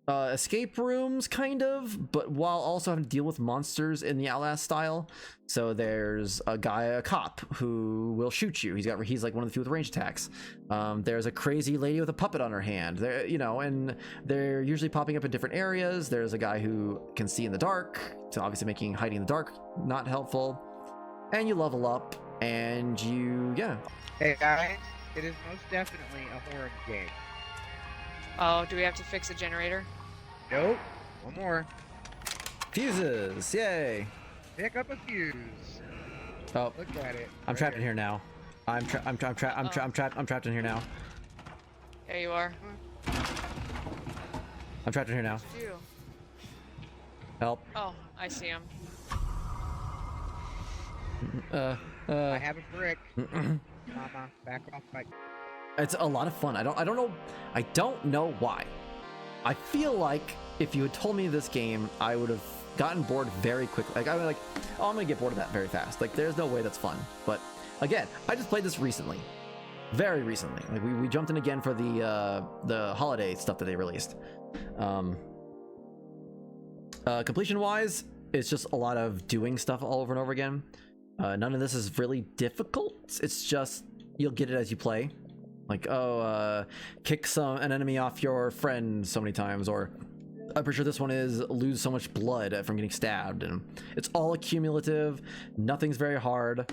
escape rooms, kind of, but while also having to deal with monsters in the Outlast style. So there's a cop who will shoot you. He's like one of the few with range attacks. There's a crazy lady with a puppet on her hand. And they're usually popping up in different areas. There's a guy who can see in the dark, so obviously making hiding in the dark not helpful. And you level up, and Hey guys, it is most definitely a horror game. Oh, do we have to fix a generator? Nope. One more. Fuses, yay! Pick up a fuse. Oh, look at it. I'm trapped in here now. I'm trapped in here now. There you are. I'm trapped in here now. Phew. Help. Oh, I see him. I have a brick. Mama, back off my... It's a lot of fun. I don't know why. I feel like if you had told me this game, I would have gotten bored very quickly. Like I was like, oh, I'm gonna get bored of that very fast. Like there's no way that's fun. But again, I just played this recently, very recently. Like we jumped in again for the holiday stuff that they released. Completion wise, it's just a lot of doing stuff all over and over again. None of this is really difficult. It's just you'll get it as you play. Like, kick an enemy off your friend so many times, or I'm pretty sure this one is lose so much blood from getting stabbed, and it's all accumulative. Nothing's very hard.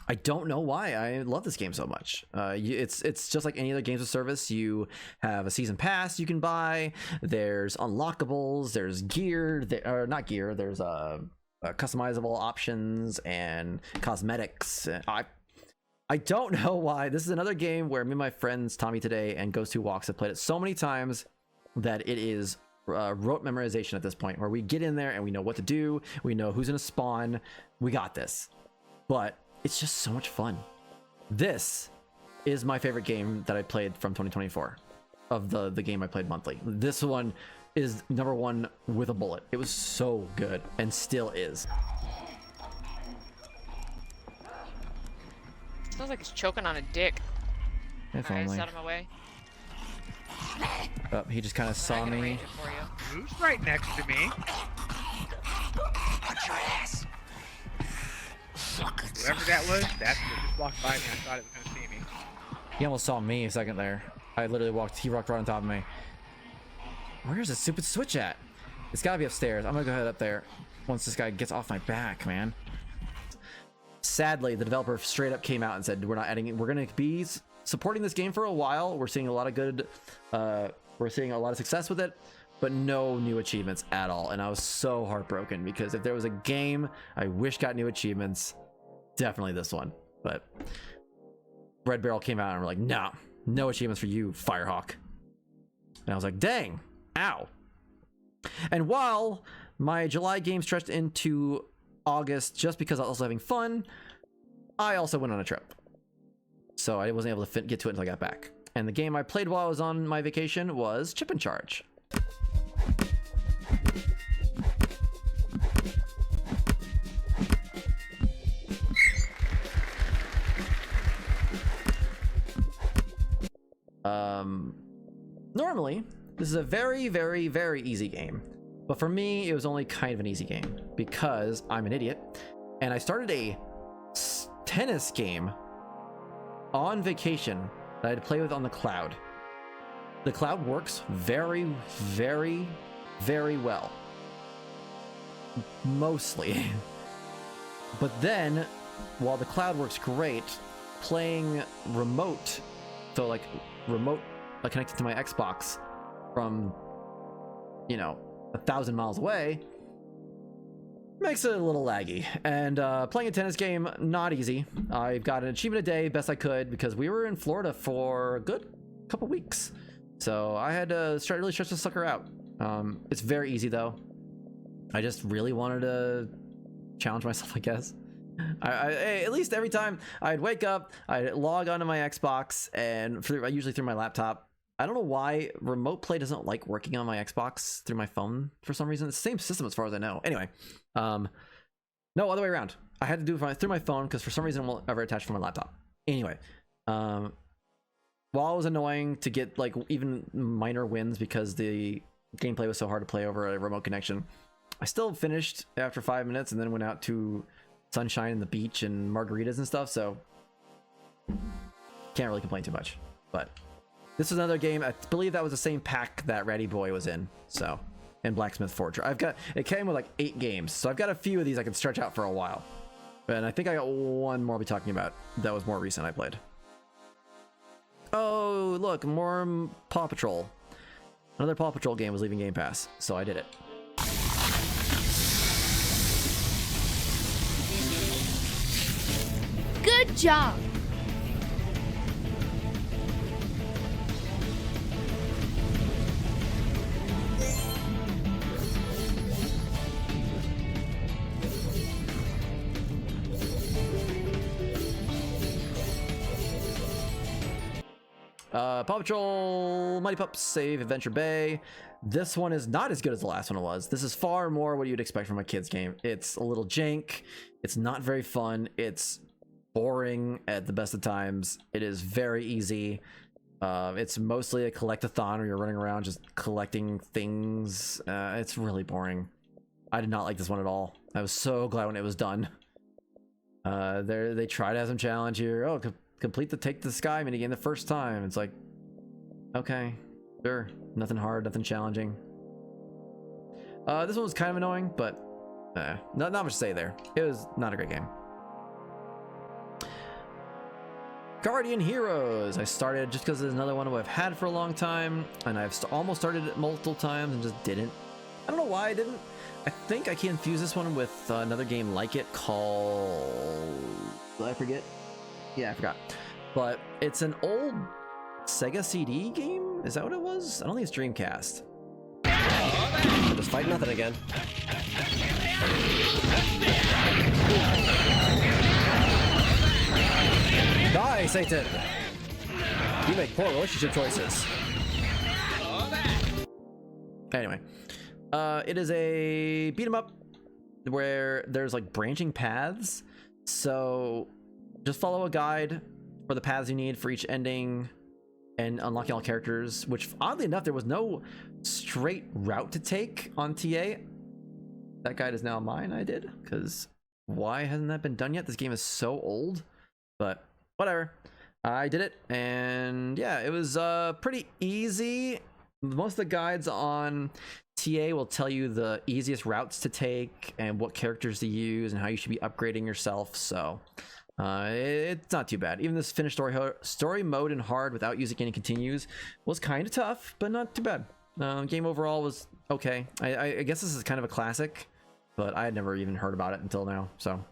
I don't know why I love this game so much. It's just like any other games of service. You have a season pass you can buy. There's unlockables. There's gear. Not gear. There's customizable options and cosmetics. I don't know why. This is another game where me and my friends Tommy Today and Ghost Who Walks have played it so many times that it is rote memorization at this point, where we get in there and we know what to do. We know who's gonna spawn. We got this. But it's just so much fun. This is my favorite game that I played from 2024 of the game I played monthly. This one is number one with a bullet. It was so good and still is. Sounds like it's choking on a dick. If Alright, only. set him away. Oh, he just kind of saw me. Who's right next to me? Watch your ass. Whoever that was, that's what just walked by me. I thought it was gonna see me. He almost saw me a second there. He walked right on top of me. Where's the stupid switch at? It's gotta be upstairs. I'm gonna go head up there once this guy gets off my back, man. Sadly, the developer straight up came out and said, we're not adding it. We're going to be supporting this game for a while. We're seeing a lot of success with it, but no new achievements at all. And I was so heartbroken because if there was a game I wish got new achievements, definitely this one. But Red Barrel came out and we're like, nah, no achievements for you, Firehawk. And I was like, dang, ow. And while my July game stretched into August, just because I was also having fun, I also went on a trip, so I wasn't able to get to it until I got back. And the game I played while I was on my vacation was Chip and Charge. Normally, this is a very, very, very easy game. But for me, it was only kind of an easy game because I'm an idiot. And I started a tennis game on vacation that I had to play with on the cloud. The cloud works very, very, very well. Mostly. But then, while the cloud works great, playing remote, so like remote connected to my Xbox from, you know, 1,000 miles away, makes it a little laggy. And playing a tennis game, not easy. I've got an achievement a day, best I could, because we were in Florida for a good couple weeks. So I had to really stretch the sucker out. It's very easy though. I just really wanted to challenge myself, I guess. At least every time I'd wake up, I'd log onto my Xbox, and usually through my laptop. I don't know why remote play doesn't like working on my Xbox through my phone for some reason. It's the same system as far as I know. Anyway, no, other way around. I had to do it through my phone because for some reason it won't ever attach from my laptop. Anyway, while it was annoying to get like even minor wins because the gameplay was so hard to play over a remote connection, I still finished after 5 minutes and then went out to sunshine and the beach and margaritas and stuff, so can't really complain too much. But this is another game. I believe that was the same pack that Ratty Boy was in, so, and Blacksmith Forge. It came with like 8 games, so I've got a few of these I can stretch out for a while. And I think I got one more I'll be talking about that was more recent I played. Oh, look, more Paw Patrol. Another Paw Patrol game was leaving Game Pass, so I did it. Good job! Paw Patrol, Mighty Pups, Save Adventure Bay. This one is not as good as the last one was. This is far more what you'd expect from a kid's game. It's a little jank. It's not very fun. It's boring at the best of times. It is very easy. It's mostly a collect-a-thon where you're running around just collecting things. It's really boring. I did not like this one at all. I was so glad when it was done. They try to have some challenge here. Oh, complete the Take the Sky minigame the first time. It's like, okay, sure. Nothing hard, nothing challenging. This one was kind of annoying, but not much to say there. It was not a great game. Guardian Heroes. I started just because it's another one I've had for a long time, and I've almost started it multiple times and just didn't. I don't know why I didn't. I think I can confuse this one with another game like it called... Did I forget? Yeah, I forgot. But it's an old Sega CD game? Is that what it was? I don't think it's Dreamcast. Just fight nothing again. Die, Satan! You make poor relationship choices. Anyway, it is a beat 'em up where there's like branching paths. So just follow a guide for the paths you need for each ending and unlocking all characters, which oddly enough, there was no straight route to take on TA. That guide is now mine, I did, because why hasn't that been done yet? This game is so old, but whatever. I did it, and yeah, it was pretty easy. Most of the guides on TA will tell you the easiest routes to take and what characters to use and how you should be upgrading yourself, so it's not too bad. Even this finished story mode in hard without using any continues was kind of tough, but not too bad. Game overall was okay. I guess this is kind of a classic, but I had never even heard about it until now, so.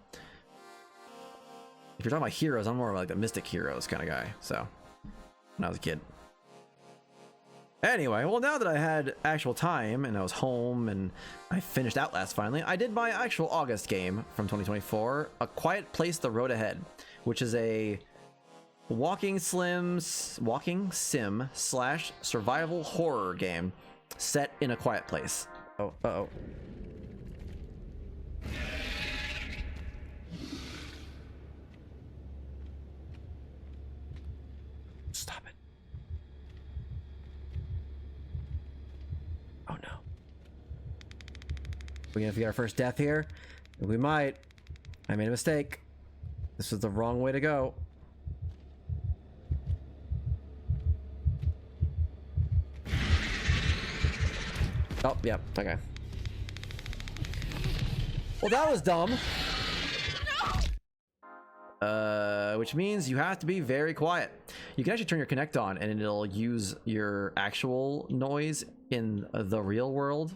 If you're talking about heroes, I'm more like the Mystic Heroes kind of guy, so, when I was a kid. Anyway, well, now that I had actual time and I was home and I finished Outlast finally, I did my actual August game from 2024, A Quiet Place: The Road Ahead, which is a walking sim / survival horror game set in a quiet place. Oh, uh-oh. Stop it. We're gonna get our first death here. We might. I made a mistake. This was the wrong way to go. Oh, yep, okay. Well, that was dumb. Which means you have to be very quiet. You can actually turn your Connect on and it'll use your actual noise in the real world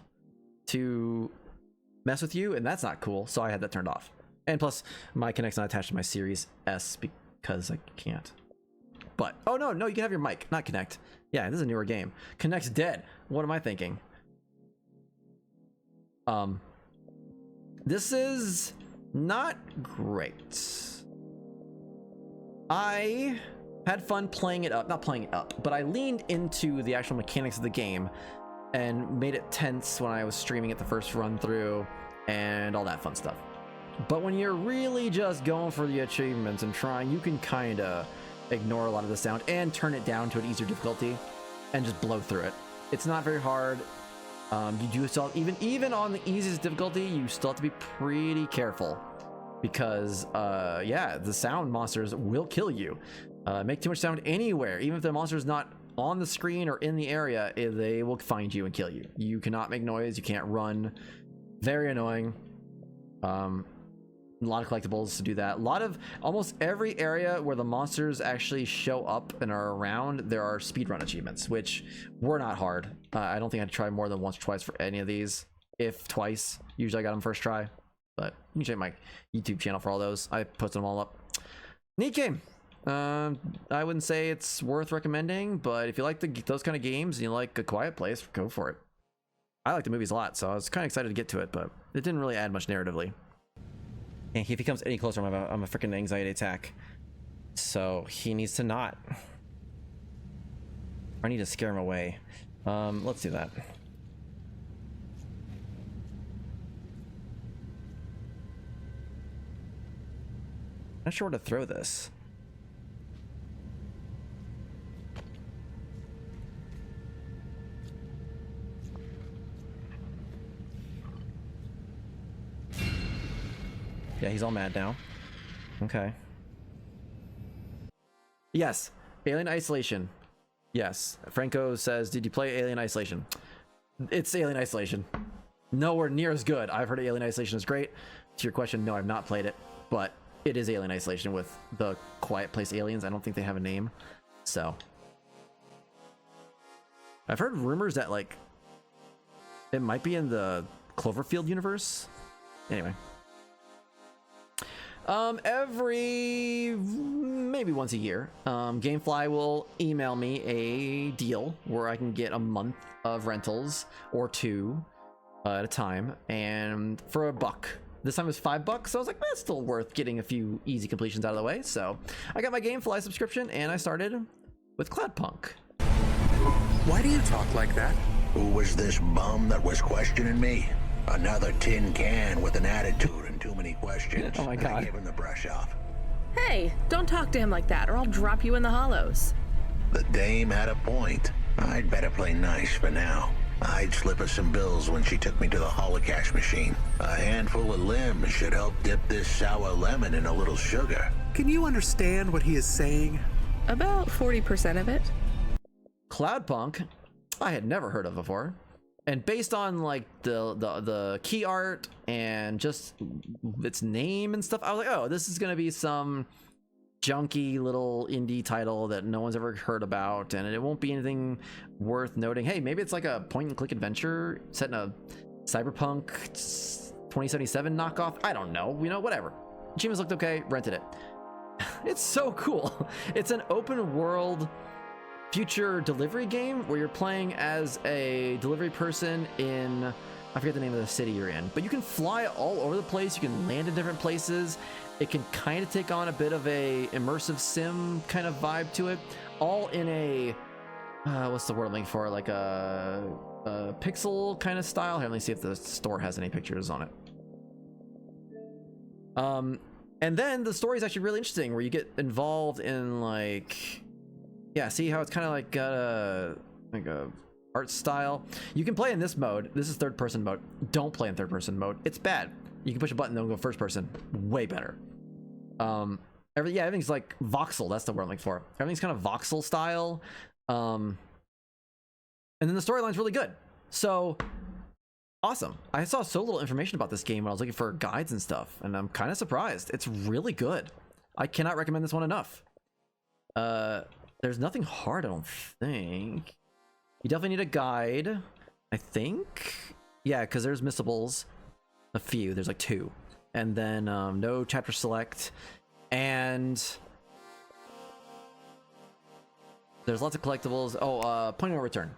to mess with you, and that's not cool, so I had that turned off. And plus, my Connect's not attached to my Series S because I can't. But, oh no, you can have your mic, not Connect. Yeah, this is a newer game. Connect's dead. What am I thinking? This is not great. I had fun playing it up, not playing it up, but I leaned into the actual mechanics of the game and made it tense when I was streaming it the first run through and all that fun stuff. But when you're really just going for the achievements and trying, you can kind of ignore a lot of the sound and turn it down to an easier difficulty and just blow through it. It's not very hard. You do still, even on the easiest difficulty, you still have to be pretty careful because, yeah, the sound monsters will kill you. Make too much sound anywhere, even if the monster's not on the screen or in the area, they will find you and kill you. You cannot make noise, you can't run. Very annoying. A lot of collectibles to do that. Almost every area where the monsters actually show up and are around, there are speedrun achievements, which were not hard. I don't think I'd try more than once or twice for any of these, if twice. Usually I got them first try, but you can check my YouTube channel for all those. I posted them all up. Neat game. I wouldn't say it's worth recommending, but if you like those kind of games and you like A Quiet Place, go for it. I like the movies a lot, so I was kind of excited to get to it, but it didn't really add much narratively. And if he comes any closer, I'm a freaking anxiety attack. So he needs to not. I need to scare him away. Let's do that. Not sure where to throw this. Yeah, he's all mad now. Okay. Yes, Alien Isolation. Yes, Franco says, did you play Alien Isolation? It's Alien Isolation. Nowhere near as good. I've heard Alien Isolation is great. To your question, no, I've not played it, but it is Alien Isolation with the Quiet Place aliens. I don't think they have a name, so. I've heard rumors that, like, it might be in the Cloverfield universe. Anyway. Maybe once a year, Gamefly will email me a deal where I can get a month of rentals or 2 at a time, and for $1. This time it was $5, so I was like, that's still worth getting a few easy completions out of the way. So I got my Gamefly subscription and I started with Cloudpunk. Why do you talk like that? Who was this bum that was questioning me? Another tin can with an attitude and too many questions. Oh my god. I gave him the brush off. Hey, don't talk to him like that or I'll drop you in the hollows. The dame had a point. I'd better play nice for now. I'd slip her some bills when she took me to the holocaust machine. A handful of limbs should help dip this sour lemon in a little sugar. Can you understand what he is saying? About 40% of it. Cloudpunk, I had never heard of before. And based on like the key art and just its name and stuff, I was like, oh, this is gonna be some junky little indie title that no one's ever heard about, and it won't be anything worth noting. Hey, maybe it's like a point and click adventure set in a Cyberpunk 2077 knockoff. I don't know, whatever. Achievements looked okay, rented it. It's so cool. It's an open world future delivery game where you're playing as a delivery person in, I forget the name of the city you're in, but you can fly all over the place. You can land in different places. It can kind of take on a bit of a immersive sim kind of vibe to it, all in a what's the word I'm looking for, like a pixel kind of style. Here, let me see if the store has any pictures on it. And then the story is actually really interesting where you get involved in, like, yeah, see how it's kind of like got a art style. You can play in this mode. This is third person mode. Don't play in third person mode. It's bad. You can push a button and go first person. Way better. Everything's like voxel. That's the word I'm looking for. Everything's kind of voxel style. And then the storyline's really good. So awesome. I saw so little information about this game when I was looking for guides and stuff, and I'm kind of surprised. It's really good. I cannot recommend this one enough. There's nothing hard, I don't think. You definitely need a guide, I think. Yeah, because there's missables. A few. There's like 2. And then no chapter select. And there's lots of collectibles. Oh, point of no return.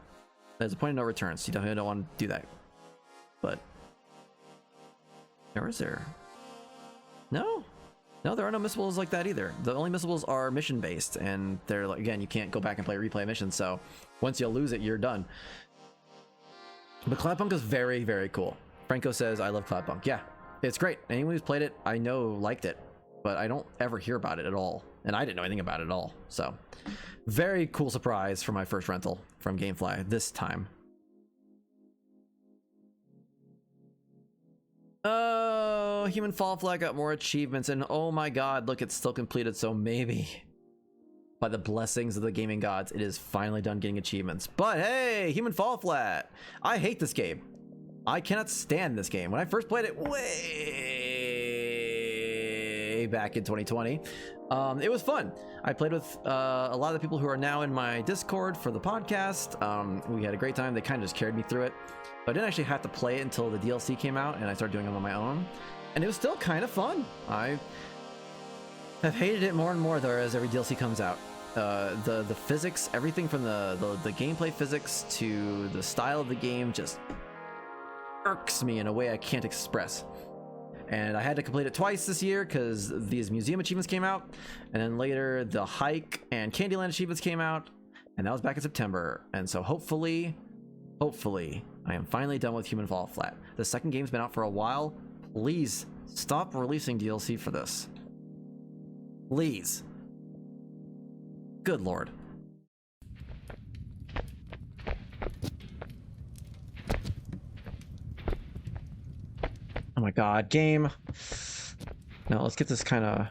There's a point of no return, so you definitely don't want to do that. But or is there? No, there are no missables like that either. The only missables are mission based, and they're like, again, you can't go back and replay missions. So once you lose it, you're done. But Cloudpunk is very, very cool. Franco says, "I love Cloudpunk." Yeah, it's great. Anyone who's played it, I know, liked it, but I don't ever hear about it at all, and I didn't know anything about it at all. So very cool surprise for my first rental from GameFly this time. Oh, Human Fall Flat got more achievements, and oh my god, look, it's still completed, so maybe by the blessings of the gaming gods, it is finally done getting achievements. But hey, Human Fall Flat! I hate this game. I cannot stand this game. When I first played it way back in 2020, it was fun. I played with a lot of the people who are now in my Discord for the podcast. We had a great time. They kind of just carried me through it. But I didn't actually have to play it until the DLC came out, and I started doing it on my own. And it was still kind of fun. I have hated it more and more, though, as every DLC comes out. The physics, everything from the gameplay physics to the style of the game just irks me in a way I can't express. And I had to complete it twice this year because these museum achievements came out, and then later the hike and Candyland achievements came out, and that was back in September. And so hopefully I am finally done with Human Fall Flat. The second game's been out for a while. Please stop releasing DLC for this. Please. Good lord. Oh my god, game. No, let's get this kind of...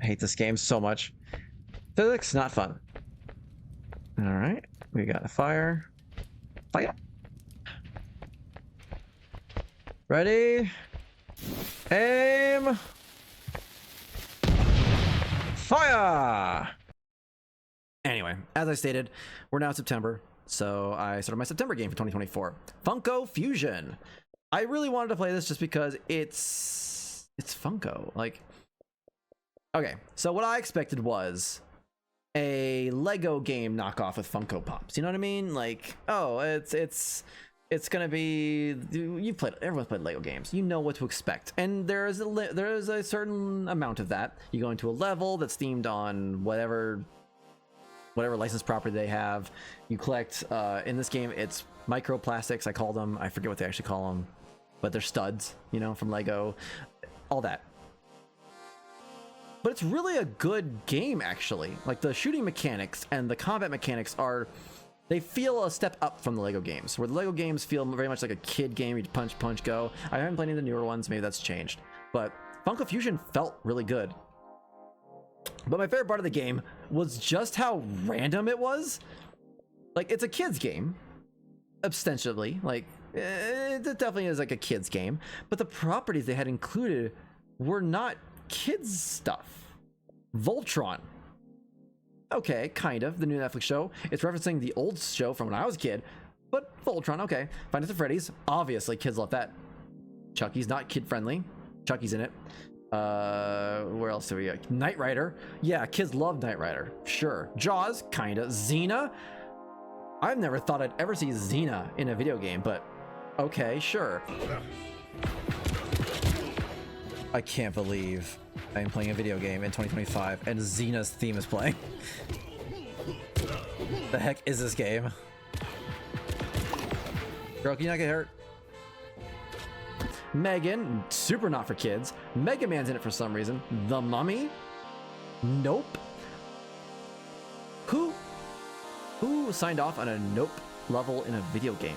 I hate this game so much. Physics, not fun. Alright, we got a fire. Fire! Ready? Aim! Fire! Anyway, as I stated, we're now in September, so I started my September game for 2024. Funko Fusion! I really wanted to play this just because it's Funko. Like, okay, so what I expected was a Lego game knockoff with Funko Pops. You know what I mean? Like, oh, it's gonna be, everyone's played Lego games. You know what to expect, and there is a certain amount of that. You go into a level that's themed on whatever licensed property they have. You collect. In this game, it's microplastics. I call them. I forget what they actually call them, but they're studs. You know, from Lego, all that. But it's really a good game, actually. Like, the shooting mechanics and the combat mechanics they feel a step up from the Lego games, where the Lego games feel very much like a kid game. You punch, go. I haven't played any of the newer ones. Maybe that's changed. But Funko Fusion felt really good. But my favorite part of the game was just how random it was. Like, it's a kid's game, ostensibly. Like, it definitely is like a kid's game. But the properties they had included were not kids stuff. Voltron. Okay, kind of. The new Netflix show. It's referencing the old show from when I was a kid. But Voltron, okay. Five Nights at Freddy's. Obviously, kids love that. Chucky's not kid-friendly. Chucky's in it. Where else do we got? Knight Rider. Yeah, kids love Knight Rider. Sure. Jaws, kinda. Xena. I've never thought I'd ever see Xena in a video game, but okay, sure. I can't believe I am playing a video game in 2025 and Xena's theme is playing. The heck is this game? Girl, can you not get hurt? Megan, super not for kids. Mega Man's in it for some reason. The Mummy? Nope. Who signed off on a nope level in a video game.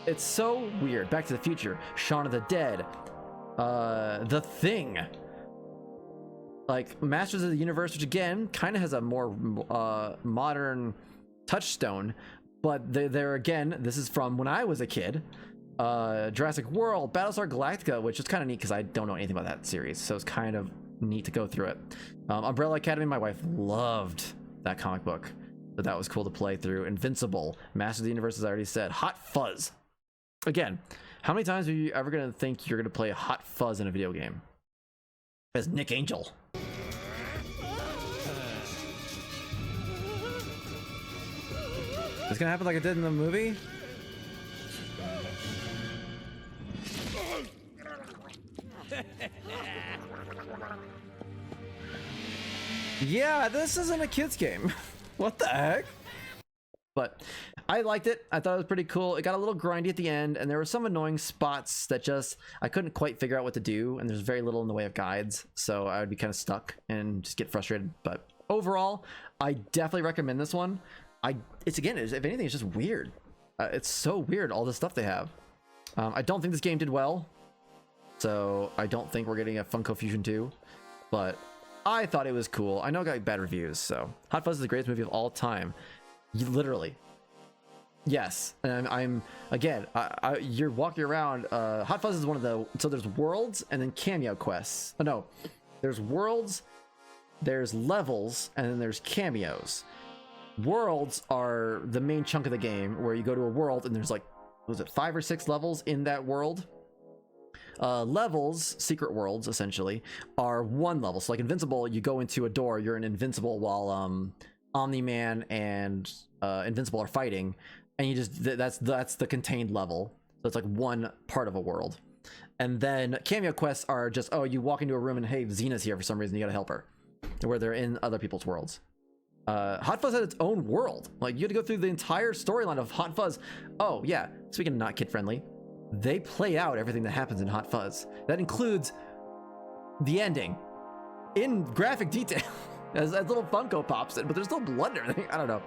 It's so weird. Back to the Future, Shaun of the Dead, The Thing, like Masters of the Universe, which again kind of has a more modern touchstone, but there again, this is from when I was a kid. Jurassic World, Battlestar Galactica, which is kind of neat because I don't know anything about that series, so it's kind of neat to go through it. Umbrella Academy, my wife loved that comic book, but that was cool to play through. Invincible, Masters of the Universe, as I already said. Hot Fuzz. Again, how many times are you ever going to think you're going to play Hot Fuzz in a video game? As Nick Angel. It's going to happen like it did in the movie? Yeah, this isn't a kid's game. What the heck? But I liked it. I thought it was pretty cool. It got a little grindy at the end, and there were some annoying spots that just I couldn't quite figure out what to do, and there's very little in the way of guides, so I would be kind of stuck and just get frustrated. But overall, I definitely recommend this one. If anything, it's just weird. It's so weird, all the stuff they have. I don't think this game did well, so I don't think we're getting a Funko Fusion 2, but I thought it was cool. I know it got bad reviews, so Hot Fuzz is the greatest movie of all time. Literally. Yes. And I'm again, you're walking around. Hot Fuzz is one of the, so there's worlds and then cameo quests. Oh no, there's worlds, there's levels, and then there's cameos. Worlds are the main chunk of the game where you go to a world and there's like, was it 5 or 6 levels in that world? Levels, secret worlds essentially, are one level. So like Invincible, you go into a door, you're an Invincible while Omni-Man and Invincible are fighting, and you just that's the contained level. So it's like one part of a world. And then cameo quests are just, oh, you walk into a room and hey, Xena's here for some reason, you gotta help her, where they're in other people's worlds. Hot Fuzz had its own world. Like you had to go through the entire storyline of Hot Fuzz. Oh yeah, speaking of not kid friendly, they play out everything that happens in Hot Fuzz. That includes the ending in graphic detail. As little Funko Pops in, but there's no blood and everything. I don't know.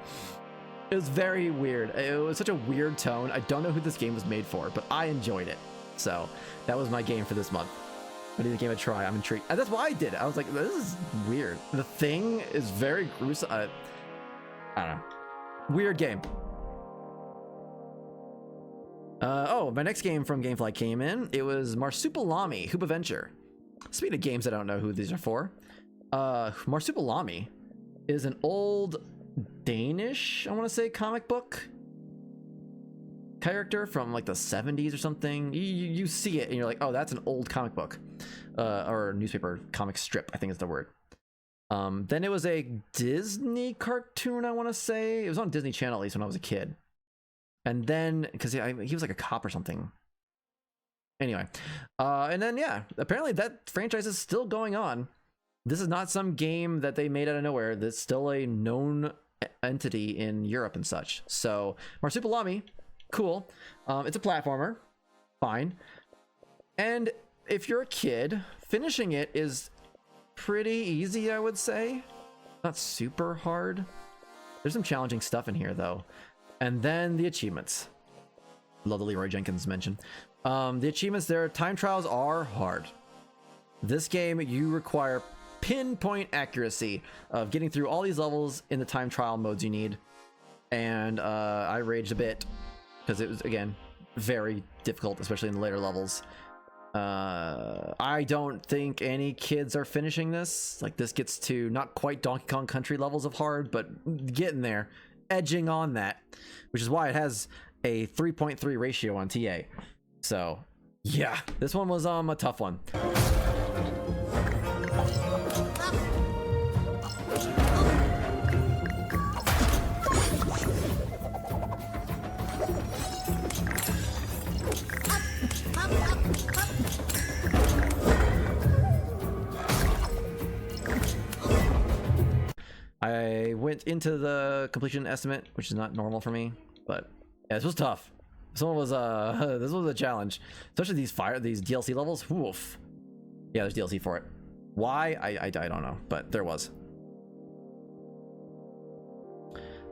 It was very weird. It was such a weird tone. I don't know who this game was made for, but I enjoyed it. So that was my game for this month. I need the game a try. I'm intrigued. And that's why I did it. I was like, this is weird. The Thing is very gruesome. I don't know. Weird game. Oh, my next game from Gamefly came in. It was Marsupilami Hoop Adventure. Speaking of games I don't know who these are for. Marsupilami is an old Danish, I want to say, comic book character from like the 70s or something. You see it and you're like, oh, that's an old comic book, or newspaper comic strip, I think is the word. Then it was a Disney cartoon, I want to say. It was on Disney Channel at least when I was a kid. And then because he was like a cop or something. Anyway, and then yeah, apparently that franchise is still going on. This is not some game that they made out of nowhere. This is still a known entity in Europe and such. So Marsupilami, cool. It's a platformer, fine. And if you're a kid, finishing it is pretty easy, I would say. Not super hard. There's some challenging stuff in here though. And then the achievements. Love the Leroy Jenkins mention. The achievements there, time trials are hard. This game, you require pinpoint accuracy of getting through all these levels in the time trial modes you need. And I raged a bit because it was, again, very difficult, especially in the later levels. I don't think any kids are finishing this. Like, this gets to not quite Donkey Kong Country levels of hard, but getting there, edging on that, which is why it has a 3.3 ratio on TA. So yeah, this one was a tough one. I went into the completion estimate, which is not normal for me, but yeah, this was tough. This one was this was a challenge, especially these DLC levels. Woof. Yeah, there's DLC for it. Why? I don't know, but there was.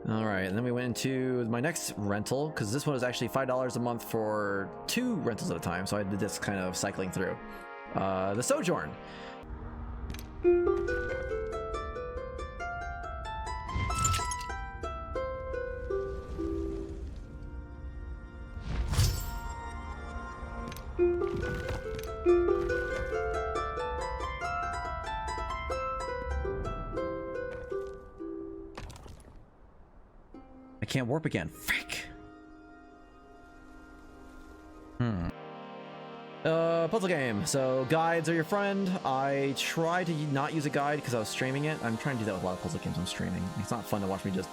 All right, and then we went into my next rental, because this one was actually $5 a month for 2 rentals at a time, so I did this kind of cycling through. The Sojourn. I can't warp again. Frick. Puzzle game. So guides are your friend. I try to not use a guide because I was streaming it. I'm trying to do that with a lot of puzzle games I'm streaming. It's not fun to watch me just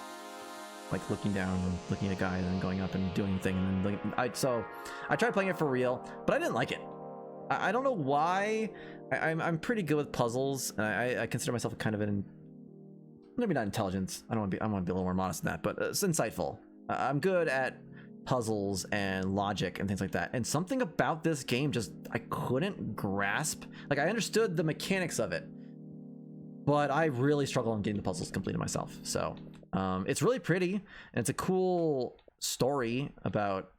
like looking down and looking at a guide and then going up and doing a thing and then so I tried playing it for real, but I didn't like it. I don't know why. I'm pretty good with puzzles, and I consider myself kind of an, maybe not intelligence. I want to be a little more modest than that, but it's insightful. I'm good at puzzles and logic and things like that. And something about this game just I couldn't grasp. Like, I understood the mechanics of it, but I really struggle on getting the puzzles completed myself. So it's really pretty, and it's a cool story about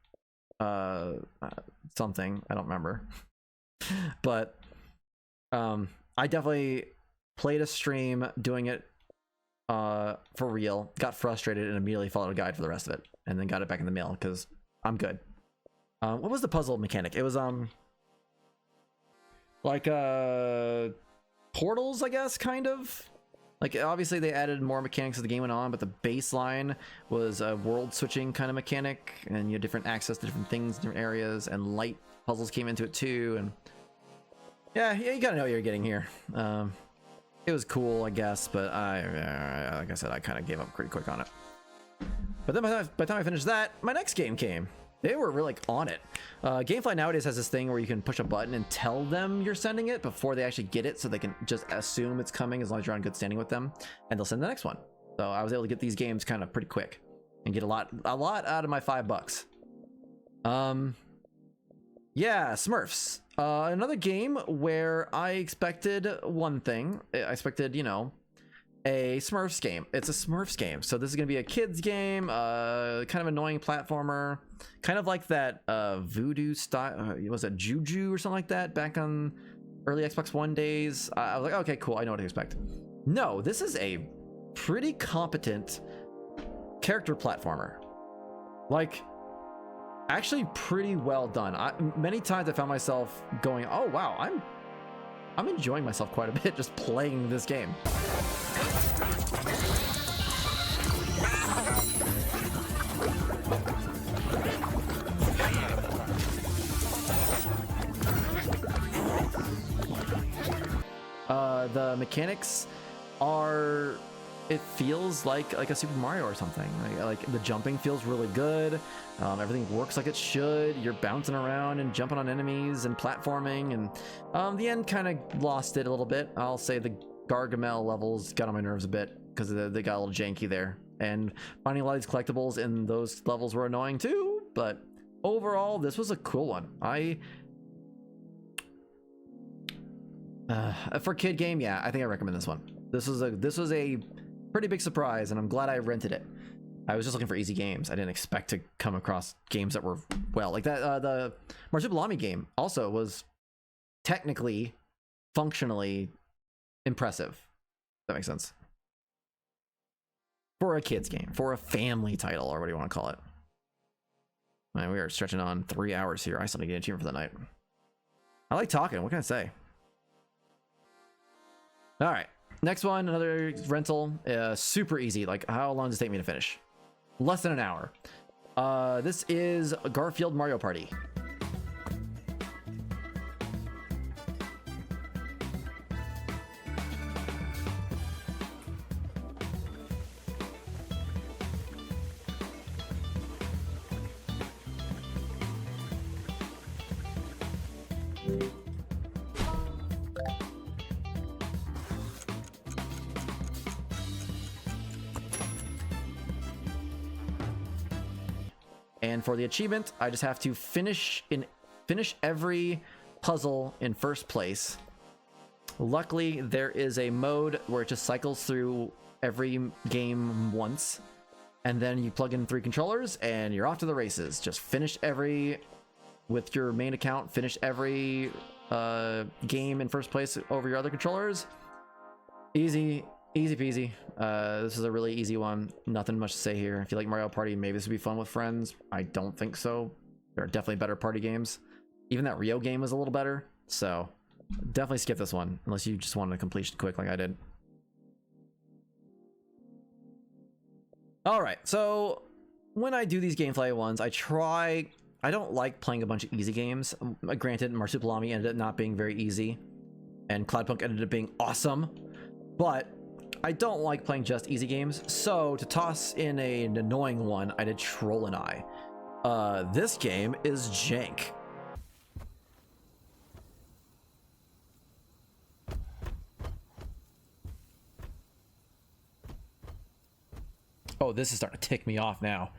something I don't remember. But I definitely played a stream doing it for real, got frustrated, and immediately followed a guide for the rest of it, and then got it back in the mail because I'm good. What was the puzzle mechanic? It was like portals, I guess, kind of. Like, obviously they added more mechanics as the game went on, but the baseline was a world switching kind of mechanic, and you had different access to different things, different areas, and light puzzles came into it too. And yeah, you gotta know what you're getting here. It was cool, I guess, but like I said, I kind of gave up pretty quick on it. But then by the time I finished that, my next game came. They were really on it. Gamefly nowadays has this thing where you can push a button and tell them you're sending it before they actually get it, so they can just assume it's coming as long as you're on good standing with them, and they'll send the next one. So I was able to get these games kind of pretty quick and get a lot out of my $5. Yeah, Smurfs. Another game where I expected one thing. I expected, you know, a Smurfs game. It's a Smurfs game, so this is gonna be a kids game, kind of annoying platformer, kind of like that Voodoo style. Was it Juju or something like that back on early Xbox One days? I was like, okay, cool, I know what to expect. No, this is a pretty competent character platformer. Like, actually pretty well done. Many times I found myself going, oh wow, I'm enjoying myself quite a bit just playing this game. The mechanics are, it feels like a Super Mario or something. Like the jumping feels really good. Everything works like it should. You're bouncing around and jumping on enemies and platforming, and the end kind of lost it a little bit. I'll say the Gargamel levels got on my nerves a bit because they got a little janky there, and finding a lot of these collectibles in those levels were annoying too. But overall, this was a cool one. For a kid game, yeah, I think I recommend this one. This was a pretty big surprise, and I'm glad I rented it. I was just looking for easy games. I didn't expect to come across games that were, well, like that. The Marsupilami game also was technically, functionally impressive. If that makes sense. For a kid's game, for a family title, or what do you want to call it? Man, we are stretching on 3 hours here. I still need to get an achievement for the night. I like talking. What can I say? All right. Next one, another rental, super easy. Like, how long does it take me to finish? Less than an hour. This is Garfield Mario Party. And for the achievement, I just have to finish every puzzle in first place. Luckily, there is a mode where it just cycles through every game once, and then you plug in 3 controllers and you're off to the races. Just finish with your main account, finish every game in first place over your other controllers. Easy peasy. This is a really easy one. Nothing much to say here. If you like Mario Party, maybe this would be fun with friends. I don't think so. There are definitely better party games. Even that Rio game was a little better, so definitely skip this one unless you just wanted a completion quick like I did. All right, so when I do these gameplay ones, I don't like playing a bunch of easy games. Granted, Marsupilami ended up not being very easy, and Cloudpunk ended up being awesome, but I don't like playing just easy games. So to toss in an annoying one, I did Troll and I. This game is jank. Oh, this is starting to tick me off now.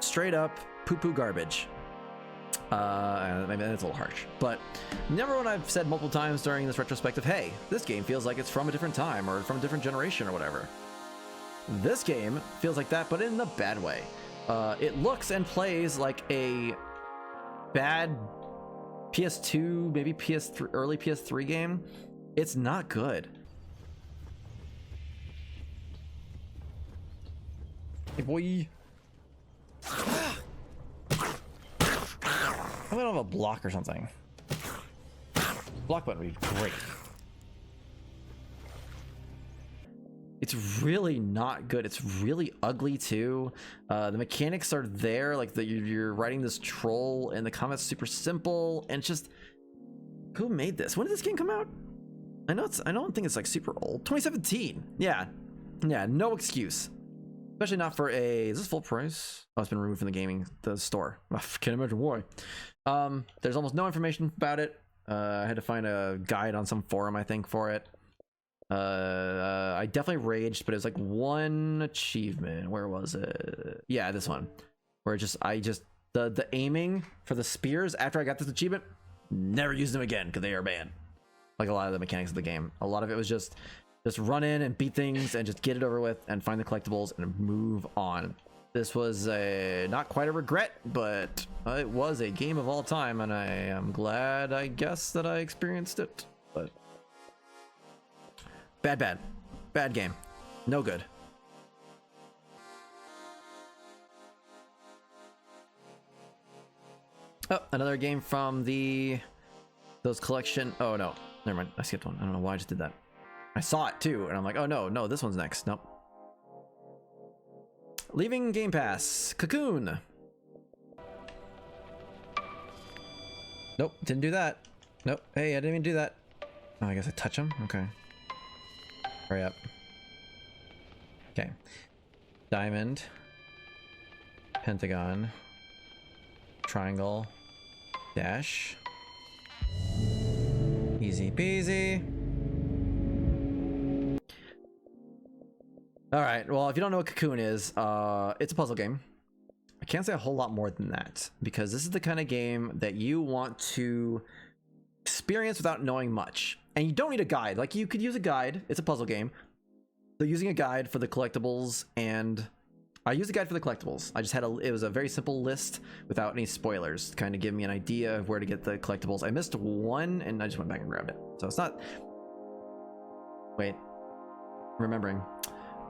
Straight up poo-poo garbage. Maybe that's a little harsh, but remember when I've said multiple times during this retrospective, hey, this game feels like it's from a different time or from a different generation or whatever. This game feels like that, but in the bad way. It looks and plays like a bad PS2, maybe PS3, early PS3 game. It's not good. Hey boy. I'm gonna have a block or something. Block button would be great. It's really not good. It's really ugly too. The mechanics are there, like you're riding this troll, and the combat's super simple. And just, who made this? When did this game come out? I don't think it's like super old. 2017. Yeah, no excuse. Especially not for a. Is this full price? Oh, it's been removed from the store. I can't imagine why. There's almost no information about it. I had to find a guide on some forum, I think, for it. I definitely raged, but it was like one achievement. Where was it? Yeah, this one. Where the aiming for the spears after I got this achievement, never used them again because they are banned. Like a lot of the mechanics of the game. A lot of it was just run in and beat things and just get it over with and find the collectibles and move on. This was not quite a regret, but it was a game of all time, and I am glad, I guess, that I experienced it. But bad game, no good. Oh, another game from those collection. Oh no, never mind. I skipped one. I don't know why I just did that. I saw it too, and I'm like, oh no, this one's next. Nope. Leaving Game Pass. Cocoon. Nope, didn't do that. Nope. Hey, I didn't even do that. Oh, I guess I touch him? Okay. Hurry up. Okay. Diamond. Pentagon. Triangle. Dash. Easy peasy. Alright, well, if you don't know what Cocoon is, it's a puzzle game. I can't say a whole lot more than that, because this is the kind of game that you want to experience without knowing much. And you don't need a guide. Like, you could use a guide. It's a puzzle game. So using a guide for the collectibles, and I used a guide for the collectibles. I just had it was a very simple list without any spoilers to kind of give me an idea of where to get the collectibles. I missed one, and I just went back and grabbed it. So it's not... Wait. Remembering.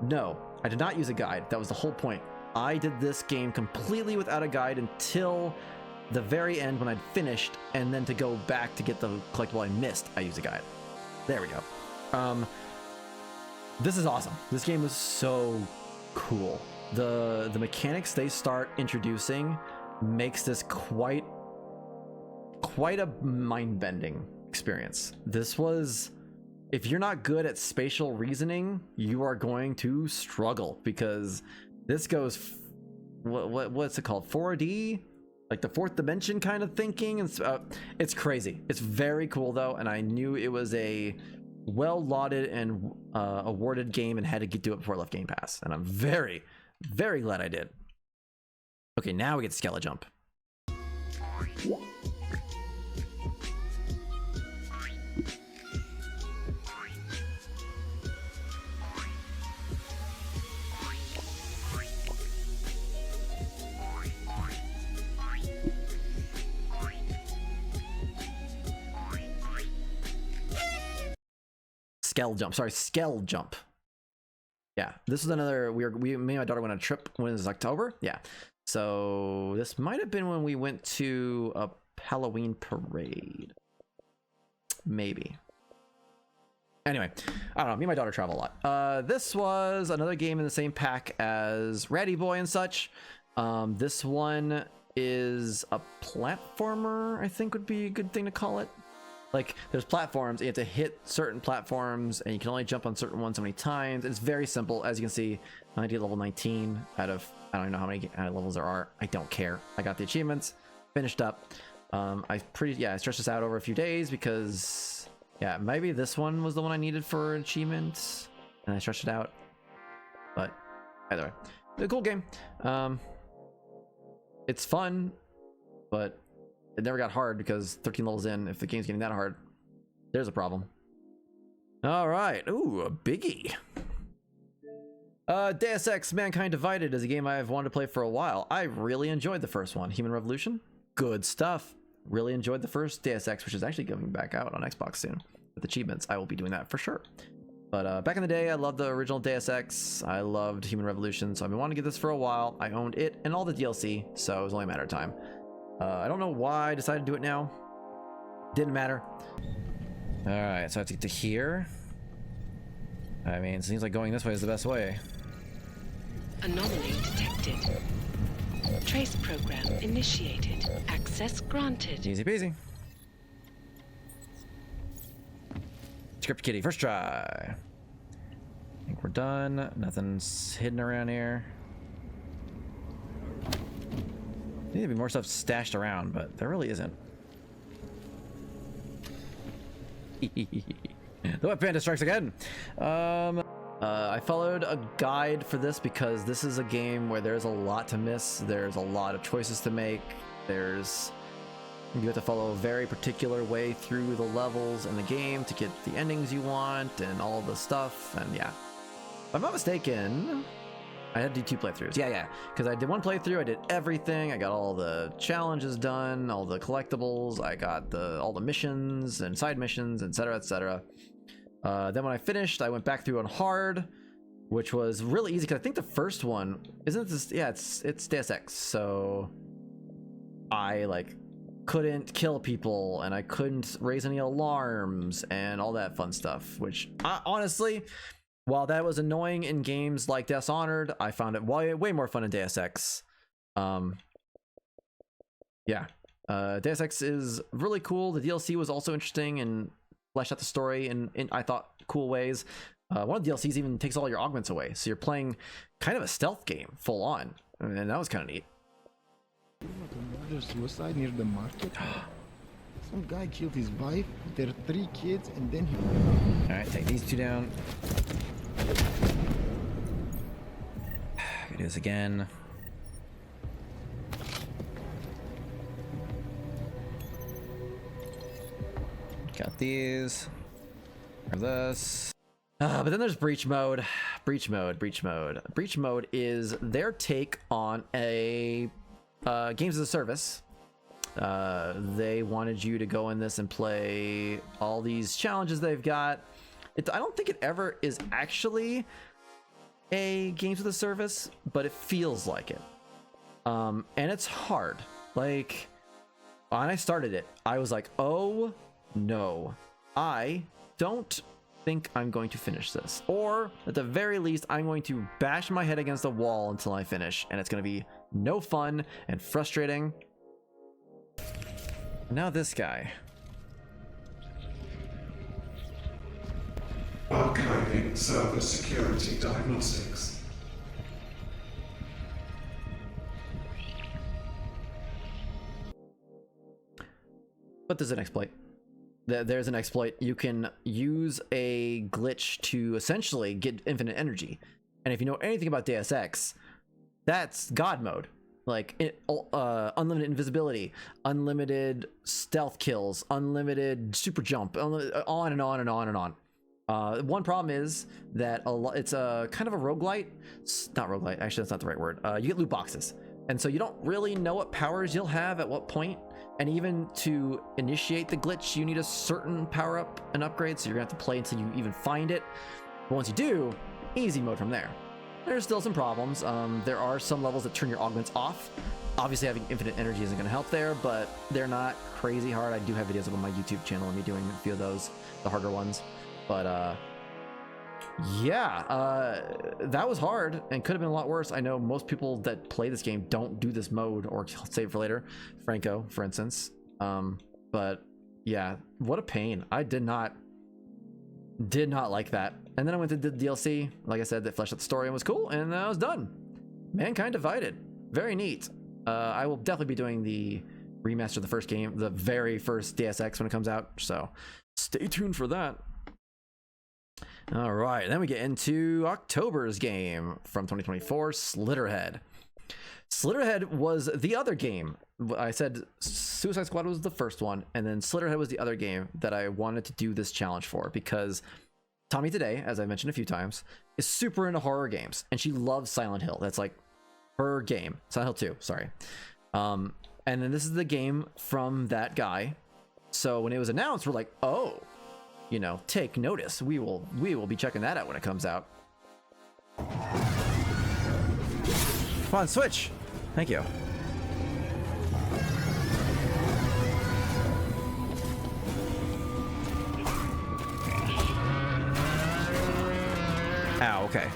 No, I did not use a guide. That was the whole point. I did this game completely without a guide until the very end when I'd finished, and then to go back to get the collectible I missed, I used a guide. There we go. This is awesome. This game was so cool. The mechanics they start introducing makes this quite a mind-bending experience. This was... If you're not good at spatial reasoning, you are going to struggle, because this goes what's it called, 4D like the fourth dimension kind of thinking, and it's crazy. It's very cool though, and I knew it was a well lauded and awarded game, and had to do it before I left Game Pass, and I'm very, very glad I did. Okay, now we get to Skelejump. Skelejump. Yeah, this is another me and my daughter went on a trip when it was October. Yeah, so this might have been when we went to a Halloween parade, maybe. Anyway, I don't know, me and my daughter travel a lot. This was another game in the same pack as Ratty Boy and such. This one is a platformer, I think would be a good thing to call it. Like, there's platforms, you have to hit certain platforms, and you can only jump on certain ones so many times. It's very simple. As you can see, I did level 19 out of, I don't even know how many levels there are. I don't care. I got the achievements, finished up. I stretched this out over a few days because, yeah, maybe this one was the one I needed for achievements, and I stretched it out. But either way, it's a cool game. It's fun, but it never got hard because 13 levels in, if the game's getting that hard, there's a problem. All right, ooh, a biggie. Deus Ex Mankind Divided is a game I've wanted to play for a while. I really enjoyed the first one. Human Revolution, good stuff. Really enjoyed the first Deus Ex, which is actually coming back out on Xbox soon with achievements. I will be doing that for sure. But back in the day, I loved the original Deus Ex. I loved Human Revolution, so I've been wanting to get this for a while. I owned it and all the DLC, so it was only a matter of time. I don't know why I decided to do it now. Didn't matter. All right, so I have to get to here. I mean, it seems like going this way is the best way. Anomaly detected. Trace program initiated. Access granted. Easy peasy. Script Kitty, first try. I think we're done. Nothing's hidden around here. There need to be more stuff stashed around, but there really isn't. The Wet Panda strikes again. I followed a guide for this because this is a game where there's a lot to miss. There's a lot of choices to make. You have to follow a very particular way through the levels in the game to get the endings you want and all the stuff. And yeah, if I'm not mistaken, I had to do 2 playthroughs. Yeah, because I did 1 playthrough, I did everything. I got all the challenges done, all the collectibles, I got all the missions and side missions, etc., etc. Then when I finished, I went back through on hard, which was really easy because I think the first one isn't this. Yeah, it's Deus Ex, so I couldn't kill people and I couldn't raise any alarms and all that fun stuff. Which honestly, while that was annoying in games like Dishonored, I found it way more fun in Deus Ex. Yeah, Deus Ex is really cool. The DLC was also interesting and fleshed out the story in I thought cool ways. One of the DLCs even takes all your augments away, so you're playing kind of a stealth game full on, and that was kind of neat. Another suicide near the market. Some guy killed his wife, their 3 kids, and then he... Alright, take these 2 down. Do this again. Got these. Grab this. But then there's breach mode. Breach mode is their take on a games as a service. They wanted you to go in this and play all these challenges they've got. I don't think it ever is actually a games as a service, but it feels like it. And it's hard. Like, when I started it, I was like, oh no, I don't think I'm going to finish this. Or at the very least, I'm going to bash my head against the wall until I finish, and it's going to be no fun and frustrating. Now this guy. Archiving server security diagnostics. but there's an exploit. There's an exploit. You can use a glitch to essentially get infinite energy. And if you know anything about Deus Ex, that's God mode. Like unlimited invisibility, unlimited stealth kills, unlimited super jump, on and on and on and on. One problem is that it's a kind of a roguelite. Not roguelite, actually that's not the right word. You get loot boxes, and so you don't really know what powers you'll have at what point. And even to initiate the glitch, you need a certain power up and upgrade, so you're gonna have to play until you even find it. But once you do, easy mode from there. There's still some problems. There are some levels that turn your augments off. Obviously having infinite energy isn't going to help there, but they're not crazy hard. I do have videos up on my YouTube channel of me doing a few of those, the harder ones. But yeah, that was hard and could have been a lot worse. I know most people that play this game don't do this mode or save for later. Franco, for instance. But yeah, what a pain. I did not like that. And then I went to the DLC, like I said, that fleshed out the story and was cool, and I was done. Mankind Divided, very neat. I will definitely be doing the remaster of the first game, the very first Deus Ex when it comes out, so stay tuned for that. All right, then we get into October's game from 2024, Slitterhead. Slitterhead was the other game. I said Suicide Squad was the first one, and then Slitterhead was the other game that I wanted to do this challenge for, because Tommy today, as I mentioned a few times, is super into horror games, and she loves Silent Hill. That's like her game. Silent Hill 2, sorry. And then this is the game from that guy. So when it was announced, we're like, oh, you know, take notice. We will be checking that out when it comes out. Come on, switch. Thank you. Ow, okay.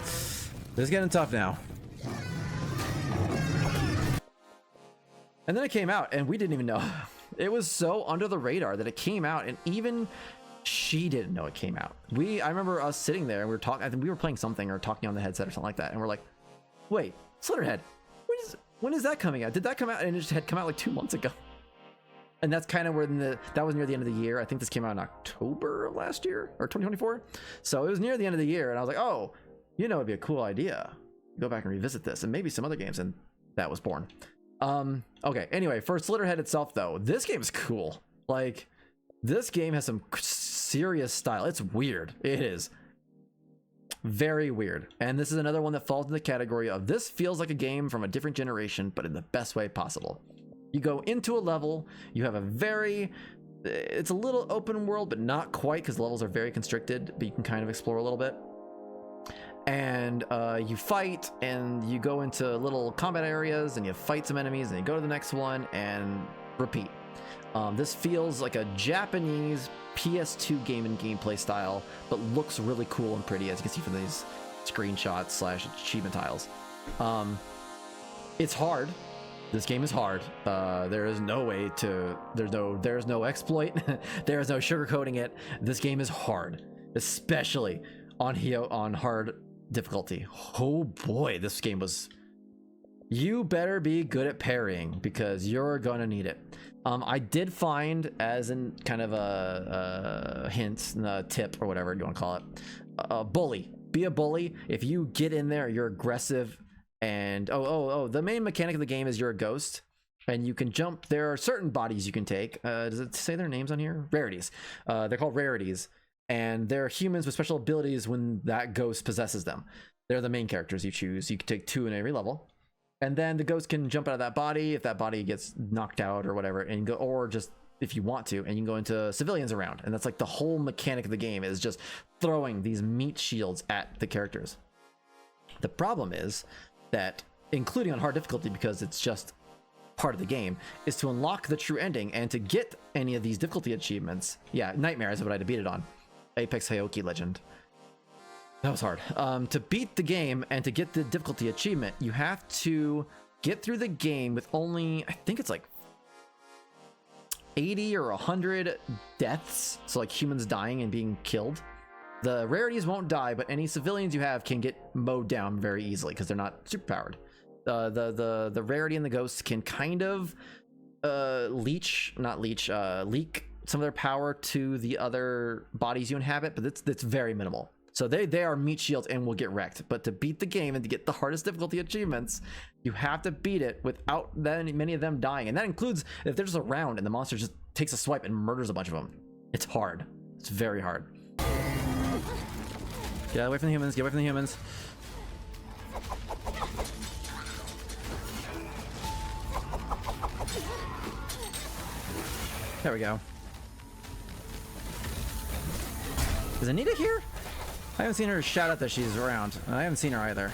This is getting tough now. And then it came out, and we didn't even know. It was so under the radar that it came out, and even she didn't know it came out. I remember us sitting there, and we were talking. I think we were playing something or talking on the headset or something like that, and we're like, wait, Slitterhead, when is that coming out? Did that come out? And it just had come out like 2 months ago. And that's kind of where that was near the end of the year. I think this came out in October of last year, or 2024. So it was near the end of the year, and I was like, oh, you know, it'd be a cool idea. Go back and revisit this, and maybe some other games, and that was born. Okay, anyway, for Slitterhead itself, though, this game is cool. Like, this game has some serious style. It's weird. It is very weird. And this is another one that falls in the category of this feels like a game from a different generation, but in the best way possible. You go into a level, you have it's a little open world, but not quite, because the levels are very constricted, but you can kind of explore a little bit. And you fight, and you go into little combat areas, and you fight some enemies, and you go to the next one, and repeat. This feels like a Japanese PS2 game and gameplay style, but looks really cool and pretty, as you can see from these screenshots / achievement tiles. It's hard. This game is hard. There is no way to. There's no exploit. There is no sugarcoating it. This game is hard, especially on hard difficulty. Oh boy, this game was. You better be good at parrying, because you're gonna need it. I did find, as in kind of a hint, a tip, or whatever you want to call it, a bully. Be a bully. If you get in there, you're aggressive. And the main mechanic of the game is you're a ghost, and you can jump. There are certain bodies you can take. Does it say their names on here? Rarities. They're called rarities, and they're humans with special abilities when that ghost possesses them. They're the main characters you choose. You can take 2 in every level, and then the ghost can jump out of that body if that body gets knocked out or whatever, and go, or just if you want to, and you can go into civilians around. And that's like the whole mechanic of the game, is just throwing these meat shields at the characters. The problem is that, including on hard difficulty, because it's just part of the game, is to unlock the true ending and to get any of these difficulty achievements. Yeah, Nightmare is what I had to beat it on. Apex Hayoki Legend. That was hard. To beat the game and to get the difficulty achievement, you have to get through the game with only, I think it's like 80 or 100 deaths. So like humans dying and being killed. The rarities won't die, but any civilians you have can get mowed down very easily because they're not superpowered. The rarity and the ghosts can kind of leech leak some of their power to the other bodies you inhabit, but it's very minimal. So they are meat shields and will get wrecked. But to beat the game and to get the hardest difficulty achievements, you have to beat it without many of them dying. And that includes if they're just around and the monster just takes a swipe and murders a bunch of them. It's hard. It's very hard. Get away from the humans. Get away from the humans. There we go. Is Anita here? I haven't seen her shout out that she's around. I haven't seen her either.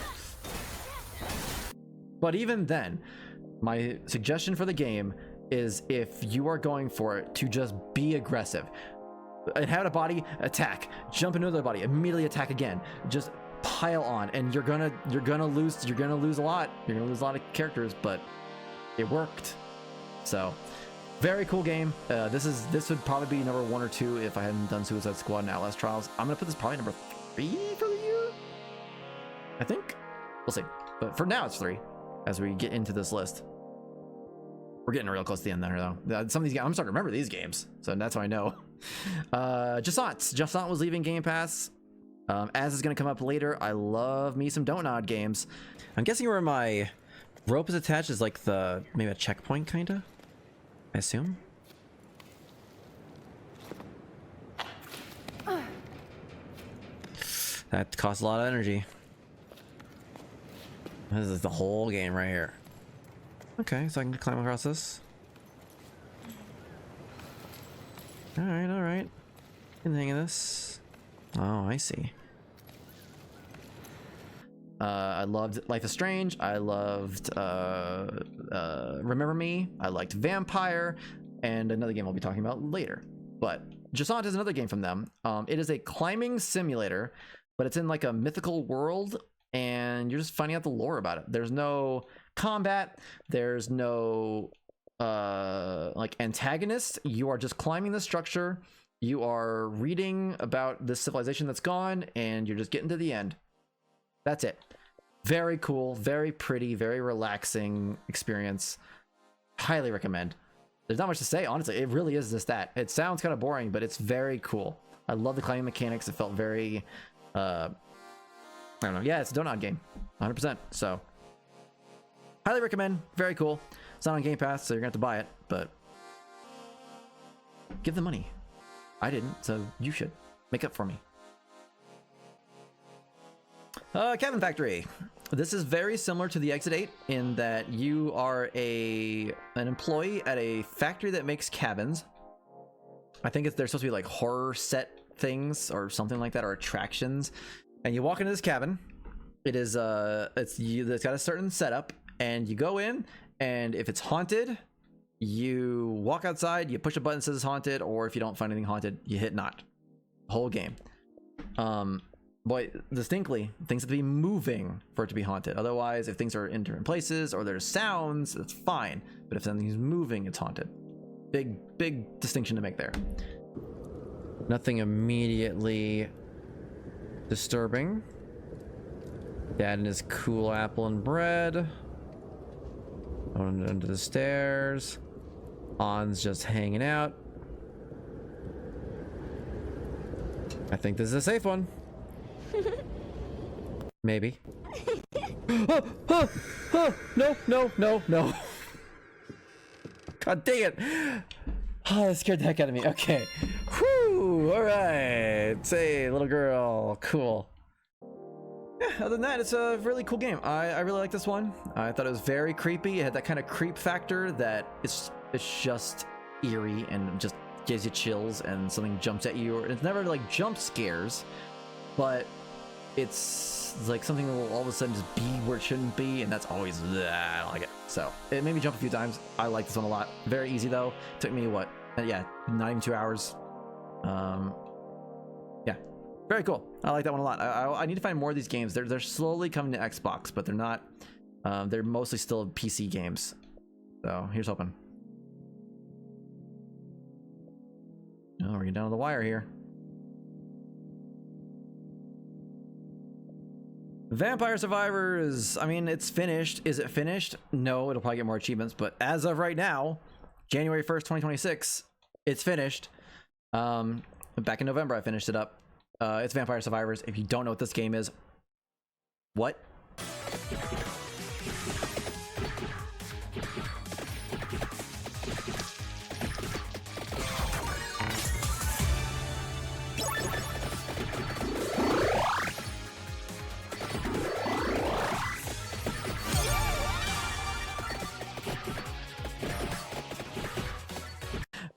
But even then, my suggestion for the game is if you are going for it, to just be aggressive. Inhabit a body, attack. Jump into another body, immediately attack again. Just pile on, and you're gonna lose a lot. You're gonna lose a lot of characters, but it worked. So very cool game. This would probably be number 1 or 2 if I hadn't done Suicide Squad and Outlast Trials. I'm gonna put this probably number 3 for the year, I think. We'll see. But for now, it's 3 as we get into this list. We're getting real close to the end there, though. Some of these games, I'm starting to remember these games, so that's how I know. Jusant was leaving Game Pass. As is going to come up later, I love me some Don't Nod games. I'm guessing where my rope is attached is like maybe a checkpoint, kind of? I assume? That costs a lot of energy. This is the whole game right here. Okay, so I can climb across this. Alright, alright. Get the hang of this. Oh, I see. I loved Life is Strange. I loved Remember Me. I liked Vampire. And another game I'll be talking about later. But Jusant is another game from them. It is a climbing simulator, but it's in like a mythical world, and you're just finding out the lore about it. There's no combat. There's no like antagonist. You are just climbing the structure. You are reading about this civilization that's gone, and you're just getting to the end. That's it. Very cool, very pretty, very relaxing experience. Highly recommend. There's not much to say, honestly. It really is just that. It sounds kind of boring, but it's very cool. I love the climbing mechanics. It felt very, I don't know. Yeah, it's a donut game, 100%. So, highly recommend. Very cool. It's not on Game Pass, so you're gonna have to buy it. But give the money. I didn't, so you should. Make up for me. Cabin Factory. This is very similar to the Exit 8 in that you are an employee at a factory that makes cabins. I think they're supposed to be like horror set things or something like that, or attractions. And you walk into this cabin. It is it's got a certain setup, and you go in, and if it's haunted, you walk outside, you push a button that says haunted, or if you don't find anything haunted, you hit not. Whole game. Boy, distinctly, things have to be moving for it to be haunted. Otherwise, if things are in different places or there's sounds, that's fine. But if something's moving, it's haunted. Big distinction to make there. Nothing immediately disturbing. Dad and his cool apple and bread. Going under the stairs. On's just hanging out. I think this is a safe one. Maybe. No. God dang it. Oh, that scared the heck out of me. Okay. Whew. All right. Say, little girl. Cool. Yeah, other than that, it's a really cool game. I really like this one. I thought it was very creepy. It had that kind of creep factor that it's just eerie and just gives you chills, and something jumps at you. It's never like jump scares, but it's like something that will all of a sudden just be where it shouldn't be, and that's always, I don't like it. So it made me jump a few times. I like this one a lot. Very easy though. Took me what? Yeah, not even 2 hours. Yeah, very cool. I like that one a lot. I need to find more of these games. They're slowly coming to Xbox, but they're not. They're mostly still PC games. So here's hoping. Oh, we're getting down to the wire here. Vampire Survivors. I mean, it's finished. Is it finished? No, it'll probably get more achievements, but as of right now, January 1st, 2026. It's finished. Back in November, I finished it up. It's Vampire Survivors. If you don't know what this game is, what?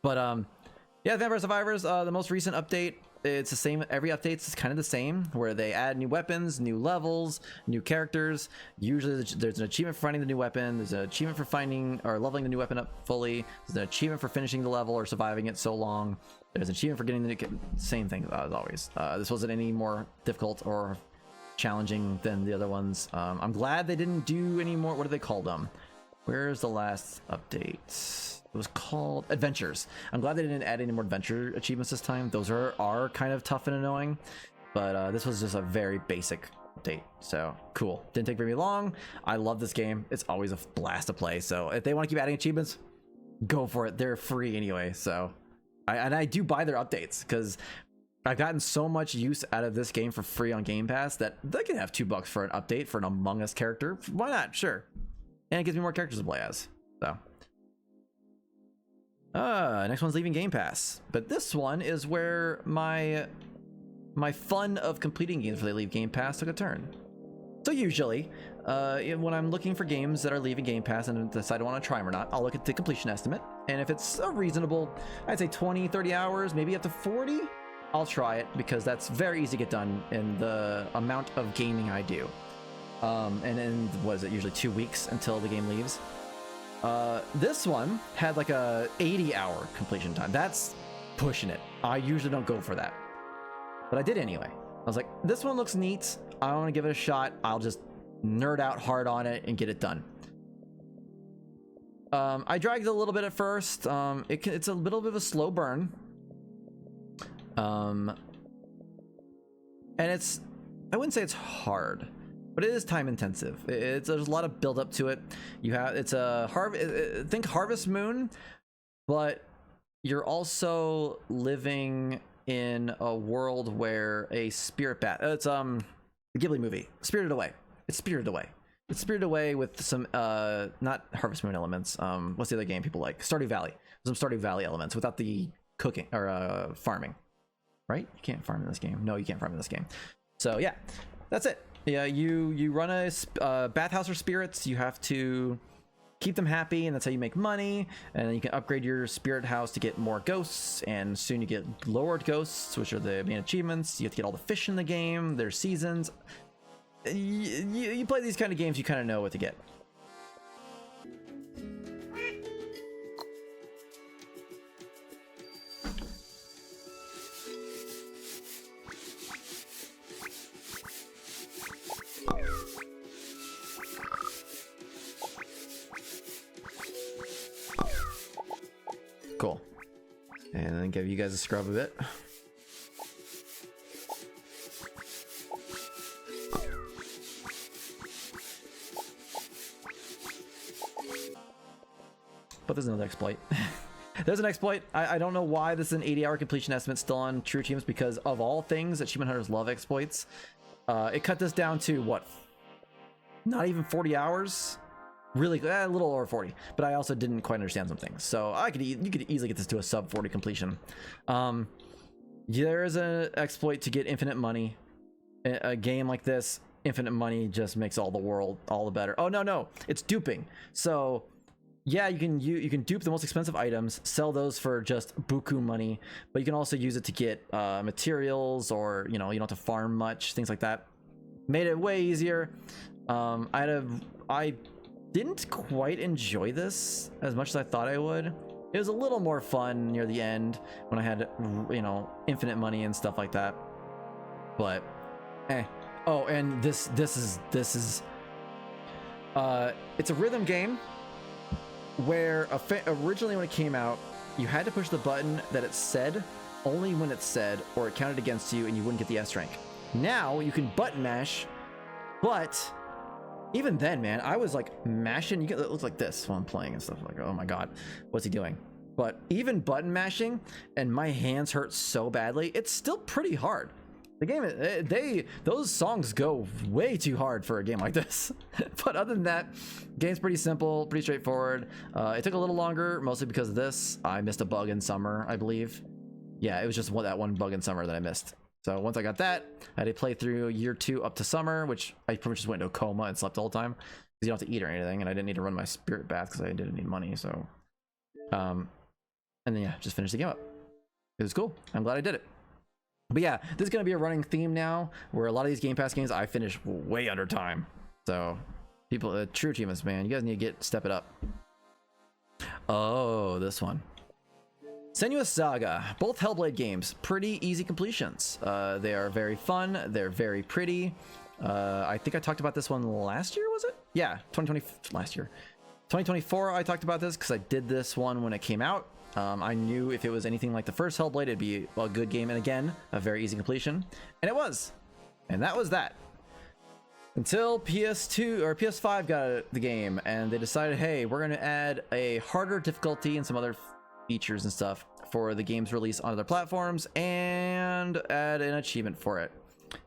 But yeah, Vampire Survivors, the most recent update, it's the same. Every update's kind of the same, where they add new weapons, new levels, new characters. Usually there's an achievement for finding the new weapon, there's an achievement for finding or leveling the new weapon up fully, there's an achievement for finishing the level or surviving it so long, there's an achievement for getting the same thing as always. This wasn't any more difficult or challenging than the other ones. I'm glad they didn't do any more. What do they call them? Where's the last update? It was called Adventures. I'm glad they didn't add any more adventure achievements this time. Those are kind of tough and annoying, but this was just a very basic update. So cool. Didn't take very long. I love this game. It's always a blast to play. So if they want to keep adding achievements, go for it. They're free anyway. So I do buy their updates because I've gotten so much use out of this game for free on Game Pass that they can have $2 for an update for an Among Us character. Why not? Sure. And it gives me more characters to play as. So next one's leaving Game Pass, but this one is where my fun of completing games before they leave Game Pass took a turn. So usually when I'm looking for games that are leaving Game Pass and decide I want to try them or not, I'll look at the completion estimate, and if it's a reasonable, I'd say 20-30 hours, maybe up to 40, I'll try it, because that's very easy to get done in the amount of gaming I do. And then what is it, usually 2 weeks until the game leaves. This one had like a 80-hour completion time. That's pushing it. I usually don't go for that, but I did anyway. I was like, this one looks neat, I want to give it a shot. I'll just nerd out hard on it and get it done. I dragged it a little bit at first. It's a little bit of a slow burn, and I wouldn't say it's hard, but it is time intensive. There's a lot of build up to it. It's a think Harvest Moon, but you're also living in a world where a spirit bat. It's the Ghibli movie, Spirited Away. It's Spirited Away. It's Spirited Away with some not Harvest Moon elements. What's the other game people like? Stardew Valley. Some Stardew Valley elements without the cooking or farming. Right? You can't farm in this game. No, you can't farm in this game. So yeah, that's it. Yeah, you run a bathhouse for spirits. You have to keep them happy, and that's how you make money. And then you can upgrade your spirit house to get more ghosts, and soon you get lowered ghosts, which are the main achievements. You have to get all the fish in the game. There's seasons. You play these kind of games, you kind of know what to get. Cool. And then give you guys a scrub a bit. But there's another exploit. There's an exploit. I don't know why this is an 80-hour completion estimate still on True Achievements, because of all things, achievement hunters love exploits. It cut this down to what? Not even 40 hours? Really, a little over 40. But I also didn't quite understand some things, so you could easily get this to a sub 40 completion. There is an exploit to get infinite money. A game like this, infinite money just makes all the better. Oh no, it's duping. So yeah, you can dupe the most expensive items, sell those for just buku money, but you can also use it to get materials, or you don't have to farm much, things like that. Made it way easier. I didn't quite enjoy this as much as I thought I would. It was a little more fun near the end when I had infinite money and stuff like that. But oh, and this is it's a rhythm game where originally when it came out, you had to push the button that it said only when it said, or it counted against you and you wouldn't get the S rank. Now you can button mash, but even then, man, I was like mashing. It looks like this while I'm playing and stuff. Like, oh my god, what's he doing? But even button mashing and my hands hurt so badly, it's still pretty hard. The game, those songs go way too hard for a game like this. But other than that, game's pretty simple, pretty straightforward. It took a little longer, mostly because of this. I missed a bug in summer, I believe. Yeah, it was just that one bug in summer that I missed. So once I got that, I had to play through year 2 up to summer, which I pretty much just went into a coma and slept the whole time. Because you don't have to eat or anything, and I didn't need to run my spirit bath because I didn't need money, so... and then yeah, just finished the game up. It was cool. I'm glad I did it. But yeah, this is going to be a running theme now, where a lot of these Game Pass games I finish way under time. So, people, true achievements, man. You guys need to step it up. Oh, this one. Senua's Saga. Both Hellblade games. Pretty easy completions. They are very fun. They're very pretty. I think I talked about this one last year, was it? Yeah, 2020, last year. 2024, I talked about this because I did this one when it came out. I knew if it was anything like the first Hellblade, it'd be a good game, and again, a very easy completion. And it was. And that was that. Until PS2 or PS5 got the game, and they decided, hey, we're going to add a harder difficulty and some other features and stuff for the game's release on other platforms, and add an achievement for it.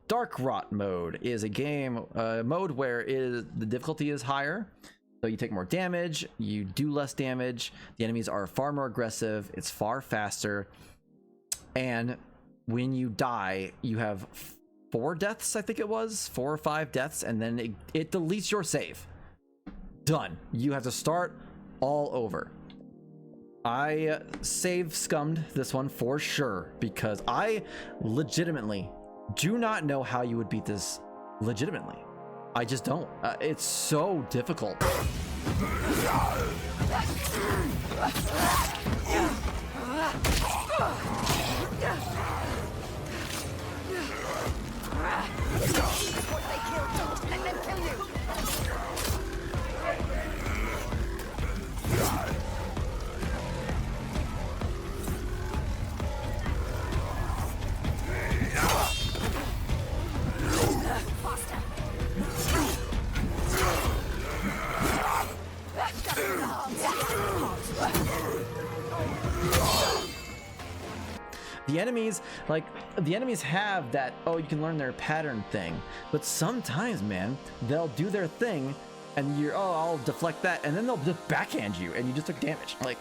Dark Rot mode is a game mode where the difficulty is higher. So you take more damage, you do less damage, the enemies are far more aggressive, it's far faster, and when you die, you have 4 deaths, I think it was, 4 or 5 deaths, and then it deletes your save. Done. You have to start all over. I save scummed this one for sure, because I legitimately do not know how you would beat this legitimately. I just don't. It's so difficult. The enemies have that, oh, you can learn their pattern thing, but sometimes, man, they'll do their thing and you're, oh, I'll deflect that, and then they'll just backhand you and you just took damage. Like,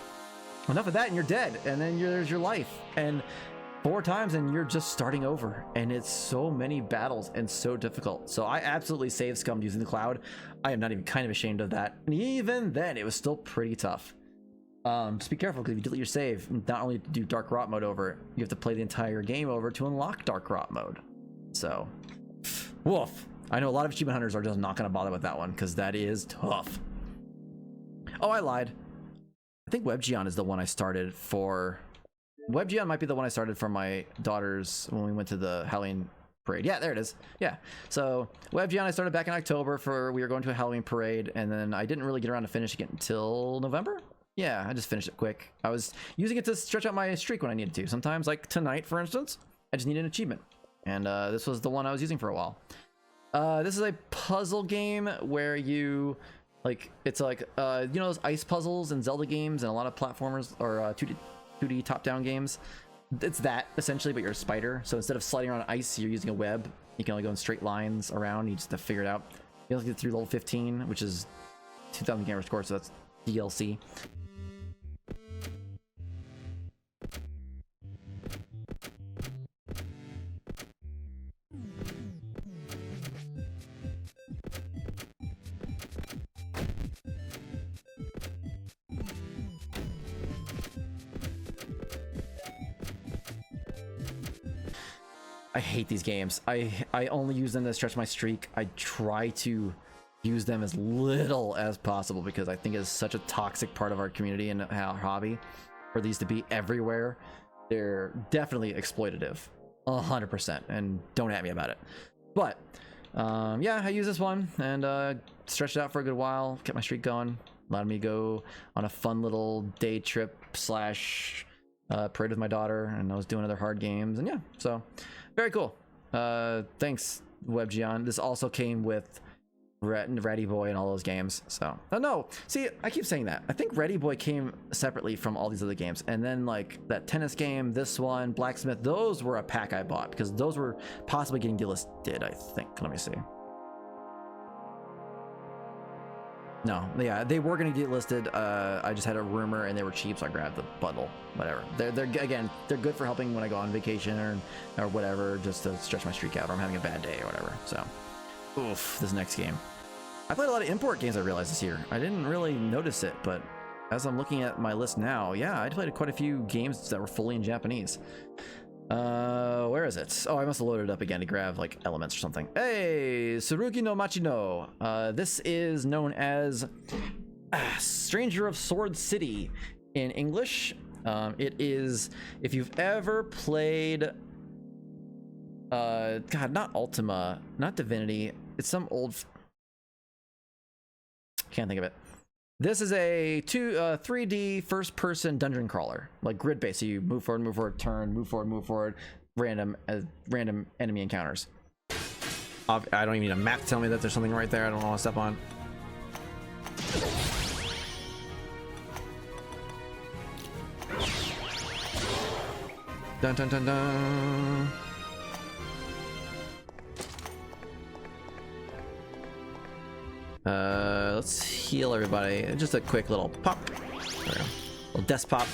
enough of that and you're dead, and then there's your life, and 4 times and you're just starting over, and it's so many battles and so difficult. So I absolutely save scummed using the cloud. I am not even kind of ashamed of that, and even then it was still pretty tough. Just be careful, because if you delete your save, not only do Dark Rot mode over, you have to play the entire game over to unlock Dark Rot mode. So, woof. I know a lot of achievement hunters are just not going to bother with that one, because that is tough. Oh, I lied. I think WebGeon is the one I started for. WebGeon might be the one I started for my daughters when we went to the Halloween parade. Yeah, there it is. Yeah. So WebGeon I started back in October we were going to a Halloween parade, and then I didn't really get around to finishing it until November. Yeah, I just finished it quick. I was using it to stretch out my streak when I needed to. Sometimes, like tonight, for instance, I just need an achievement. And this was the one I was using for a while. This is a puzzle game where you, like, it's like, you know those ice puzzles in Zelda games and a lot of platformers or 2D top-down games? It's that, essentially, but you're a spider. So instead of sliding around ice, you're using a web. You can only go in straight lines around. You just have to figure it out. You have to get through level 15, which is 2,000 gamer score, so that's DLC. I hate these games. I only use them to stretch my streak. I try to use them as little as possible because I think it's such a toxic part of our community and our hobby for these to be everywhere. They're definitely exploitative, 100%, and don't at me about it. But yeah, I use this one and stretched it out for a good while, kept my streak going, allowed me to go on a fun little day trip slash parade with my daughter, and I was doing other hard games, and yeah, so very cool. Thanks, WebGeon. This also came with Ready Boy and all those games. So, oh no, see, I keep saying that. I think Ready Boy came separately from all these other games, and then like that tennis game, this one, Blacksmith, those were a pack I bought because those were possibly getting delisted, I think. Let me see. No, yeah, they were going to get listed. I just had a rumor and they were cheap, so I grabbed the bundle. Whatever. They're again, they're good for helping when I go on vacation or whatever, just to stretch my streak out, or I'm having a bad day or whatever. So, oof, this next game. I played a lot of import games, I realized, this year. I didn't really notice it, but as I'm looking at my list now, yeah, I played quite a few games that were fully in Japanese. Where is it? Oh, I must have loaded it up again to grab like elements or something. Hey, Tsurugi no Machi no. This is known as Stranger of Sword City in English. It is, if you've ever played, God, not Ultima, not Divinity. It's some old. Can't think of it. This is a 3D first-person dungeon crawler, like grid-based. So you move forward, turn, move forward, random enemy encounters. I don't even need a map to tell me that there's something right there I don't want to step on. Dun dun dun dun. Let's heal everybody. Just a quick little pop. There we go. Little desk pop.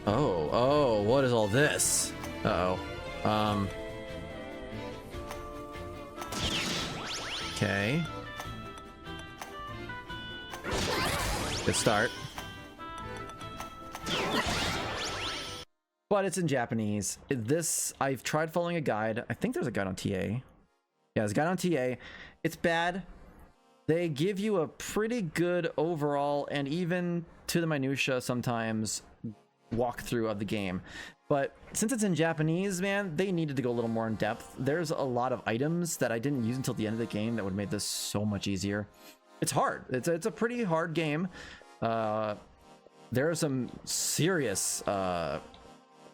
Oh, what is all this? Uh-oh. Okay. Good start. But it's in Japanese. This, I've tried following a guide. I think there's a guide on TA. Yeah, there's a guide on TA. It's bad. They give you a pretty good overall and even to the minutia sometimes walkthrough of the game. But since it's in Japanese, man, they needed to go a little more in depth. There's a lot of items that I didn't use until the end of the game that would have made this so much easier. It's hard. It's a pretty hard game. There are some serious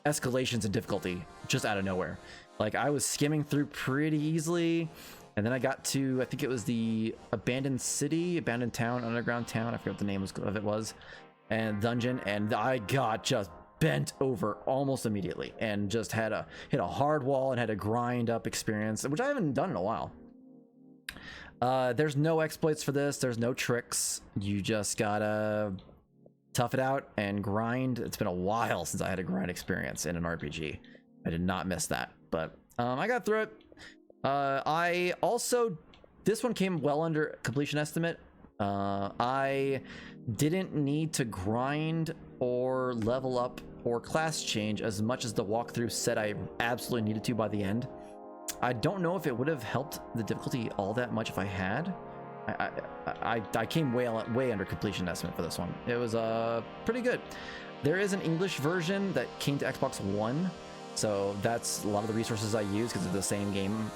escalations in difficulty just out of nowhere. Like, I was skimming through pretty easily, and then I got to, I think it was the abandoned city, abandoned town, underground town, I forget what the name of it was, and dungeon, and I got just bent over almost immediately and just hit a hard wall and had a grind up experience, which I haven't done in a while. There's no exploits for this, there's no tricks, you just gotta tough it out and grind. It's been a while since I had a grind experience in an RPG. I did not miss that, but I got through it. I also, this one came well under completion estimate. I didn't need to grind or level up or class change as much as the walkthrough said I absolutely needed to by the end. I don't know if it would have helped the difficulty all that much if I had. I came way under completion estimate for this one. It was pretty good. There is an English version that came to Xbox One, so that's a lot of the resources I use because it's the same game,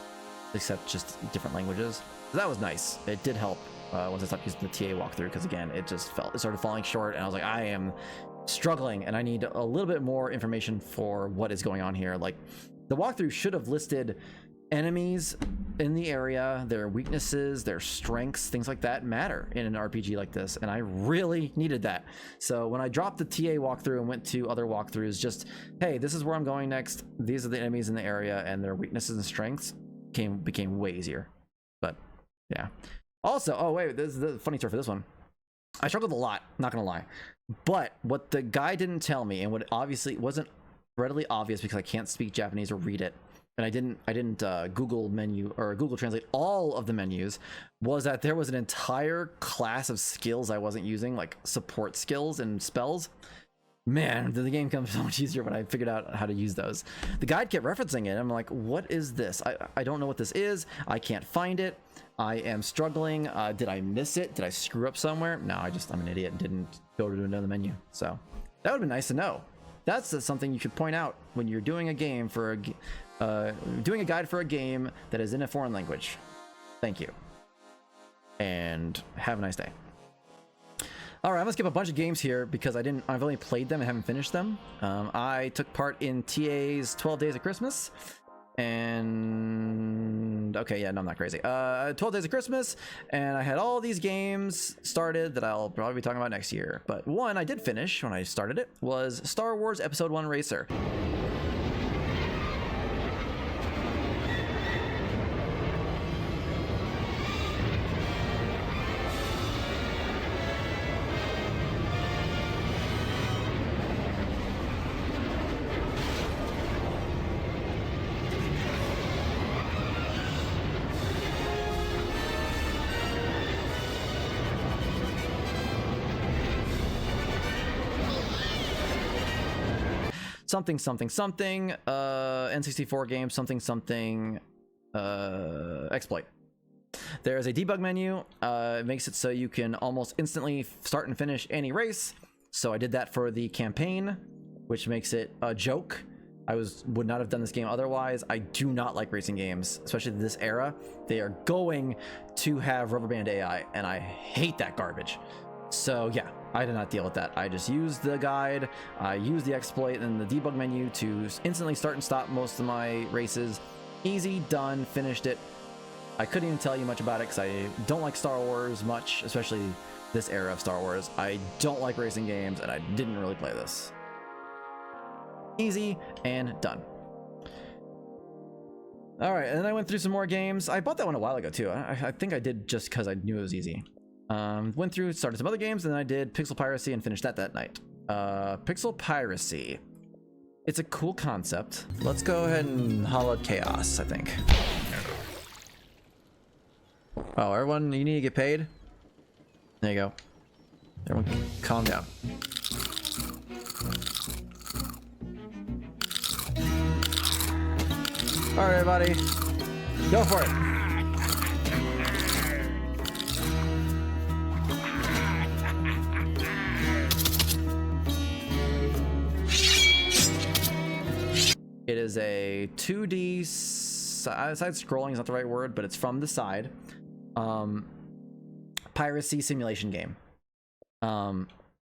except just different languages. So that was nice. It did help once I stopped using the TA walkthrough, because again, it started falling short, and I was like, I am struggling, and I need a little bit more information for what is going on here. Like, the walkthrough should have listed enemies in the area, their weaknesses, their strengths, things like that matter in an RPG like this, and I really needed that. So when I dropped the TA walkthrough and went to other walkthroughs, just, hey, this is where I'm going next, these are the enemies in the area, and their weaknesses and strengths became way easier. But yeah. Also, oh wait, this is the funny story for this one. I struggled a lot, not gonna lie, but what the guy didn't tell me, and what obviously wasn't readily obvious because I can't speak Japanese or read it, and I didn't Google menu or Google Translate all of the menus, was that there was an entire class of skills I wasn't using, like support skills and spells. Man, the game comes so much easier when I figured out how to use those. The guide kept referencing it. I'm like, what is this? I don't know what this is. I can't find it. I am struggling. Did I miss it? Did I screw up somewhere? No, I'm an idiot and didn't go to another menu. So that would have been nice to know. That's something you should point out when you're doing a game for doing a guide for a game that is in a foreign language. Thank you. And have a nice day. All right, I'm gonna skip a bunch of games here because I've only played them and haven't finished them. I took part in TA's 12 Days of Christmas. And okay, yeah, no, I'm not crazy. 12 Days of Christmas, and I had all these games started that I'll probably be talking about next year. But one I did finish when I started it was Star Wars Episode 1 Racer. Something N64 game something exploit. There is a debug menu. It makes it so you can almost instantly start and finish any race. So I did that for the campaign, which makes it a joke. I would not have done this game otherwise. I do not like racing games, especially this era. They are going to have rubber band AI, and I hate that garbage. So yeah, I did not deal with that. I just used the guide, I used the exploit and the debug menu to instantly start and stop most of my races. Easy, done, finished it. I couldn't even tell you much about it because I don't like Star Wars much, especially this era of Star Wars. I don't like racing games, and I didn't really play this. Easy and done. All right, and then I went through some more games. I bought that one a while ago too. I think I did just because I knew it was easy. Went through, started some other games, and then I did Pixel Piracy and finished that night. Pixel Piracy. It's a cool concept. Let's go ahead and Hollowed Chaos, I think. Oh, everyone, you need to get paid? There you go. Everyone, calm down. All right, everybody, go for it. It is a 2D side scrolling is not the right word, but it's from the side. Piracy simulation game.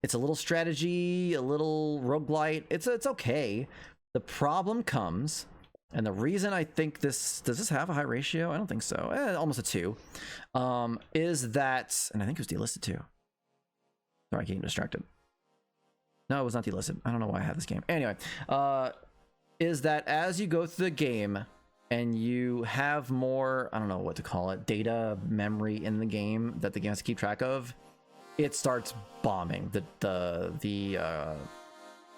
It's a little strategy, a little roguelite. It's okay. The problem comes, and the reason I think does this have a high ratio? I don't think so. Almost a 2. Is that, and I think it was delisted too. Sorry, I getting distracted. No, it was not delisted. I don't know why I have this game. Anyway, is that as you go through the game and you have more, I don't know what to call it, data memory in the game that the game has to keep track of, it starts bombing the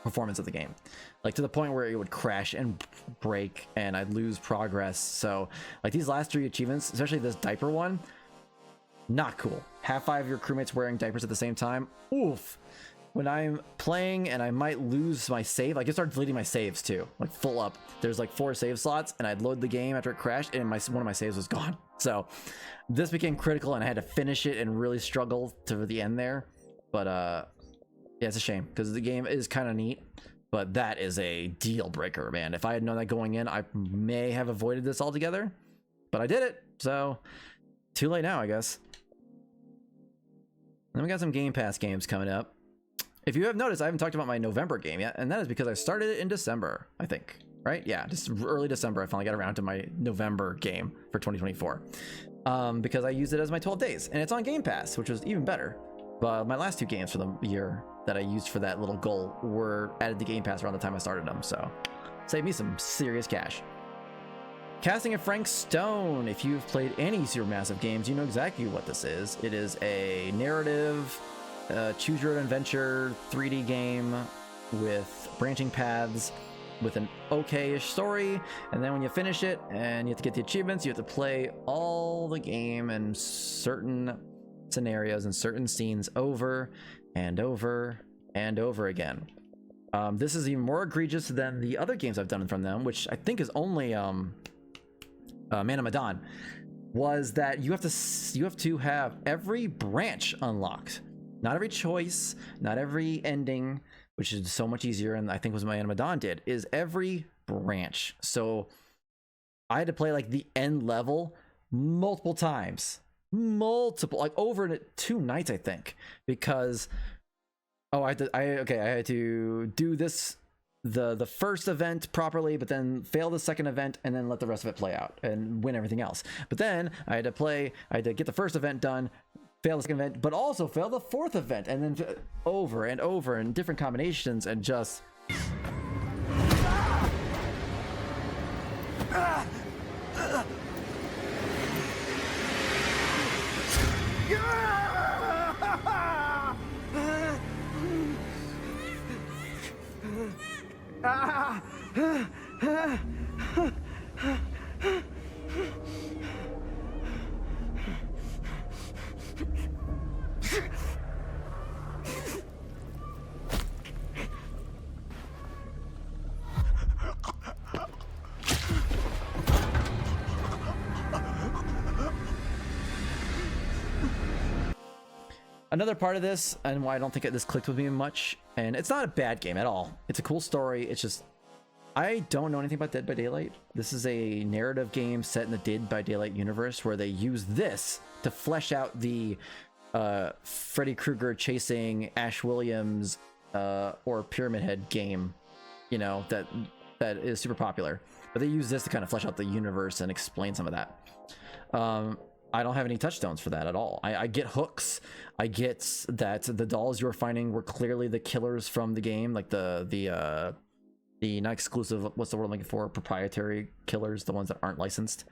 performance of the game, like to the point where it would crash and break and I'd lose progress. So like these last 3 achievements, especially this diaper one, not cool. Have 5 of your crewmates wearing diapers at the same time. Oof. When I'm playing and I might lose my save, like it started deleting my saves too, like full up. There's like 4 save slots, and I'd load the game after it crashed, and one of my saves was gone. So this became critical, and I had to finish it and really struggle to the end there. But yeah, it's a shame because the game is kind of neat, but that is a deal breaker, man. If I had known that going in, I may have avoided this altogether, but I did it. So too late now, I guess. Then we got some Game Pass games coming up. If you have noticed, I haven't talked about my November game yet, and that is because I started it in December, I think, right? Yeah, just early December, I finally got around to my November game for 2024, because I used it as my 12 days, and it's on Game Pass, which was even better. But my last 2 games for the year that I used for that little goal were added to Game Pass around the time I started them, so saved me some serious cash. Casting of Frank Stone. If you've played any Supermassive games, you know exactly what this is. It is a narrative, choose your own adventure 3D game with branching paths with an okay-ish story, and then when you finish it and you have to get the achievements, you have to play all the game and certain scenarios and certain scenes over and over and over again. This is even more egregious than the other games I've done from them, which I think is only Man of Medan, was that you have to have every branch unlocked. Not every choice, not every ending, which is so much easier, and I think was what Man of Medan did, is every branch. So I had to play like the end level multiple times. Like over 2 nights, I think, because I had to do this the first event properly, but then fail the second event and then let the rest of it play out and win everything else. But then I had to get the first event done, fail the second event, but also fail the fourth event, and then over and over in different combinations, and just another part of this, and why I don't think this clicked with me much, and it's not a bad game at all. It's a cool story. It's just, I don't know anything about Dead by Daylight. This is a narrative game set in the Dead by Daylight universe where they use this to flesh out the Freddy Krueger chasing Ash Williams or Pyramid Head game, you know, that is super popular. But they use this to kind of flesh out the universe and explain some of that. I don't have any touchstones for that at all. I get hooks. I get that the dolls you were finding were clearly the killers from the game, like the not exclusive, what's the word I'm looking for, proprietary killers, the ones that aren't licensed.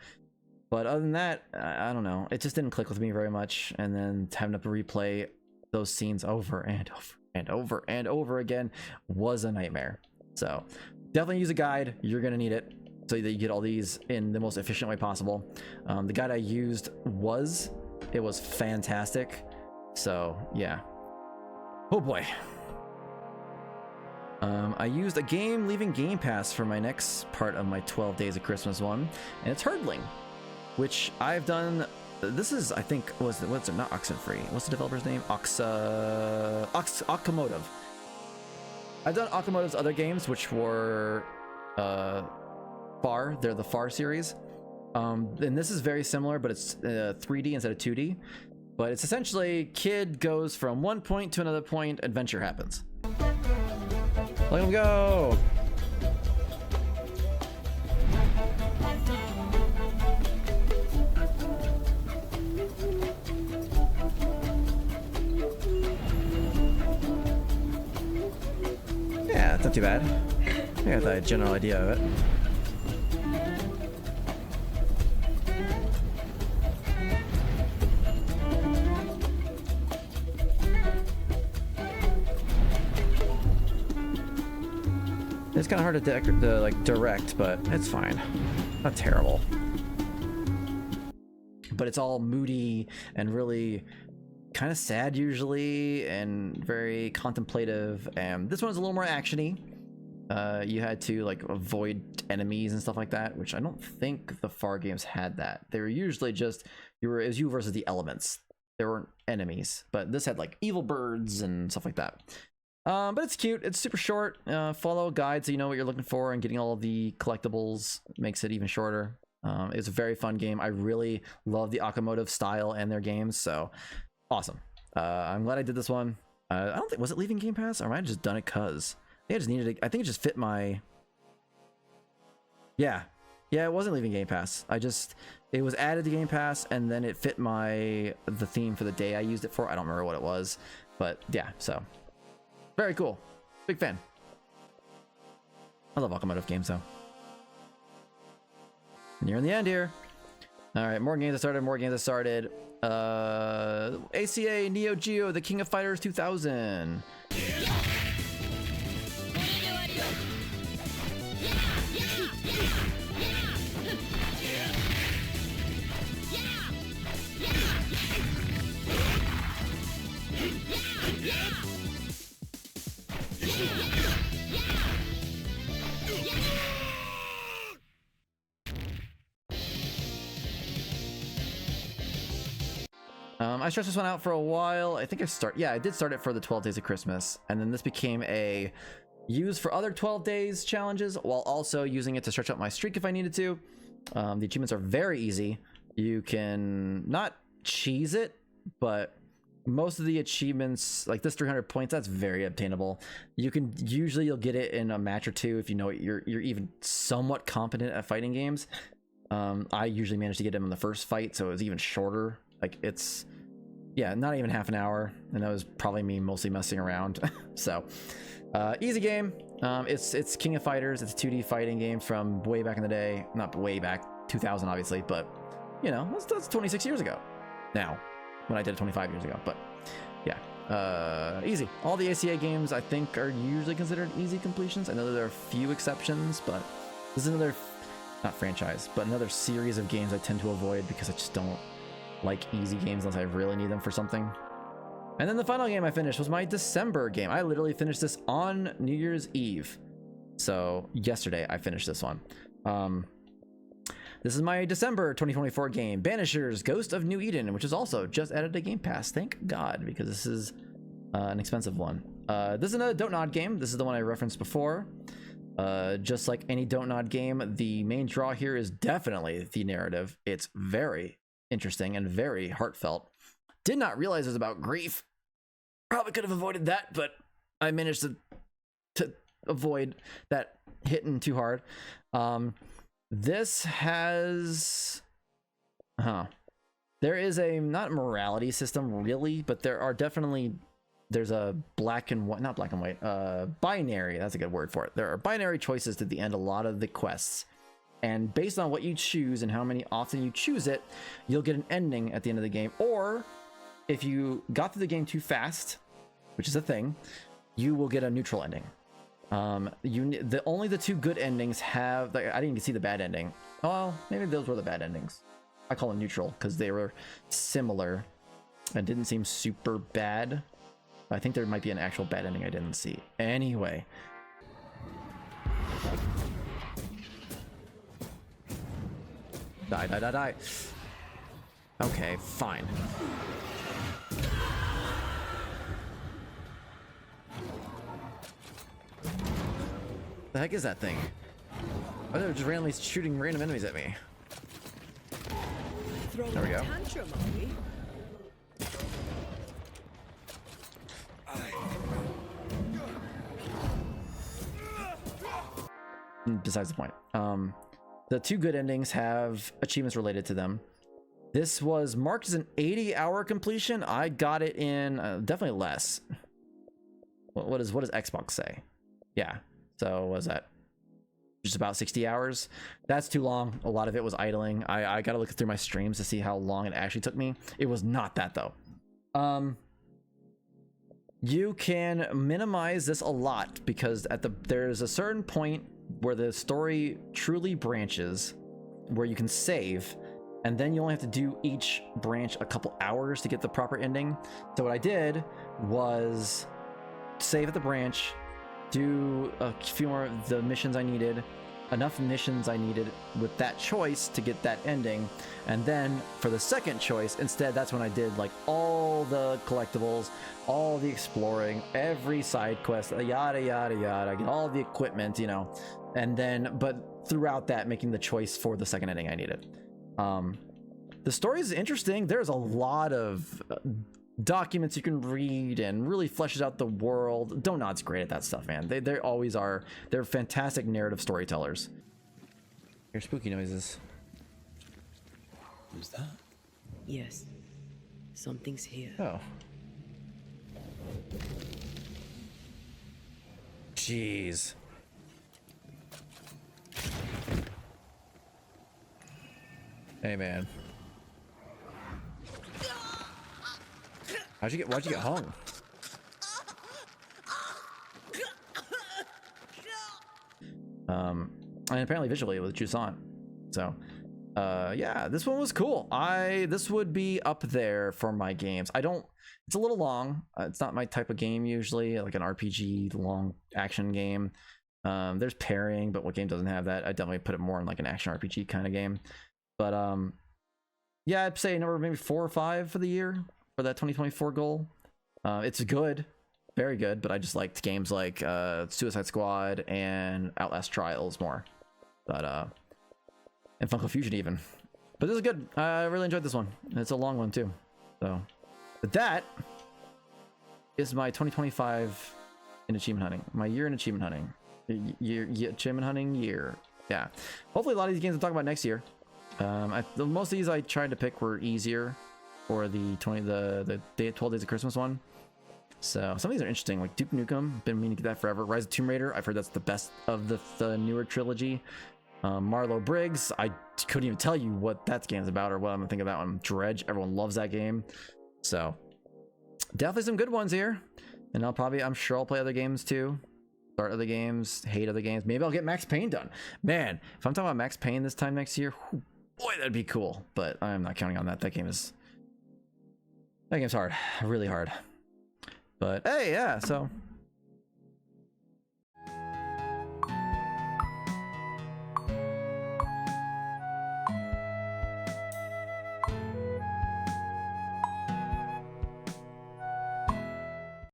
But other than that, I don't know. It just didn't click with me very much. And then having to replay those scenes over and over and over and over again was a nightmare. So definitely use a guide. You're gonna need it, so that you get all these in the most efficient way possible. The guide I used was fantastic. So yeah. Oh boy. I used a game leaving Game Pass for my next part of my 12 Days of Christmas one, and it's Hurdling, which I've done. This is, I think, what's it? Not Oxenfree. What's the developer's name? Okamotive. I've done Okamotive's other games, which were Far. They're the Far series. And this is very similar, but it's 3D instead of 2D. But it's essentially kid goes from one point to another point, adventure happens. Let him go. Yeah, it's not too bad. I got the general idea of it. It's kind of hard to direct, but it's fine. Not terrible. But it's all moody and really kind of sad usually, and very contemplative. And this one's a little more actiony. You had to like avoid enemies and stuff like that, which I don't think the Far games had that. They were usually just it was you versus the elements. There weren't enemies, but this had like evil birds and stuff like that. But it's cute. It's super short. Follow a guide so you know what you're looking for, and getting all of the collectibles makes it even shorter. It's a very fun game. I really love the Okamotive style and their games, so awesome. I'm glad I did this one. I don't think, was it leaving Game Pass, or might have just done it cause I just needed it. I think it just fit my, yeah, it wasn't leaving Game Pass. It was added to Game Pass, and then it fit the theme for the day I used it for. I don't remember what it was, but yeah, so very cool. Big fan. I love Okamotive games though. Near in the end here. All right, more games that started. ACA Neo Geo, The King of Fighters 2000. I stretched this one out for a while. I think I did start it for the 12 Days of Christmas, and then this became a use for other 12 days challenges, while also using it to stretch out my streak if I needed to. The achievements are very easy. You can not cheese it, but most of the achievements, like this 300 points, that's very obtainable. You'll get it in a match or two if you know you're even somewhat competent at fighting games. I usually manage to get him in the first fight, so it was even shorter. Like it's, yeah, not even half an hour, and that was probably me mostly messing around. So easy game. It's King of Fighters. It's a 2D fighting game from way back in the day. Not way back, 2000 obviously, but you know, that's 26 years ago now, when I did it 25 years ago. But yeah, easy. All the ACA games I think are usually considered easy completions. I know that there are a few exceptions, but this is another, not franchise, but another series of games I tend to avoid because I just don't like easy games unless I really need them for something. And then the final game I finished was my December game. I literally finished this on New Year's Eve. So yesterday I finished this one. This is my December 2024 game, Banishers Ghost of New Eden, which is also just added to Game Pass. Thank God, because this is an expensive one. This is another Don't Nod game. This is the one I referenced before. Just like any Don't Nod game, the main draw here is definitely the narrative. It's very interesting and very heartfelt. Did not realize it was about grief. Probably could have avoided that, but I managed to avoid that hitting too hard. This has, there is a, not morality system really, but there are definitely, there's a black and white, not black and white, binary, that's a good word for it. There are binary choices at the end of a lot of the quests. And based on what you choose and how many often you choose it, you'll get an ending at the end of the game. Or if you got through the game too fast, which is a thing, you will get a neutral ending. Only the two good endings have, like, I didn't even see the bad ending. Well, maybe those were the bad endings. I call them neutral because they were similar and didn't seem super bad. I think there might be an actual bad ending I didn't see. Anyway. Die, die, die, die. Okay, fine. The heck is that thing? Oh, they're just randomly shooting random enemies at me. There we go. Besides the point. The two good endings have achievements related to them. This was marked as an 80-hour completion. I got it in definitely less. What does Xbox say? Yeah. So was that just about 60 hours? That's too long. A lot of it was idling. I got to look through my streams to see how long it actually took me. It was not that though. You can minimize this a lot because there's a certain point where the story truly branches, where you can save, and then you only have to do each branch a couple hours to get the proper ending. So what I did was save at the branch, do a few more of the missions I needed, enough missions I needed with that choice to get that ending, and then for the second choice, instead, that's when I did like all the collectibles, all the exploring, every side quest, yada yada yada, get all the equipment, you know, and then, but throughout that, making the choice for the second ending I needed. The story is interesting. There's a lot of documents you can read and really fleshes out the world. Don't Nod's great at that stuff, man. They always are. They're fantastic narrative storytellers. Hear spooky noises. Who's that? Yes. Something's here. Oh. Jeez. Hey, man. Why'd you get hung? And apparently visually it was Chusan. So, yeah, this one was cool. This would be up there for my games. It's a little long. It's not my type of game usually, like an RPG, long action game. There's pairing, but what game doesn't have that? I definitely put it more in like an action RPG kind of game. But, yeah, I'd say number maybe 4 or 5 for the year. For that 2024 goal. It's good, very good, but I just liked games like Suicide Squad and Outlast Trials more, but and Funko Fusion even. But this is good. I really enjoyed this one. It's a long one too. So with that, is my 2025 in achievement hunting. My year in achievement hunting. Achievement hunting year. Yeah. Hopefully a lot of these games I'll talk about next year. Most of these I tried to pick were easier for the 12 Days of Christmas one. So some of these are interesting, like Duke Nukem. Been meaning to get that forever. Rise of Tomb Raider. I've heard that's the best of the newer trilogy. Marlowe Briggs. I couldn't even tell you what that game's about or what I'm gonna think of that one. Dredge. Everyone loves that game. So definitely some good ones here. And I'm sure I'll play other games too. Start other games, hate other games. Maybe I'll get Max Payne done. Man, if I'm talking about Max Payne this time next year, boy, that'd be cool. But I'm not counting on that. That game's hard, really hard. But hey, yeah, so